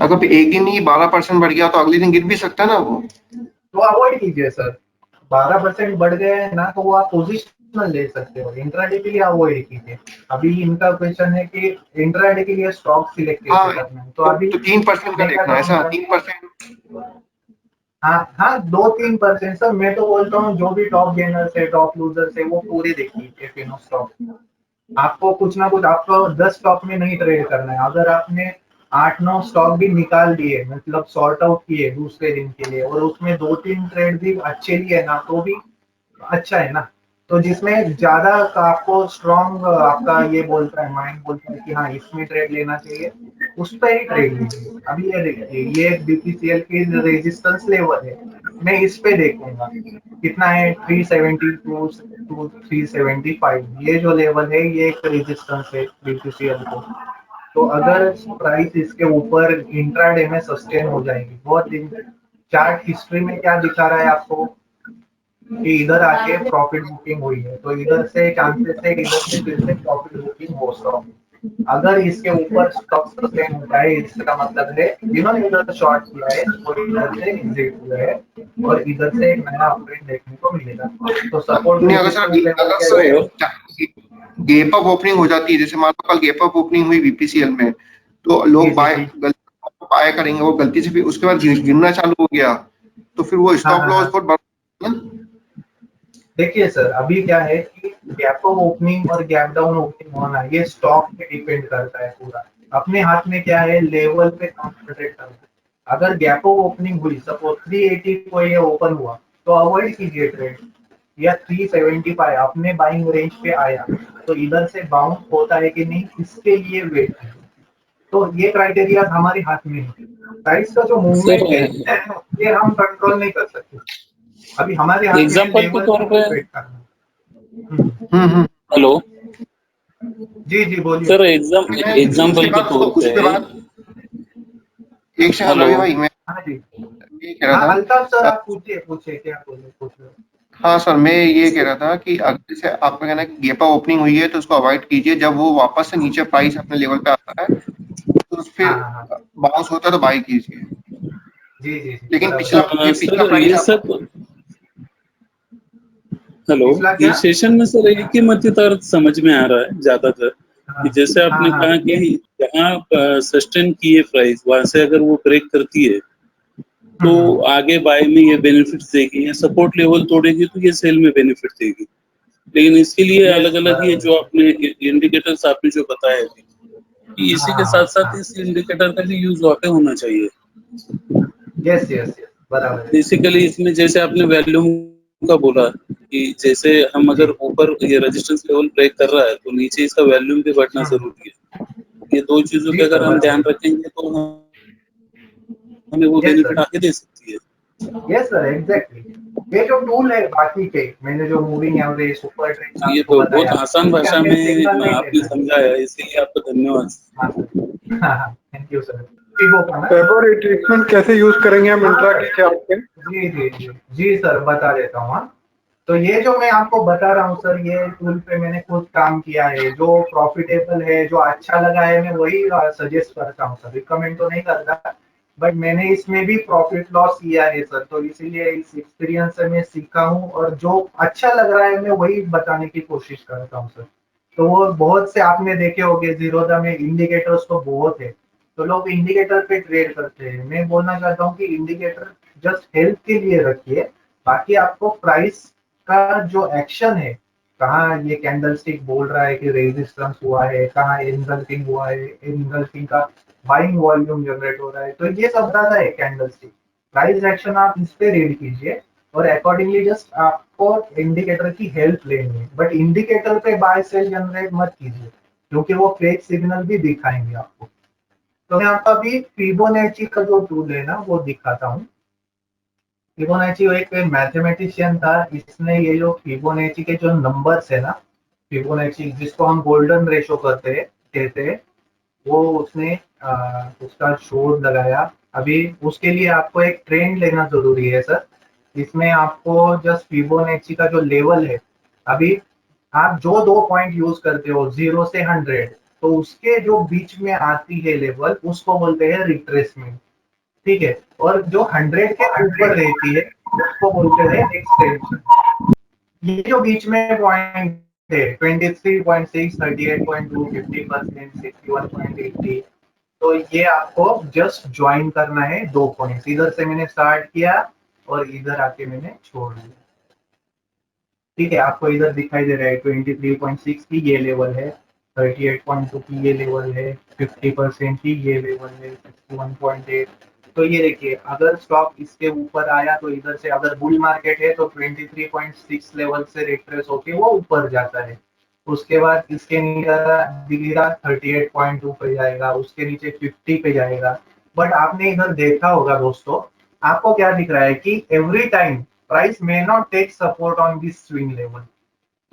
अगर एक दिन ही 12% बढ़ गया तो अगले दिन गिर भी सकता है ना वो। तो अवॉइड कीजिए सर। 12% बढ़ गए हैं ना, तो वो आप पोजिशनल ले सकते हो। इंट्राडे के लिए अवॉइड कीजिए। अभी इनका क्वेश्चन है कि इंट्राडे के लिए स्टॉक सिलेक्ट कैसे करना है, तो अभी 3% का देखना है ऐसा, 3%। हाँ 2-3% सर। मैं तो बोलता हूँ जो भी टॉप गेनर्स है, टॉप लूजर्स है, वो पूरे देखिए तीनों स्टॉक। आपको कुछ ना कुछ, आपको 10 स्टॉक में नहीं ट्रेड करना है। अगर आपने 8-9 स्टॉक भी निकाल दिए, मतलब सॉर्ट आउट किए दूसरे दिन के लिए, और उसमें 2-3 ट्रेड भी अच्छे लिए ना, तो भी अच्छा है ना। तो जिसमें ज्यादा आपको स्ट्रॉन्ग आपका ये बोलता है, माइंड बोलता है कि हाँ इसमें ट्रेड लेना चाहिए, उस पर ही ट्रेड लीजिए। अभी ये देखिए, ये BPCL की रेजिस्टेंस लेवल है, मैं इस पे देखूंगा कितना है, 372 to 375, ये जो लेवल है ये एक रेजिस्टेंस है BPCL को। तो अगर प्राइस इसके ऊपर इंट्राडे में सस्टेन हो जाएगी, बहुत दिन चार्ट हिस्ट्री में क्या दिखा रहा है आपको कि इधर आके प्रॉफिट बुकिंग हुई है, तो इधर से चांसेस है इधर से फिर से प्रॉफिट बुकिंग हो स्टॉक। अगर इसके ऊपर स्टॉक सस्टेन होता है, इसका मतलब है जिन्होंने इधर शॉर्ट किया है और इधर से एग्जिट हुआ है और इधर से एक नया अपग्रेड देखने को मिलेगा। तो सपोर्ट नहीं, अगर सर गैप अप ओपनिंग हो जाती है, जैसे मान लो कल गैप अप ओपनिंग हुई BPCL में, तो लोग बाय करेंगे, वो गलती से भी उसके बाद गिरना चालू हो गया, तो फिर वो स्टॉप लॉस बहुत बढ़। देखिए सर, अभी क्या है कि गैप अप ओपनिंग और गैप डाउन ओपनिंग होना ये स्टॉक पे डिपेंड करता है पूरा। अपने हाथ में क्या है, लेवल पे कॉन्सेंट्रेट करना है। अगर गैप अप ओपनिंग हुई, सपोज 380 को ये ओपन हुआ, तो अवॉइड कीजिए ट्रेड, या 375 अपने बाइंग रेंज पे आया तो इधर से बाउंस होता है कि नहीं, इसके लिए वेट है। तो ये क्राइटेरिया हमारे हाथ में है। प्राइस का जो मूवमेंट है ये हम कंट्रोल नहीं कर सकते। अभी हमारे हाथ एग्जांपल के तौर पे हेलो जी बोलिए सर, एग्जांपल के तौर पे एक सेकंड रवि भाई, मैं ये कह रहा था, अल्ताफ सर आप पूछिए क्या बोले। हाँ सर, मैं ये कह रहा था कि अगर जैसे आपका कहना है कि गैप अप ओपनिंग हुई है तो उसको अवॉइड कीजिए, जब वो वापस से नीचे प्राइस अपने लेवल पे आता है तो फिर बाउंस होता है तो बाई कीजिए। जी लेकिन पिछला प्राइस हेलो, इस सेशन में सर एक ही मध्यतार्थ समझ में आ रहा है ज्यादातर, कि जैसे आपने कहा कि जहाँ सस्टेन की है प्राइस, वहां से अगर वो ब्रेक करती है तो आगे बाय में ये बेनिफिट देगी, या सपोर्ट लेवल तोड़ेगी तो ये सेल में बेनिफिट देगी। लेकिन इसके लिए अलग अलग ये जो आपने इंडिकेटर्स आपने जो बताया कि इसी के साथ साथ इस इंडिकेटर का भी यूज वहाँ पे होना चाहिए। यस बराबर। बेसिकली इसमें जैसे आपने वॉल्यूम का बोला कि जैसे हम अगर ऊपर ये रेजिस्टेंस लेवल ब्रेक कर रहा है तो नीचे इसका वॉल्यूम भी बढ़ना जरूरी है। ये दो चीजों पे अगर हम ध्यान रखेंगे तो हमें वो बेनिफिट आगे दे सकती है। Yes sir, exactly. ये जो टूल है बाकी के, मैंने जो मूविंग एवरेज, सुपर ट्रेंड, ये तो बहुत आसान भाषा में आपने समझाया, इसलिए आपको धन्यवाद। Thank you sir. February treatment कैसे यूज करेंगे हम इंट्रा के चार्ट पे? जी सर, बता देता हूँ। तो ये जो मैं आपको बता रहा हूँ सर, ये टूल पे मैंने खुद काम किया है, जो प्रॉफिटेबल है, जो अच्छा लगा है, मैं वही सजेस्ट करता हूँ सर, रिकमेंड तो नहीं करता, बट मैंने इसमें भी प्रॉफिट लॉस किया है सर, तो इसीलिए इस एक्सपीरियंस से मैं सीखा हूँ और जो अच्छा लग रहा है मैं वही बताने की कोशिश करता हूँ सर। तो वो बहुत से आपने देखे होंगे, जीरोधा में इंडिकेटर्स तो बहुत है, तो लोग इंडिकेटर पे ट्रेड करते हैं। मैं बोलना चाहता हूँ कि इंडिकेटर जस्ट हेल्प के लिए रखिए, बाकी आपको प्राइस का जो एक्शन है, कहाँ ये कैंडल स्टिक बोल रहा है कि रेजिस्टेंस हुआ है, कहाँ एनगल्फिंग हुआ है, एनगल्फिंग का बाइंग वॉल्यूम जनरेट हो रहा है, तो ये सब बताता है कैंडल स्टिक। प्राइस एक्शन आप इस पे रीड कीजिए और अकॉर्डिंगली जस्ट आपको इंडिकेटर की हेल्प लेनी है, बट इंडिकेटर पे बाय सेल जनरेट मत कीजिए क्योंकि वो फेक सिग्नल भी दिखाएंगे आपको। तो मैं आपको अभी फिबोनाची का जो टूल है ना वो दिखाता हूँ। फिबोनाची एक मैथमेटिशियन था, इसने ये जो फिबोनाची के जो नंबर्स है ना, फिबोनाची जिसको हम गोल्डन रेशो कहते हैं, वो उसने उसका शोध लगाया। अभी उसके लिए आपको एक ट्रेंड लेना जरूरी है सर। इसमें आपको जस्ट फिबोनाची का जो लेवल है, अभी आप जो 2 पॉइंट यूज करते हो 0 से 100, तो उसके जो बीच में आती है लेवल, उसको बोलते हैं रिट्रेसमेंट, ठीक है। और जो 100 के ऊपर रहती है उसको बोलते हैं एक्सटेंशन। ये जो बीच में पॉइंट है 23.6, 38.2, 50%, 61.80, तो ये आपको जस्ट ज्वाइन करना है 2 पॉइंट। इधर से मैंने स्टार्ट किया और इधर आके मैंने छोड़ दिया, ठीक है। आपको इधर दिखाई दे रहा है 23.6 की ये लेवल है, 38.2 की ये लेवल है, 50% की ये लेवल है, 61.8। तो ये देखिए, अगर स्टॉक इसके ऊपर आया तो इधर से, अगर बुल मार्केट है तो 23.6 लेवल से रिट्रेस होके वो ऊपर जाता है, उसके बाद इसके नीचे गिरा 38.2 पे जाएगा, उसके नीचे 50 पे जाएगा। बट आपने इधर देखा होगा दोस्तों, आपको क्या दिख रहा है कि every time price may not take support on this swing level.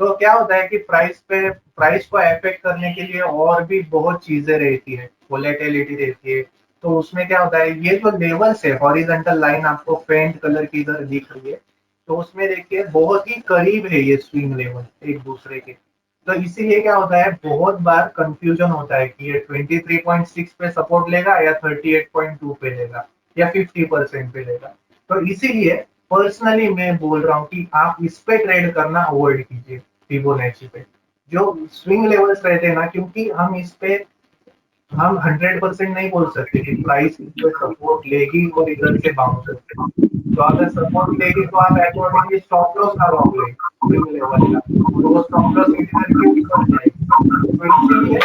तो क्या होता है कि प्राइस को अफेक्ट करने के लिए और भी बहुत चीजें रहती है, वोलेटिलिटी रहती है। तो उसमें क्या होता है, ये जो लेवल्स है, हॉरिजॉन्टल लाइन आपको फेंट कलर की इधर दिख रही है, तो उसमें देखिए बहुत ही करीब है ये स्विंग लेवल एक दूसरे के। तो इसीलिए क्या होता है, बहुत बार कंफ्यूजन होता है कि ये 23.6 पे सपोर्ट लेगा या 38.2 पे लेगा या 50% पे लेगा। तो इसीलिए पर्सनली मैं बोल रहा हूँ कि आप इस पे ट्रेड करना अवॉइड कीजिए, फिबोनाची पे। जो स्विंग लेवल्स रहते हैं ना, क्योंकि हम इस पे हम 100% नहीं बोल सकते कि प्राइस सपोर्ट लेगी और इधर से बाउंस होगी। तो अगर सपोर्ट लेगी तो आप अकॉर्डिंगली स्टॉप लॉस का लॉक लें स्विंग लेवल का, तो वो स्टॉप लॉस इधर की ऊपर जाएगी। तो इसीलिए ये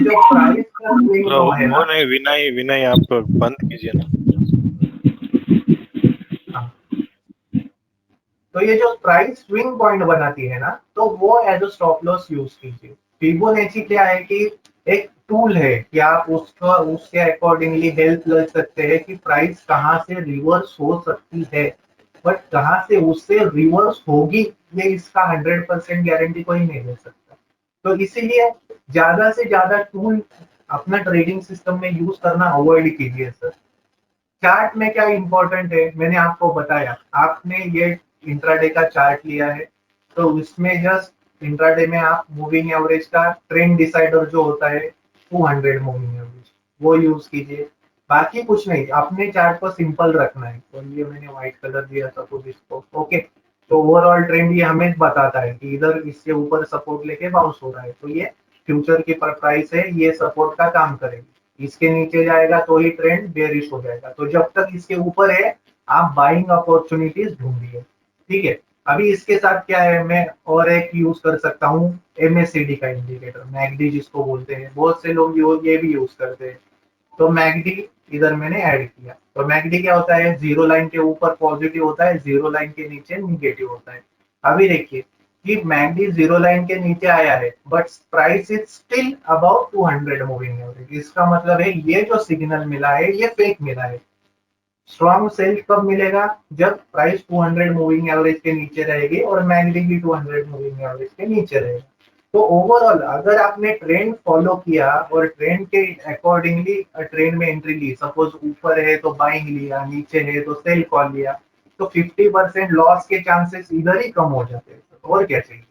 जो प्राइस का स्विंग जो है ना, वो नहीं, विनय विनय आप बंद कीजिए ना। तो ये जो प्राइस स्विंग पॉइंट बनाती है ना, तो वो as a stop loss use कीजिए। फिबोनाची क्या है कि एक टूल है कि आप उसका उसके अकॉर्डिंगली हेल्प ले सकते हैं कि प्राइस कहाँ से रिवर्स हो सकती है, बट कहाँ से उससे रिवर्स होगी ये इसका 100% गारंटी कोई नहीं दे सकता। तो इसीलिए ज्यादा से ज्यादा टूल अपना ट्रेडिंग सिस्टम में यूज करना अवॉइड कीजिए सर। चार्ट में क्या इंपॉर्टेंट है मैंने आपको बताया, आपने ये इंट्राडे का चार्ट लिया है, तो उसमें जस्ट इंट्राडे में आप मूविंग एवरेज का ट्रेंड डिसाइडर जो होता है 200 मूविंग एवरेज वो यूज कीजिए। बाकी कुछ नहीं, अपने चार्ट को सिंपल रखना है। और ये मैंने व्हाइट कलर दिया सपोज इसको, ओके। तो ओवरऑल ट्रेंड ये हमें बताता है कि इधर इसके ऊपर सपोर्ट लेके बाउंस हो रहा है, तो ये फ्यूचर की प्राइस है, ये सपोर्ट का काम करेगी। इसके नीचे जाएगा तो ही ट्रेंड बेरिश हो जाएगा। तो जब तक इसके ऊपर है आप बाइंग अपॉर्चुनिटीज ढूंढिए, ठीक है। अभी इसके साथ क्या है, मैं और एक यूज कर सकता हूँ MACD का इंडिकेटर, मैकडी जिसको बोलते हैं, बहुत से लोग ये भी यूज करते हैं। तो मैकडी इधर मैंने ऐड किया। तो मैकडी क्या होता है, जीरो लाइन के ऊपर पॉजिटिव होता है, जीरो लाइन के नीचे निगेटिव होता है। अभी देखिए कि मैकडी जीरो लाइन के नीचे आया है, but price is still about 200 moving average. इसका मतलब है ये जो सिग्नल मिला है ये फेक मिला है। स्ट्रॉन्ग सेल कब मिलेगा, जब प्राइस 200 मूविंग एवरेज के नीचे रहेगी और मैकडी भी 200 मूविंग एवरेज के नीचे रहेगा। तो ओवरऑल अगर आपने ट्रेंड फॉलो किया और ट्रेंड के अकॉर्डिंगली ट्रेंड में एंट्री ली, सपोज ऊपर है तो बाइंग लिया, नीचे है तो सेल कॉल लिया, तो 50% लॉस के चांसेस इधर ही कम हो जाते हैं। और क्या चाहिए,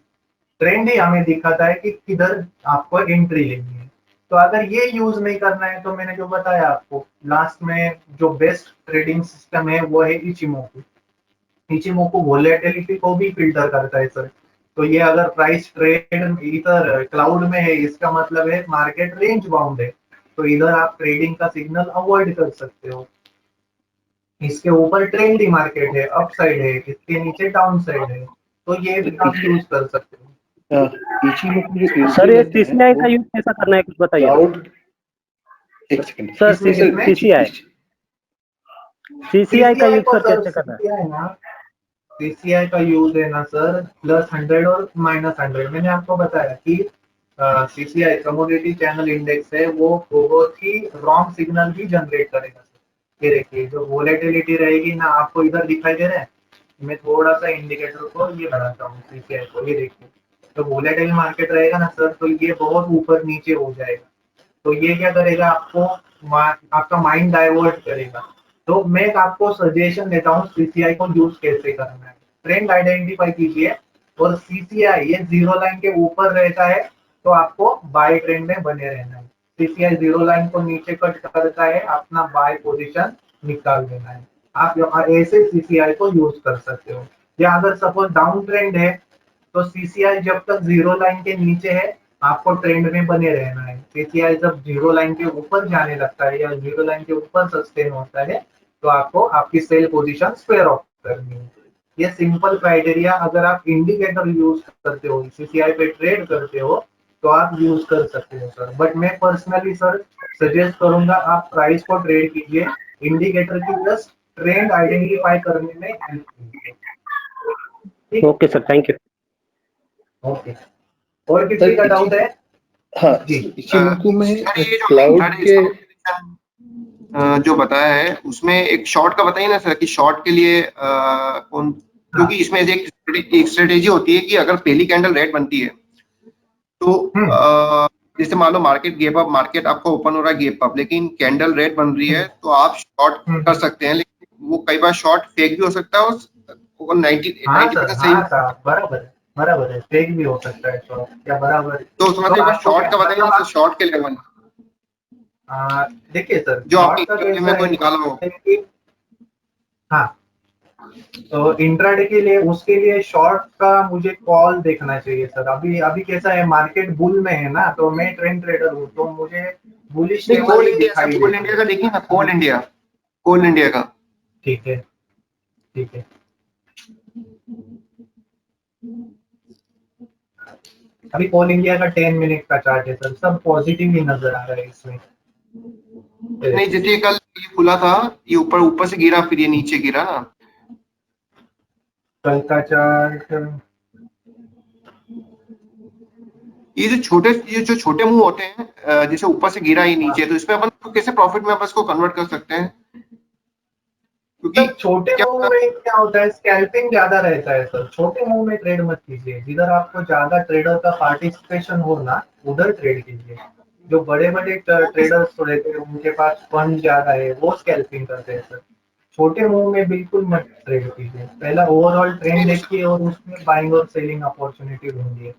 ट्रेंड ही हमें दिखाता है कि किधर आपको एंट्री लेनी है। तो अगर ये यूज नहीं करना है तो मैंने जो बताया आपको लास्ट में, जो बेस्ट ट्रेडिंग सिस्टम है वो है इचिमोकू। इचिमोकू वोलेटिलिटी को भी फिल्टर करता है सर। तो ये अगर प्राइस ट्रेड इधर क्लाउड में है, इसका मतलब है मार्केट रेंज बाउंड है, तो इधर आप ट्रेडिंग का सिग्नल अवॉइड कर सकते हो। इसके ऊपर ट्रेंडी मार्केट है, अप साइड है, इसके नीचे डाउन साइड है, तो ये भी आप यूज कर सकते हो। सर ये CCI का यूज कैसा करना है कुछ बताइए। एक सेकंड सर CCI का यूज सर कैसे करना है। CCI का यूज है ना सर, +100 और -100। मैंने आपको बताया कि CCI कमोडिटी चैनल इंडेक्स है, वो बहुत ही रॉन्ग सिग्नल भी जनरेट करेगा। ये देखिए जो वोलेटिलिटी रहेगी ना, आपको इधर दिखाई दे रहा है, मैं थोड़ा सा इंडिकेटर को ये बनाता हूँ CCI को, ये देखिए। तो वोलेटाइल मार्केट रहेगा ना सर, तो ये बहुत ऊपर नीचे हो जाएगा। तो ये क्या करेगा, आपका माइंड डाइवर्ट करेगा। तो मैं आपको सजेशन देता हूँ CCI को यूज कैसे करना है। ट्रेंड आइडेंटिफाई कीजिए और CCI ये जीरो लाइन के ऊपर रहता है तो आपको बाय ट्रेंड में बने रहना है। CCI जीरो लाइन को नीचे कट करता है, अपना बाय पोजीशन निकाल देना है। आप ऐसे CCI को यूज कर सकते हो। या अगर सपोज डाउन ट्रेंड है तो CCI जब तक जीरो लाइन के नीचे है आपको ट्रेंड में बने रहना है। CCI जब जीरो लाइन के ऊपर जाने लगता है या जीरो लाइन के ऊपर सस्टेन होता है तो आपको आपकी सेल पोजीशन स्क्वायर ऑफ करनी है। ये सिंपल क्राइटेरिया अगर आप इंडिकेटर यूज करते हो, CCI पे ट्रेड करते हो, तो आप यूज कर सकते हो सर। बट मैं पर्सनली सर सजेस्ट करूंगा आप प्राइस को ट्रेड कीजिए, इंडिकेटर की जस्ट ट्रेंड आइडेंटिफाई करने में हेल्प कीजिए। Okay sir, thank you. Okay. और किसी का डाउट है? हाँ जी। इचिमोकू में सर, ये जो क्लाउड intraday के जो बताया है उसमें एक शॉर्ट का बताइए ना सर कि शॉर्ट के लिए क्योंकि इसमें एक स्ट्रेटेजी होती है कि अगर पहली कैंडल रेड बनती है तो जैसे मान लो मार्केट गैप अप, मार्केट आपको ओपन हो रहा है गैप अप, लेकिन कैंडल रेड बन रही है तो आप शॉर्ट कर सकते हैं, लेकिन वो कई बार शॉर्ट फेक भी हो सकता है और 90% सही बराबर है, फेक भी हो सकता है शॉर्ट, क्या बराबर। तो थोड़ा सा शॉर्ट का बताइए ना, शॉर्ट के लेवल। देखिए सर, जो आपके शॉर्ट का में कोई निकाला हो। हाँ, तो इंट्राडे के लिए उसके लिए शॉर्ट का मुझे कॉल देखना चाहिए सर। अभी कैसा है, मार्केट बुल में है ना, तो मैं ट्रेंड ट्रेडर हूँ, तो मुझे बुलिश कोल इंडिया का देखिए ना, कोल इंडिया का। ठीक है। अभी कोल इंडिया का 10 मिनट का चार्ट है सर, सब पॉजिटिव ही नजर आ रहा है इसमें। नहीं, जैसे कल ये खुला था, ये ऊपर से गिरा, फिर ये नीचे गिरा ना। कल का चार्ट, ये जो छोटे मुंह होते हैं, जैसे ऊपर से गिरा ही नीचे, तो इसमें अपन कैसे प्रॉफिट में अपन इसको कन्वर्ट कर सकते हैं? क्योंकि छोटे मुंह में क्या होता है, स्कैल्पिंग ज्यादा रहता है सर। छोटे मुंह में ट्रेड मत कीजिए, जिधर आपको ज्यादा ट्रेडर का पार्टिसिपेशन हो ना, उधर ट्रेड कीजिए। जो बड़े बड़े ट्रेडर्स रहते हैं, उनके पास फंड ज्यादा है, वो स्कैल्पिंग करते हैं सर। छोटे मुंह में बिल्कुल मत ट्रेड कीजिए, पहला ओवरऑल ट्रेंड देखिए और उसमें बाइंग और सेलिंग अपॉर्चुनिटी ढूंढिए।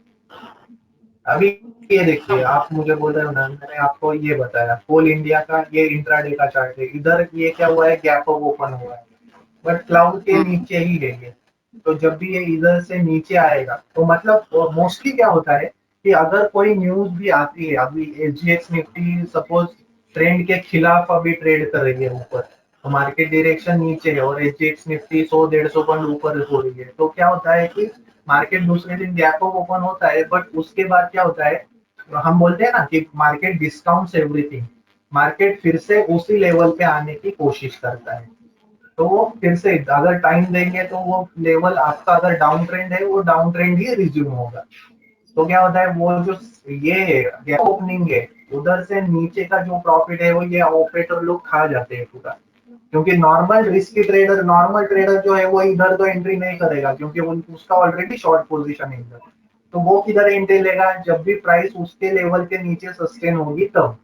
अभी ये देखिए, आप मुझे बोल रहे हो ना, मैंने आपको ये बताया कोल इंडिया का ये इंट्राडे का चार्ट है। इधर ये क्या हुआ है, गैप अप ओपन हुआ है, बट क्लाउड के नीचे ही है ये। तो जब भी ये इधर से नीचे आएगा तो मतलब मोस्टली क्या होता है कि अगर कोई न्यूज भी आती है, अभी SGX निफ्टी सपोज ट्रेंड के खिलाफ अभी ट्रेड कर रही है ऊपर, तो मार्केट डायरेक्शन नीचे है और SGX निफ्टी 100-150 पॉइंट ऊपर हो रही है, तो क्या होता है कि मार्केट दूसरे दिन गैप अप ओपन होता है, बट उसके बाद क्या होता है, हम बोलते हैं ना कि मार्केट डिस्काउंट्स एवरीथिंग। मार्केट फिर से उसी लेवल पे आने की कोशिश करता है, तो वो फिर से अगर टाइम देंगे तो वो लेवल आपका अगर डाउन ट्रेंड है, वो डाउन ट्रेंड ही रिज्यूम होगा। तो क्या होता है, वो जो ये गैप ओपनिंग है, उधर से नीचे का जो प्रॉफिट है वो ये ऑपरेटर लोग खा जाते हैं पूरा। क्योंकि नॉर्मल ट्रेडर जो है वो इधर तो एंट्री नहीं करेगा, क्योंकि उसका ऑलरेडी शॉर्ट पोजीशन है इधर। तो वो किधर एंट्री लेगा, जब भी प्राइस उसके लेवल के नीचे सस्टेन होगी तब।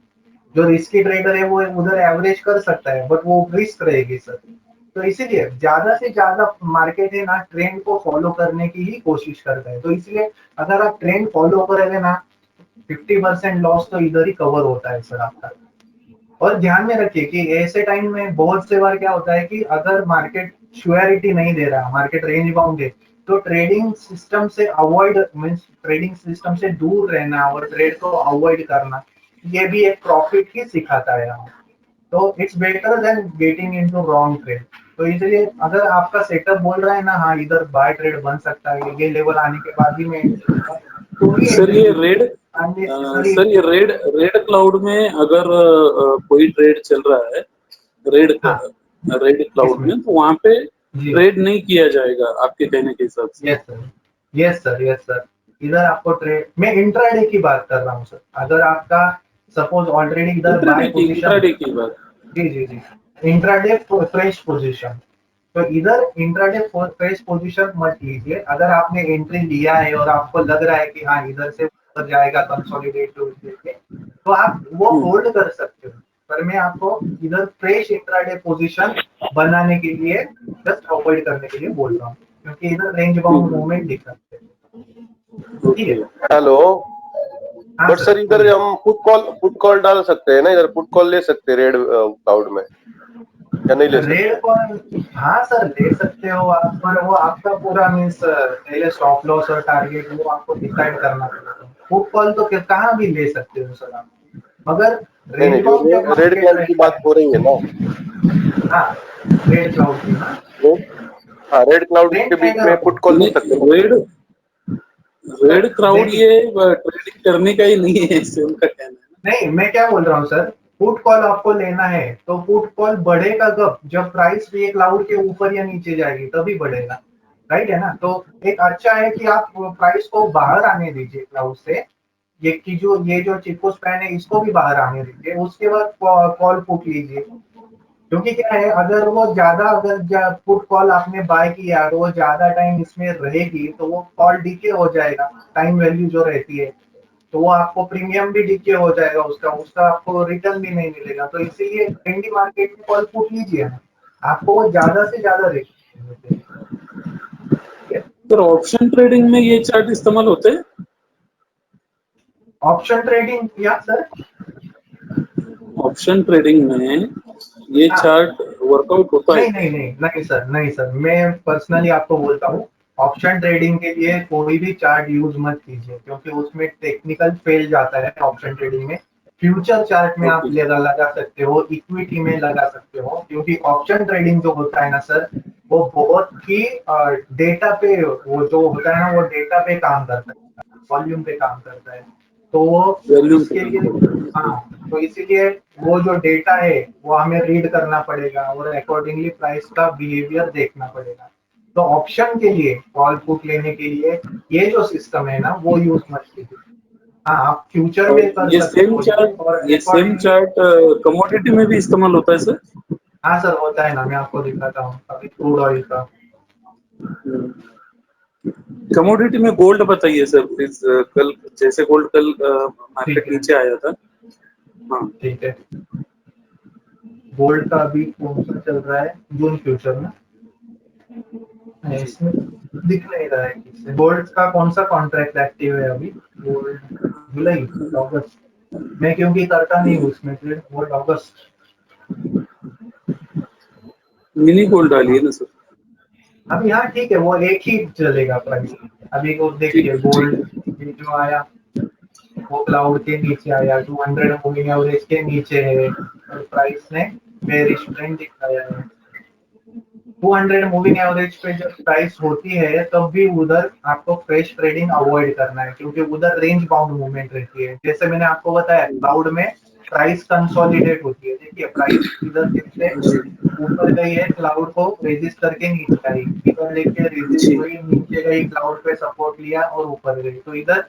जो रिस्की ट्रेडर है वो उधर एवरेज कर सकता है, बट वो रिस्क रहेगी सर। तो इसीलिए ज्यादा से ज्यादा मार्केट है ना, ट्रेंड को फॉलो करने की ही कोशिश करता है। तो इसलिए अगर आप ट्रेंड फॉलो करेंगे ना, 50% लॉस तो इधर ही कवर होता है सर आपका। और ध्यान में रखिए कि ऐसे टाइम में बहुत से बार क्या होता है कि अगर मार्केट श्योरिटी नहीं दे रहा, मार्केट रेंज बाउंड है, तो ट्रेडिंग सिस्टम से अवॉइड मीन्स ट्रेडिंग सिस्टम से दूर रहना और ट्रेड को अवॉइड करना, ये भी एक प्रॉफिट ही सिखाता है हमें। तो it's better than getting into wrong trade. तो इसलिए अगर आपका सेटअप बोल रहा है ना, हाँ इधर बाय ट्रेड बन सकता है, ये लेवल आने के बाद ही मैं तो सर ये रेड क्लाउड में अगर कोई ट्रेड चल रहा है रेड क्लाउड में, तो वहां पे ट्रेड नहीं किया जाएगा आपके कहने के हिसाब से? Yes sir. इधर आपको ट्रेड, मैं इंट्राडे की बात कर रहा हूँ सर। अगर आपका सपोज ऑलरेडी इधर बाय पोजीशन, इंट्राडे की बात, जी इंट्राडे फ्रेश पोजीशन, तो इधर इंट्राडे फ्रेश पोजीशन मत लीजिए। अगर आपने एंट्री लिया है और आपको लग रहा है कि हाँ इधर से ऊपर जाएगा कंसोलिडेट करके, तो आप वो होल्ड कर सकते हो। पर मैं आपको इधर फ्रेश इंट्राडे पोजीशन बनाने के लिए, जस्ट अवॉइड करने के लिए बोल रहा हूँ, क्योंकि इधर रेंज बाउंड मूवमेंट दिख सकते हैं। ठीक है। हेलो, बट सर इधर हम पुट कॉल डाल सकते हैं ना, इधर पुट कॉल ले सकते हैं रेड क्लाउड में, या नहीं ले सकते? रेड कॉल हाँ सर ले सकते हो आप, पर वो आपका पूरा मीन्स पहले स्टॉप लॉस और टारगेट वो आपको डिसाइड करना पड़ेगा। पुट कॉल तो कहाँ भी ले सकते हो सर आप, मगर रेड क्लाउड की बात हो रही है ना। हाँ, रेड क्लाउड की ना, रेड क्लाउड के बीच में पुट कॉल ले सकते हैं। रेड क्लाउड ये ट्रेडिंग करने का ही नहीं है, इससे उनका कहना है। नहीं, मैं क्या बोल रहा हूँ सर, पुट कॉल आपको लेना है तो पुट कॉल बढ़ेगा कब, जब प्राइस भी एक क्लाउड के ऊपर या नीचे जाएगी तभी बढ़ेगा। राइट है ना। तो एक अच्छा है कि आप प्राइस को बाहर आने दीजिए क्लाउड से, ये जो चिको स्पैन है इसको भी बाहर आने दीजिए, उसके बाद कॉल पुट लीजिए। क्योंकि क्या है, अगर वो ज्यादा पुट कॉल आपने बाय किया और वो ज्यादा टाइम इसमें रहेगी तो वो कॉल डीके हो जाएगा, टाइम वैल्यू जो रहती है, तो वो आपको प्रीमियम भी डीके हो जाएगा, उसका आपको रिटर्न भी नहीं मिलेगा। तो इसीलिए ट्रेंडी मार्केट में कॉल पुट लीजिए ना, आपको वो ज्यादा से ज्यादा रेट मिलते हैं। सर ऑप्शन ट्रेडिंग में ये चार्ट इस्तेमाल होते हैं? ऑप्शन ट्रेडिंग या सर? ऑप्शन ट्रेडिंग में ये चार्ट वर्कआउट होता है? नहीं सर, मैं पर्सनली आपको बोलता हूँ, ऑप्शन ट्रेडिंग के लिए कोई भी चार्ट यूज मत कीजिए, क्योंकि उसमें टेक्निकल फेल जाता है ऑप्शन ट्रेडिंग में। फ्यूचर चार्ट में आप लगा सकते हो, इक्विटी में लगा सकते हो, क्योंकि ऑप्शन ट्रेडिंग जो होता है ना सर, वो बहुत ही डेटा पे, वो जो होता है ना, वो डेटा पे काम करता है, वॉल्यूम पे काम करता है। तो उसके लिए तो इसीलिए वो जो डेटा है वो हमें रीड करना पड़ेगा और अकॉर्डिंगली प्राइस का बिहेवियर देखना पड़ेगा। तो ऑप्शन के लिए, कॉल पुट लेने के लिए ये जो सिस्टम है ना, वो यूज मत कीजिए। हाँ, आप फ्यूचर में कर सकते हो। ये सेम चार्ट कमोडिटी में भी इस्तेमाल होता है सर? हाँ सर, होता है ना, मैं आपको दिखाता हूँ अभी क्रूड ऑयल का। कमोडिटी में गोल्ड बताइए सर प्लीज। कल जैसे गोल्ड कल मार्केट नीचे आया था। हाँ ठीक है, गोल्ड का अभी कौन सा चल रहा है? जून फ्यूचर में इसमें दिख नहीं रहा है। गोल्ड का कौन सा कॉन्ट्रैक्ट एक्टिव है अभी? गोल्ड जुलाई, अगस्त में, क्योंकि करता नहीं उसमें ट्रेड। गोल्ड अगस्त मिनी गोल्ड डालिए ना सर। अभी हाँ ठीक है, वो एक ही चलेगा प्राइस। अभी को देखिए, गोल्ड ये जो आया वो क्लाउड के नीचे आया, 200 मूविंग एवरेज के नीचे है और प्राइस ने बेरिश ट्रेंड दिखाया है। 200 मूविंग एवरेज पे जब प्राइस होती है तब भी उधर आपको फ्रेश ट्रेडिंग अवॉइड करना है, क्योंकि उधर रेंज बाउंड मूवमेंट रहती है। जैसे मैंने आपको बताया, क्लाउड में प्राइस कंसोलिडेट होती है। देखिए प्राइस इधर से ऊपर गई है, क्लाउड को रेजिस्ट करके नीचे आई, इधर लेके रेजिस्ट हुई, नीचे गई, क्लाउड पे सपोर्ट लिया और ऊपर गई। तो इधर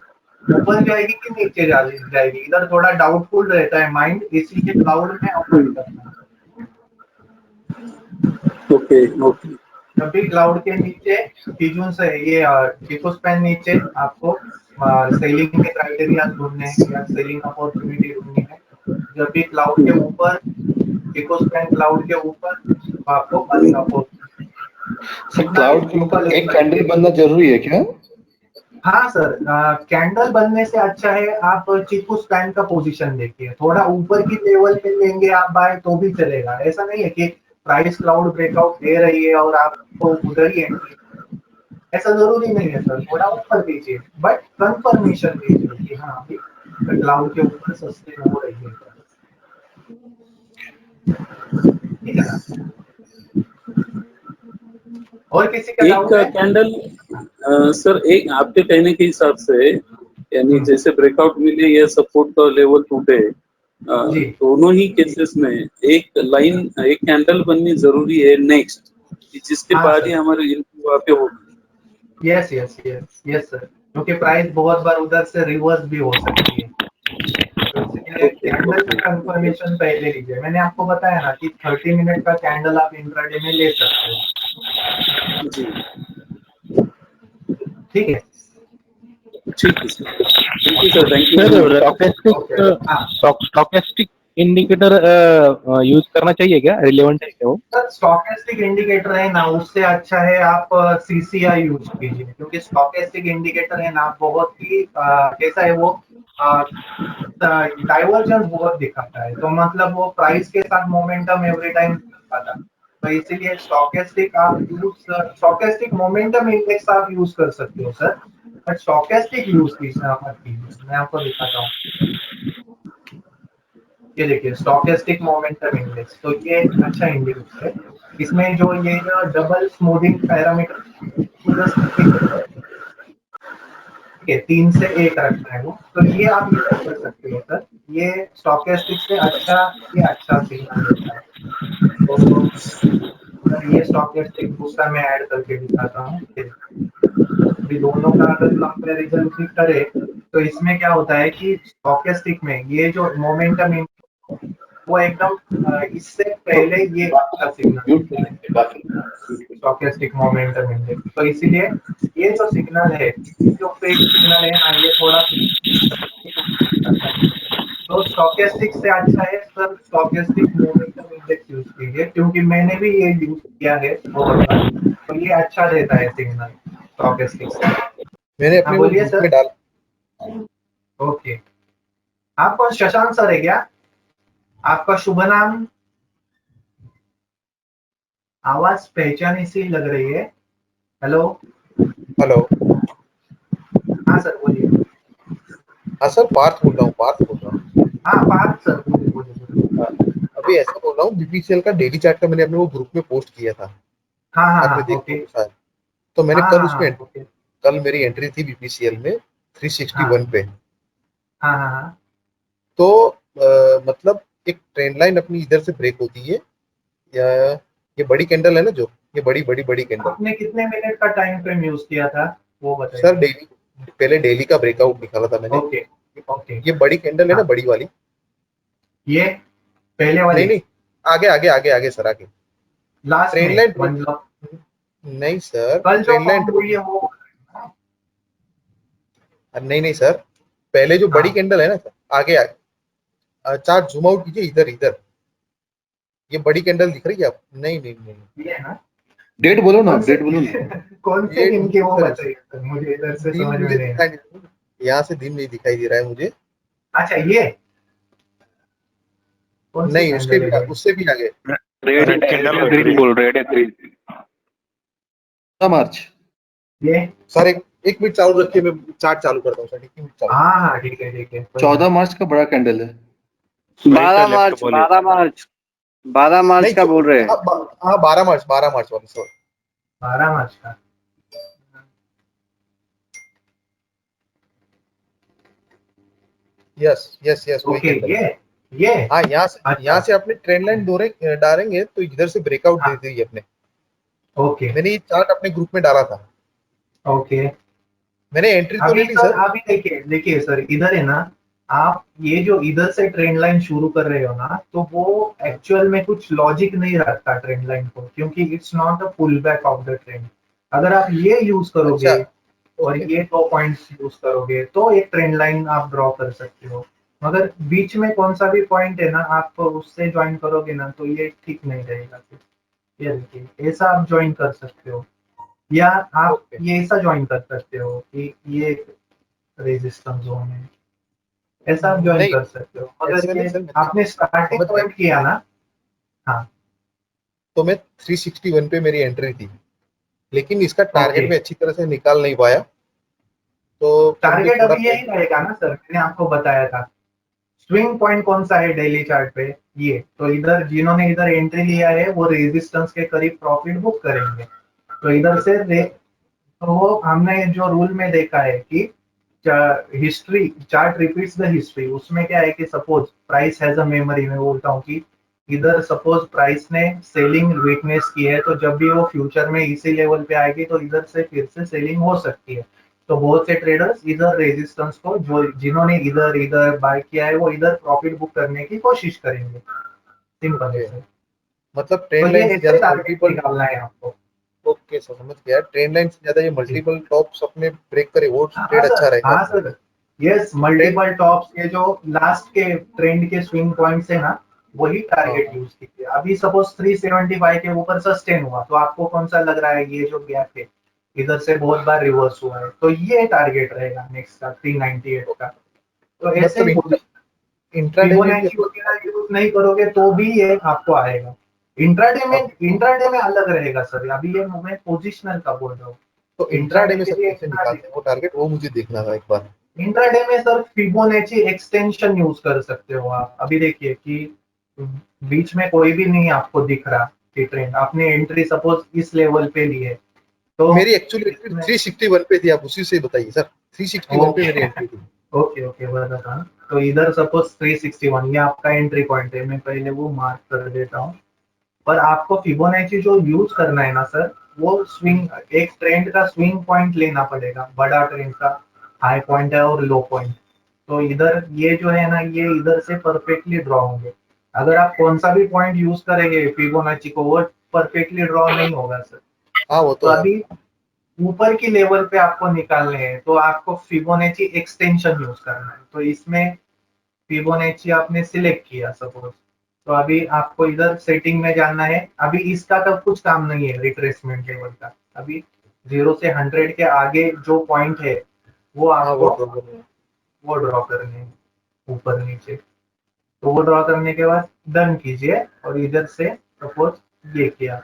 ऊपर जाएगी कि नीचे जाएगी, इधर थोड़ा डाउटफुल रहता है माइंड, इसलिए क्लाउड में अवॉइड करना। ओके। जब भी क्लाउड के नीचे फिजून से ये चिको स्पैन नीचे आपको सेलिंग के क्राइटेरिया ढूंढने हैं या सेलिंग अपॉर्चुनिटी ढूंढनी है। जब भी क्लाउड के ऊपर, चिको स्पैन क्लाउड के ऊपर, आपको बाइंग अपॉर्चुनिटी। क्लाउड के ऊपर एक कैंडल बनना जरूरी है क्या? हाँ सर, कैंडल बनने से अच्छा है आप चिको स्पैन का पोजीशन देखिए, थोड़ा ऊपर की लेवल पे लेंगे आप बाय तो भी चलेगा। ऐसा नहीं है कि प्राइस क्लाउड ब्रेकआउट दे रही है और आपको उधर ही एंट्री, ऐसा जरूरी नहीं है सर। थोड़ा ऊपर दीजिए, बट कंफर्मेशन दीजिए कि हाँ अभी क्लाउड के ऊपर सस्टेन हो रही है। ठीक है ना? और किसी का डाउट है? कैंडल सर, एक आपके कहने के हिसाब से, यानी जैसे ब्रेकआउट मिले या सपोर्ट का लेवल टूटे, दोनों ही केसेस में एक लाइन, एक कैंडल बननी जरूरी है नेक्स्ट, जिसके बाद ही हमारे वहाँ पे होगी। यस सर, क्योंकि प्राइस बहुत बार उधर से रिवर्स भी हो सकती है। तो इसलिए कैंडल का कंफर्मेशन पहले लीजिए। मैंने आपको बताया ना कि 30 मिनट का कैंडल आप इंट्राडे में ले सकते हो। ठीक है sir, thank you. Stochastic indicator use करना चाहिए क्या? रिलेवेंट है क्या वो? सर स्टॉकेस्टिक इंडिकेटर है ना, उससे अच्छा है आप सीसीआई यूज कीजिए, क्योंकि स्टॉकेस्टिक इंडिकेटर है ना बहुत ही कैसा है, वो डाइवर्जेंस बहुत दिखाता है। तो मतलब वो प्राइस के साथ मोमेंटम एवरी टाइम दिखाता है। तो इसीलिए स्टॉकेस्टिक मोमेंटम इंडेक्स आप यूज कर सकते हो सर, बट स्टॉकेस्टिक यूज कीजिए। मैं आपको दिखाता हूँ, ये देखिए स्टॉकेस्टिक मोमेंटम इंडेक्स। तो ये अच्छा इंडिकेटर है। इसमें जो ये डबल स्मूथिंग पैरामीटर 3 से 1 रखना है वो, तो ये आप यूज कर सकते हो सर। ये स्टॉकेस्टिक से अच्छा, ये अच्छा सिग्नल देता है। तो ये स्टॉकेस्टिक दूसरा मैं ऐड करके दिखाता हूँ। अभी दोनों का अगर कंपैरिजन भी करें तो इसमें क्या होता है कि स्टॉकेस्टिक में ये जो मोमेंटम वो एकदम इससे पहले ये का सिग्नल स्टॉकेस्टिक मोमेंटम इंडेक्स, तो इसीलिए ये जो सिग्नल है, जो फेक सिग्नल है ना, ये थोड़ा तो स्टॉकेस्टिक से अच्छा है sir stochastic momentum index use कीजिए, क्योंकि मैंने भी ये यूज किया है बहुत बार, तो ये अच्छा रहता है सिग्नल स्टॉकेस्टिक से। मैंने अपने बोलिए ग्रुप सर। में डाल। ओके, आप कौन शशांक सर है क्या? आपका शुभ नाम? आवाज पहचानी सी लग रही है। हेलो हेलो, हाँ सर बोलिए। हाँ सर, पार्थ बोल रहा हूँ, पार्थ बोल रहा हूँ। हाँ पार्थ सर बोलिए। अभी ऐसा बोल रहा हूँ, बीपीसीएल का डेली चार्ट का मैंने अपने वो ग्रुप में पोस्ट किया था। हाँ हाँ आपने हाँ, देखा ओके। होगा शायद। तो मैंने हाँ कल हाँ उसमें हाँ, ओके। कल मेरी एंट्री थी बीपीसीएल में 361 पे। हाँ हाँ हाँ, तो मतलब एक ट्रेंड लाइन अपनी इधर से ब्रेक होती है, या ये बड़ी कैंडल है ना, जो ये बड़ी बड़ी बड़ी कैंडल। आपने कितने मिनट का टाइम फ्रेम यूज किया था वो बताइए। सर डेली, पहले डेली का ब्रेकआउट निकाला था मैंने। ओके ओके, ये बड़ी कैंडल है ना, बड़ी वाली। ये पहले वाली? नहीं नहीं, आगे आगे आगे आगे सर, आगे लास्ट ट्रेंड में लाइन। मतलब नहीं सर, कल जो ट्रेंड लाइन फॉर्म हुई है वो? नहीं नहीं सर, पहले जो बड़ी कैंडल है ना सर, आगे आगे चार्ट जूम आउट कीजिए, इधर इधर ये बड़ी कैंडल दिख रही है आप? नहीं नहीं नहीं, ये है ना? डेट बोलो ना, डेट बोलो ना। कौन से दिन के वो बताइए मुझे, इधर से दिन समझ में मुझे नहीं दिखाई नहीं, यहाँ से दिन नहीं दिखाई दे रहा है मुझे। अच्छा ये कौन सी नहीं, उसके कैंडल भी है? उससे भी आगे रेड ग्रीन बोल रेड ग्रीन मार्च। ये सर एक मिनट चालू रखिए, मैं चार्ट चालू करता हूँ सर, एक मिनट चालू। हाँ हाँ ठीक है ठीक है। 14 मार्च का बड़ा कैंडल है। 12 मार्च 12 मार्च 12 मार्च का बोल रहे हैं। हाँ 12 मार्च वाली सर। 12 मार्च का। यस यस यस, वही ओके, कैंडल। ये हाँ, यहाँ से अपने ट्रेंड लाइन डालेंगे तो इधर से ब्रेकआउट दे दी अपने। ओके, मैंने ये चार्ट अपने ग्रुप में डाला था। ओके, मैंने एंट्री तो अभी ले ली सर सर। अभी देखिए देखिए सर, इधर है ना, आप ये जो इधर से ट्रेंड लाइन शुरू कर रहे हो ना, तो वो एक्चुअल में कुछ लॉजिक नहीं रखता ट्रेंड लाइन को, क्योंकि it's not a pull back of the trend. अगर आप ये यूज करोगे और ये 2 पॉइंट्स यूज करोगे तो एक ट्रेंड लाइन आप ड्रॉ कर सकते हो, मगर बीच में कौन सा भी पॉइंट है ना, आप उससे ज्वाइन करोगे ना तो ये ठीक नहीं रहेगा। ये देखिए, ऐसा आप ज्वाइन कर सकते हो, या आप ये ऐसा ज्वाइन कर सकते हो कि ये रेजिस्टेंस जोन है, ऐसा आप ज्वाइन कर सकते हो। मगर ये आपने स्टार्टिंग पॉइंट किया ना। हाँ, तो मैं 361 पे मेरी एंट्री थी, लेकिन इसका टारगेट में अच्छी तरह से निकाल नहीं पाया। तो टारगेट अभी यही रहेगा ना सर, मैंने आपको बताया था। स्विंग पॉइंट कौन सा है डेली चार्ट पे? ये तो इधर जिन्होंने इधर एंट्री लिया है वो रेजिस्टेंस के करीब प्रॉफिट बुक करेंगे। तो इधर से तो हमने जो रूल में देखा है कि history chart repeats the history, उसमें क्या है कि suppose price has a memory, मैं बोलता हूँ कि इधर सपोज प्राइस ने सेलिंग वीकनेस की है, तो जब भी वो फ्यूचर में इसी लेवल पे आएगी तो इधर से फिर से सेलिंग हो सकती है। तो बहुत से ट्रेडर्स इधर रेजिस्टेंस को, जो जिन्होंने इधर इधर बाय किया है, वो इधर प्रॉफिट बुक करने की कोशिश करेंगे। सिंपल है, मतलब ट्रेंड लाइन से ज्यादा मल्टीपल निकालना है आपको। ओके सर, समझ गया। ट्रेंड लाइन से ज्यादा ये मल्टीपल टॉप्स अपने ब्रेक करे वो ट्रेड अच्छा रहेगा। हाँ सर, यस, मल्टीपल टॉप्स, ये जो लास्ट के ट्रेंड के स्विंग पॉइंट्स है ना, वही टारगेट यूज कीजिए। अभी सपोज 375 के ऊपर सस्टेन हुआ, तो आपको कौन सा लग रहा है? ये जो गैप है इधर से बहुत बार रिवर्स हुआ है, तो ये टारगेट रहेगा नेक्स्ट का 398 का। तो ऐसे इंट्राडे में यूज नहीं करोगे तो भी ये आपको आएगा। इंट्राडे में अलग रहेगा सर, अभी ये मैं पोजिशनल का बोल रहा हूँ। तो इंट्राडे में सर कैसे निकालते हैं वो टारगेट, वो मुझे देखना था एक बार। इंट्राडे में सर फिबोनाची एक्सटेंशन यूज कर सकते हो आप। अभी देखिए कि बीच में कोई भी नहीं आपको दिख रहा कि ट्रेंड, आपने एंट्री सपोज इस लेवल पे ली है, तो मेरी एक्चुअली 361 पे थी, आप उसी से बताइए सर। 361 पे मेरी एंट्री थी। ओके ओके, बता। तो इधर सपोज 361 ये आपका एंट्री पॉइंट है, मैं पहले वो मार्क कर देता हूँ। पर आपको फिबोनाची जो यूज करना है ना सर, वो स्विंग, एक ट्रेंड का स्विंग पॉइंट लेना पड़ेगा, बड़ा ट्रेंड का हाई पॉइंट है और लो पॉइंट। तो इधर ये जो है ना, ये इधर से परफेक्टली ड्रॉ होंगे। अगर आप कौन सा भी पॉइंट यूज करेंगे फिबोनाची को, वो परफेक्टली ड्रॉ नहीं होगा सर। हाँ वो तो अभी ऊपर की लेवल पे आपको निकालने हैं, तो आपको फिबोनाची एक्सटेंशन यूज करना है। तो इसमें फिबोनाची आपने सिलेक्ट किया सपोज, तो अभी आपको इधर सेटिंग में जाना है। अभी इसका तो कुछ काम नहीं है रिट्रेसमेंट लेवल का। अभी 0 से 100 के आगे जो पॉइंट है वो आपको वो ड्रॉ करने हैं, ऊपर नीचे। तो वो ड्रॉ करने के बाद डन कीजिए, और इधर से सपोज ये किया,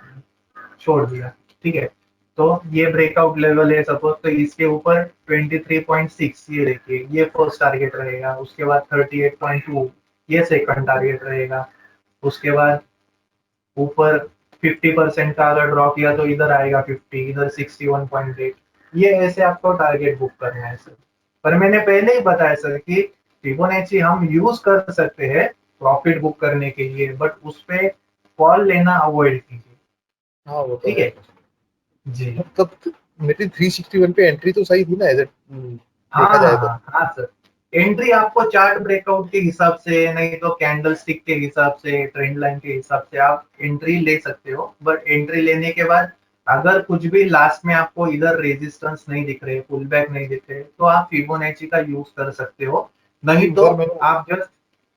छोड़ दिया, ठीक है। तो ये ब्रेकआउट लेवल है सपोज, तो इसके ऊपर 23.6 ये देखिए, ये फर्स्ट टारगेट रहेगा। उसके बाद 38.2 ये सेकंड टारगेट रहेगा। उसके बाद ऊपर 50% का अगर ड्रॉ किया तो इधर आएगा 50, इधर 61.8। ये ऐसे आपको टारगेट बुक करना है सर। पर मैंने पहले ही बताया सर कि फिबोनाची हम यूज कर सकते हैं प्रॉफिट बुक करने के लिए, बट उस पे कॉल लेना अवॉइड कीजिए। हाँ वो ठीक है जी। मतलब मेरी 361 पे एंट्री तो सही थी ना, एज देखा जाए तो। हाँ सर, एंट्री आपको चार्ट ब्रेकआउट के हिसाब से, नहीं तो कैंडल स्टिक के हिसाब से, ट्रेंड लाइन के हिसाब से आप एंट्री ले सकते हो। बट एंट्री लेने के बाद अगर कुछ भी लास्ट में आपको इधर रेजिस्टेंस नहीं दिख रहे, पुल बैक नहीं दिख रहे, तो आप फिबोनाची का यूज कर सकते हो। नहीं तो आप जस्ट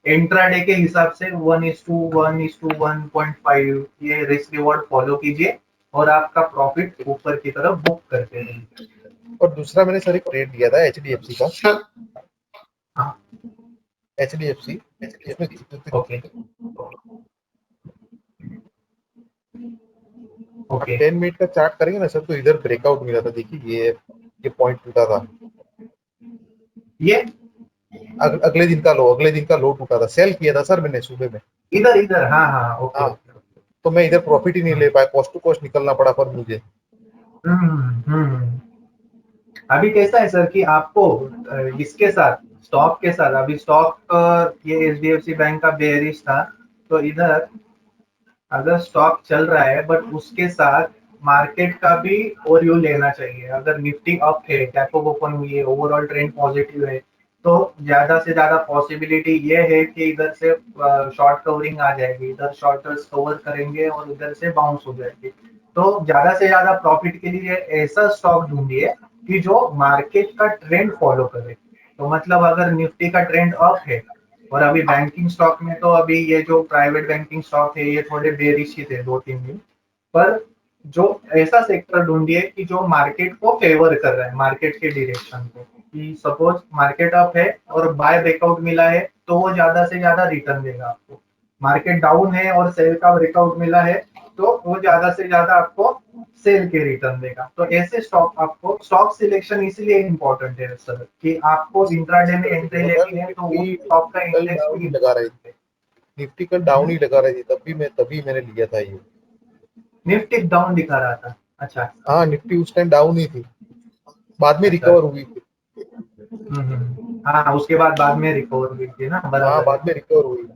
इंट्राडे के हिसाब से 1:1:1.5 ये रिस्क रिवॉर्ड फॉलो कीजिए, और आपका प्रॉफिट ऊपर की तरफ बुक करते रहेंगे। और दूसरा मैंने सर एक ट्रेड लिया था HDFC का। हाँ HDFC इसमें ओके ओके 10 मिनट का चार्ट करेंगे ना सर, तो इधर ब्रेकआउट मिला था। देखिए ये पॉइंट टूटा था, ये अगले दिन का लो टूटा था। सेल किया था सर मैंने सुबह में इधर। हाँ ओके। तो मैं इधर प्रॉफिट ही नहीं ले पाया, कॉस्ट टू कॉस्ट निकलना पड़ा पर मुझे। अभी कैसा है सर कि आपको इसके साथ, स्टॉक के साथ, अभी स्टॉक ये HDFC बैंक का बेयरिश था, तो इधर अगर स्टॉक चल रहा है बट उसके साथ मार्केट का भी ओवरव्यू लेना चाहिए। अगर निफ्टी अप है, गैप अप ओपन हुई है, ओवरऑल ट्रेंड पॉजिटिव है, तो ज्यादा से ज्यादा पॉसिबिलिटी ये है कि इधर से शॉर्ट कवरिंग आ जाएगी, इधर शॉर्टर्स कवर करेंगे और इधर से बाउंस हो जाएगी। तो ज्यादा से ज्यादा प्रॉफिट के लिए ऐसा स्टॉक ढूंढिए कि जो मार्केट का ट्रेंड फॉलो करे। तो मतलब अगर निफ्टी का ट्रेंड अप है, और अभी बैंकिंग स्टॉक में तो अभी ये जो प्राइवेट बैंकिंग स्टॉक है ये थोड़े बेरिश ही थे 2-3 दिन, पर जो ऐसा सेक्टर ढूंढिए कि जो मार्केट को फेवर कर रहा है, मार्केट के डायरेक्शन को। कि सपोज मार्केट अप है और बाय ब्रेकआउट मिला है, तो वो ज्यादा से ज्यादा रिटर्न देगा आपको। मार्केट डाउन है और सेल का ब्रेकआउट मिला है, तो वो ज्यादा से ज्यादा आपको सेल के रिटर्न देगा। तो ऐसे स्टॉक, आपको स्टॉक सिलेक्शन इसलिए इम्पोर्टेंट है सर कि आपको इंट्राडे में एंट्री लेनी है, तो वो स्टॉक का इंडेक्स भी लगा रही थी, निफ्टी कल डाउन ही लगा रही थी, तभी मैंने लिया था ये। निफ्टी डाउन दिखा रहा था? अच्छा हाँ, निफ्टी उस टाइम डाउन ही थी, बाद में रिकवर हुई थी। हाँ उसके बाद में रिकवर हुई थी ना, बराबर। हाँ बाद में रिकवर हुई।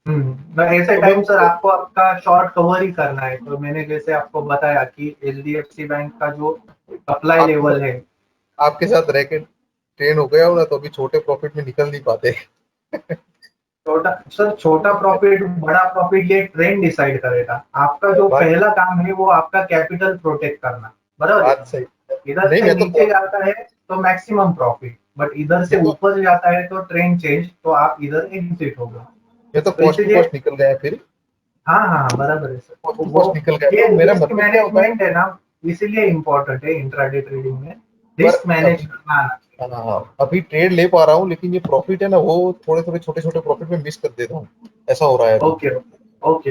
ऐसे टाइम सर आपको आपका शॉर्ट कवर ही करना है। तो मैंने जैसे आपको बताया कि HDFC बैंक का जो सप्लाई लेवल है, आपके साथ रह के ट्रेन हो गया हो ना, तो अभी छोटे प्रॉफिट में निकल नहीं पाते। छोटा प्रॉफिट बड़ा प्रॉफिट ये ट्रेंड डिसाइड करेगा। आपका जो पहला काम है वो आपका कैपिटल प्रोटेक्ट करना, बराबर। सही। इधर से नीचे जाता है तो मैक्सिमम प्रॉफिट, बट इधर से ऊपर जाता है तो ट्रेंड चेंज, तो आप इधर एग्जिट होगा। ये तो कॉस्ट टू कॉस्ट निकल गया फिर। हाँ बराबर है सर, कॉस्ट टू कॉस्ट निकल गया। ये मेरा रिस्क मैनेजमेंट है ना, इसीलिए इम्पोर्टेंट है इंट्राडे ट्रेडिंग में रिस्क मैनेज करना। हाँ अभी ट्रेड ले पा रहा हूँ, लेकिन ये प्रॉफिट है ना, वो थोड़े छोटे प्रॉफिट में मिस कर देता हूँ, ऐसा हो रहा है। ओके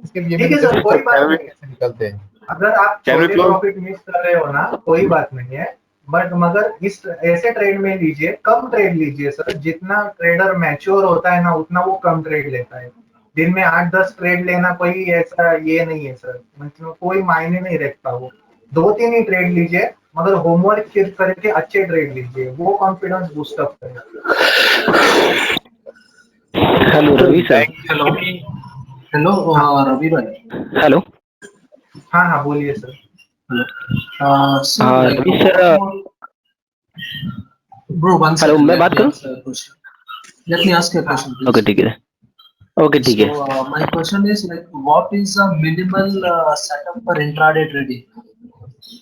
इसके लिए ठीक है सर, कोई बात नहीं, निकलते हैं। अगर आप छोटे प्रॉफिट मिस कर रहे हो ना, कोई बात नहीं है, बट मगर इस ऐसे ट्रेड में लीजिए, कम ट्रेड लीजिए सर। जितना ट्रेडर मैच्योर होता है ना, उतना वो कम ट्रेड लेता है। दिन में 8-10 ट्रेड लेना कोई ऐसा ये नहीं है सर, मतलब कोई मायने नहीं रखता। वो 2-3 ही ट्रेड लीजिए, मगर होमवर्क करके अच्छे ट्रेड लीजिए, वो कॉन्फिडेंस बूस्टअप करेगा। Hello Ravi sir. Hello Ravi भाई। हेलो। हाँ हाँ बोलिए sir. Ravi sir. Bro one hello, मैं बात करूं? Let me ask a question please. Okay ठीक है, ओके ठीक है। So my question is like what is the minimal setup for intraday trading?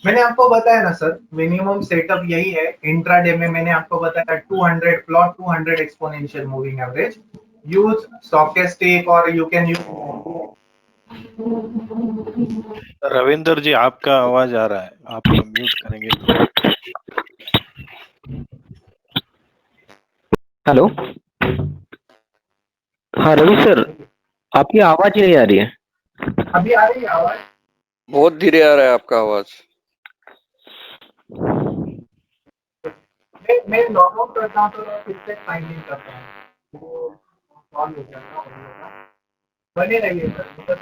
मैंने आपको बताया ना सर, मिनिमम सेटअप यही है इंट्राडे में। मैंने आपको बताया 200 plot, 200 exponential moving average, use stochastic और यू कैन यूज। रविंदर जी आपका आवाज आ रहा है, आप म्यूट करेंगे तो। हेलो। हाँ रवि सर, आपकी आवाज ही नहीं आ रही है। अभी आ रही है आवाज? बहुत धीरे आ रहा है आपका आवाज। मैं लॉग आउट करता हूँ तो फिर से साइन इन करता हूँ, वो कॉल हो जाएगा। बने रहिए सर।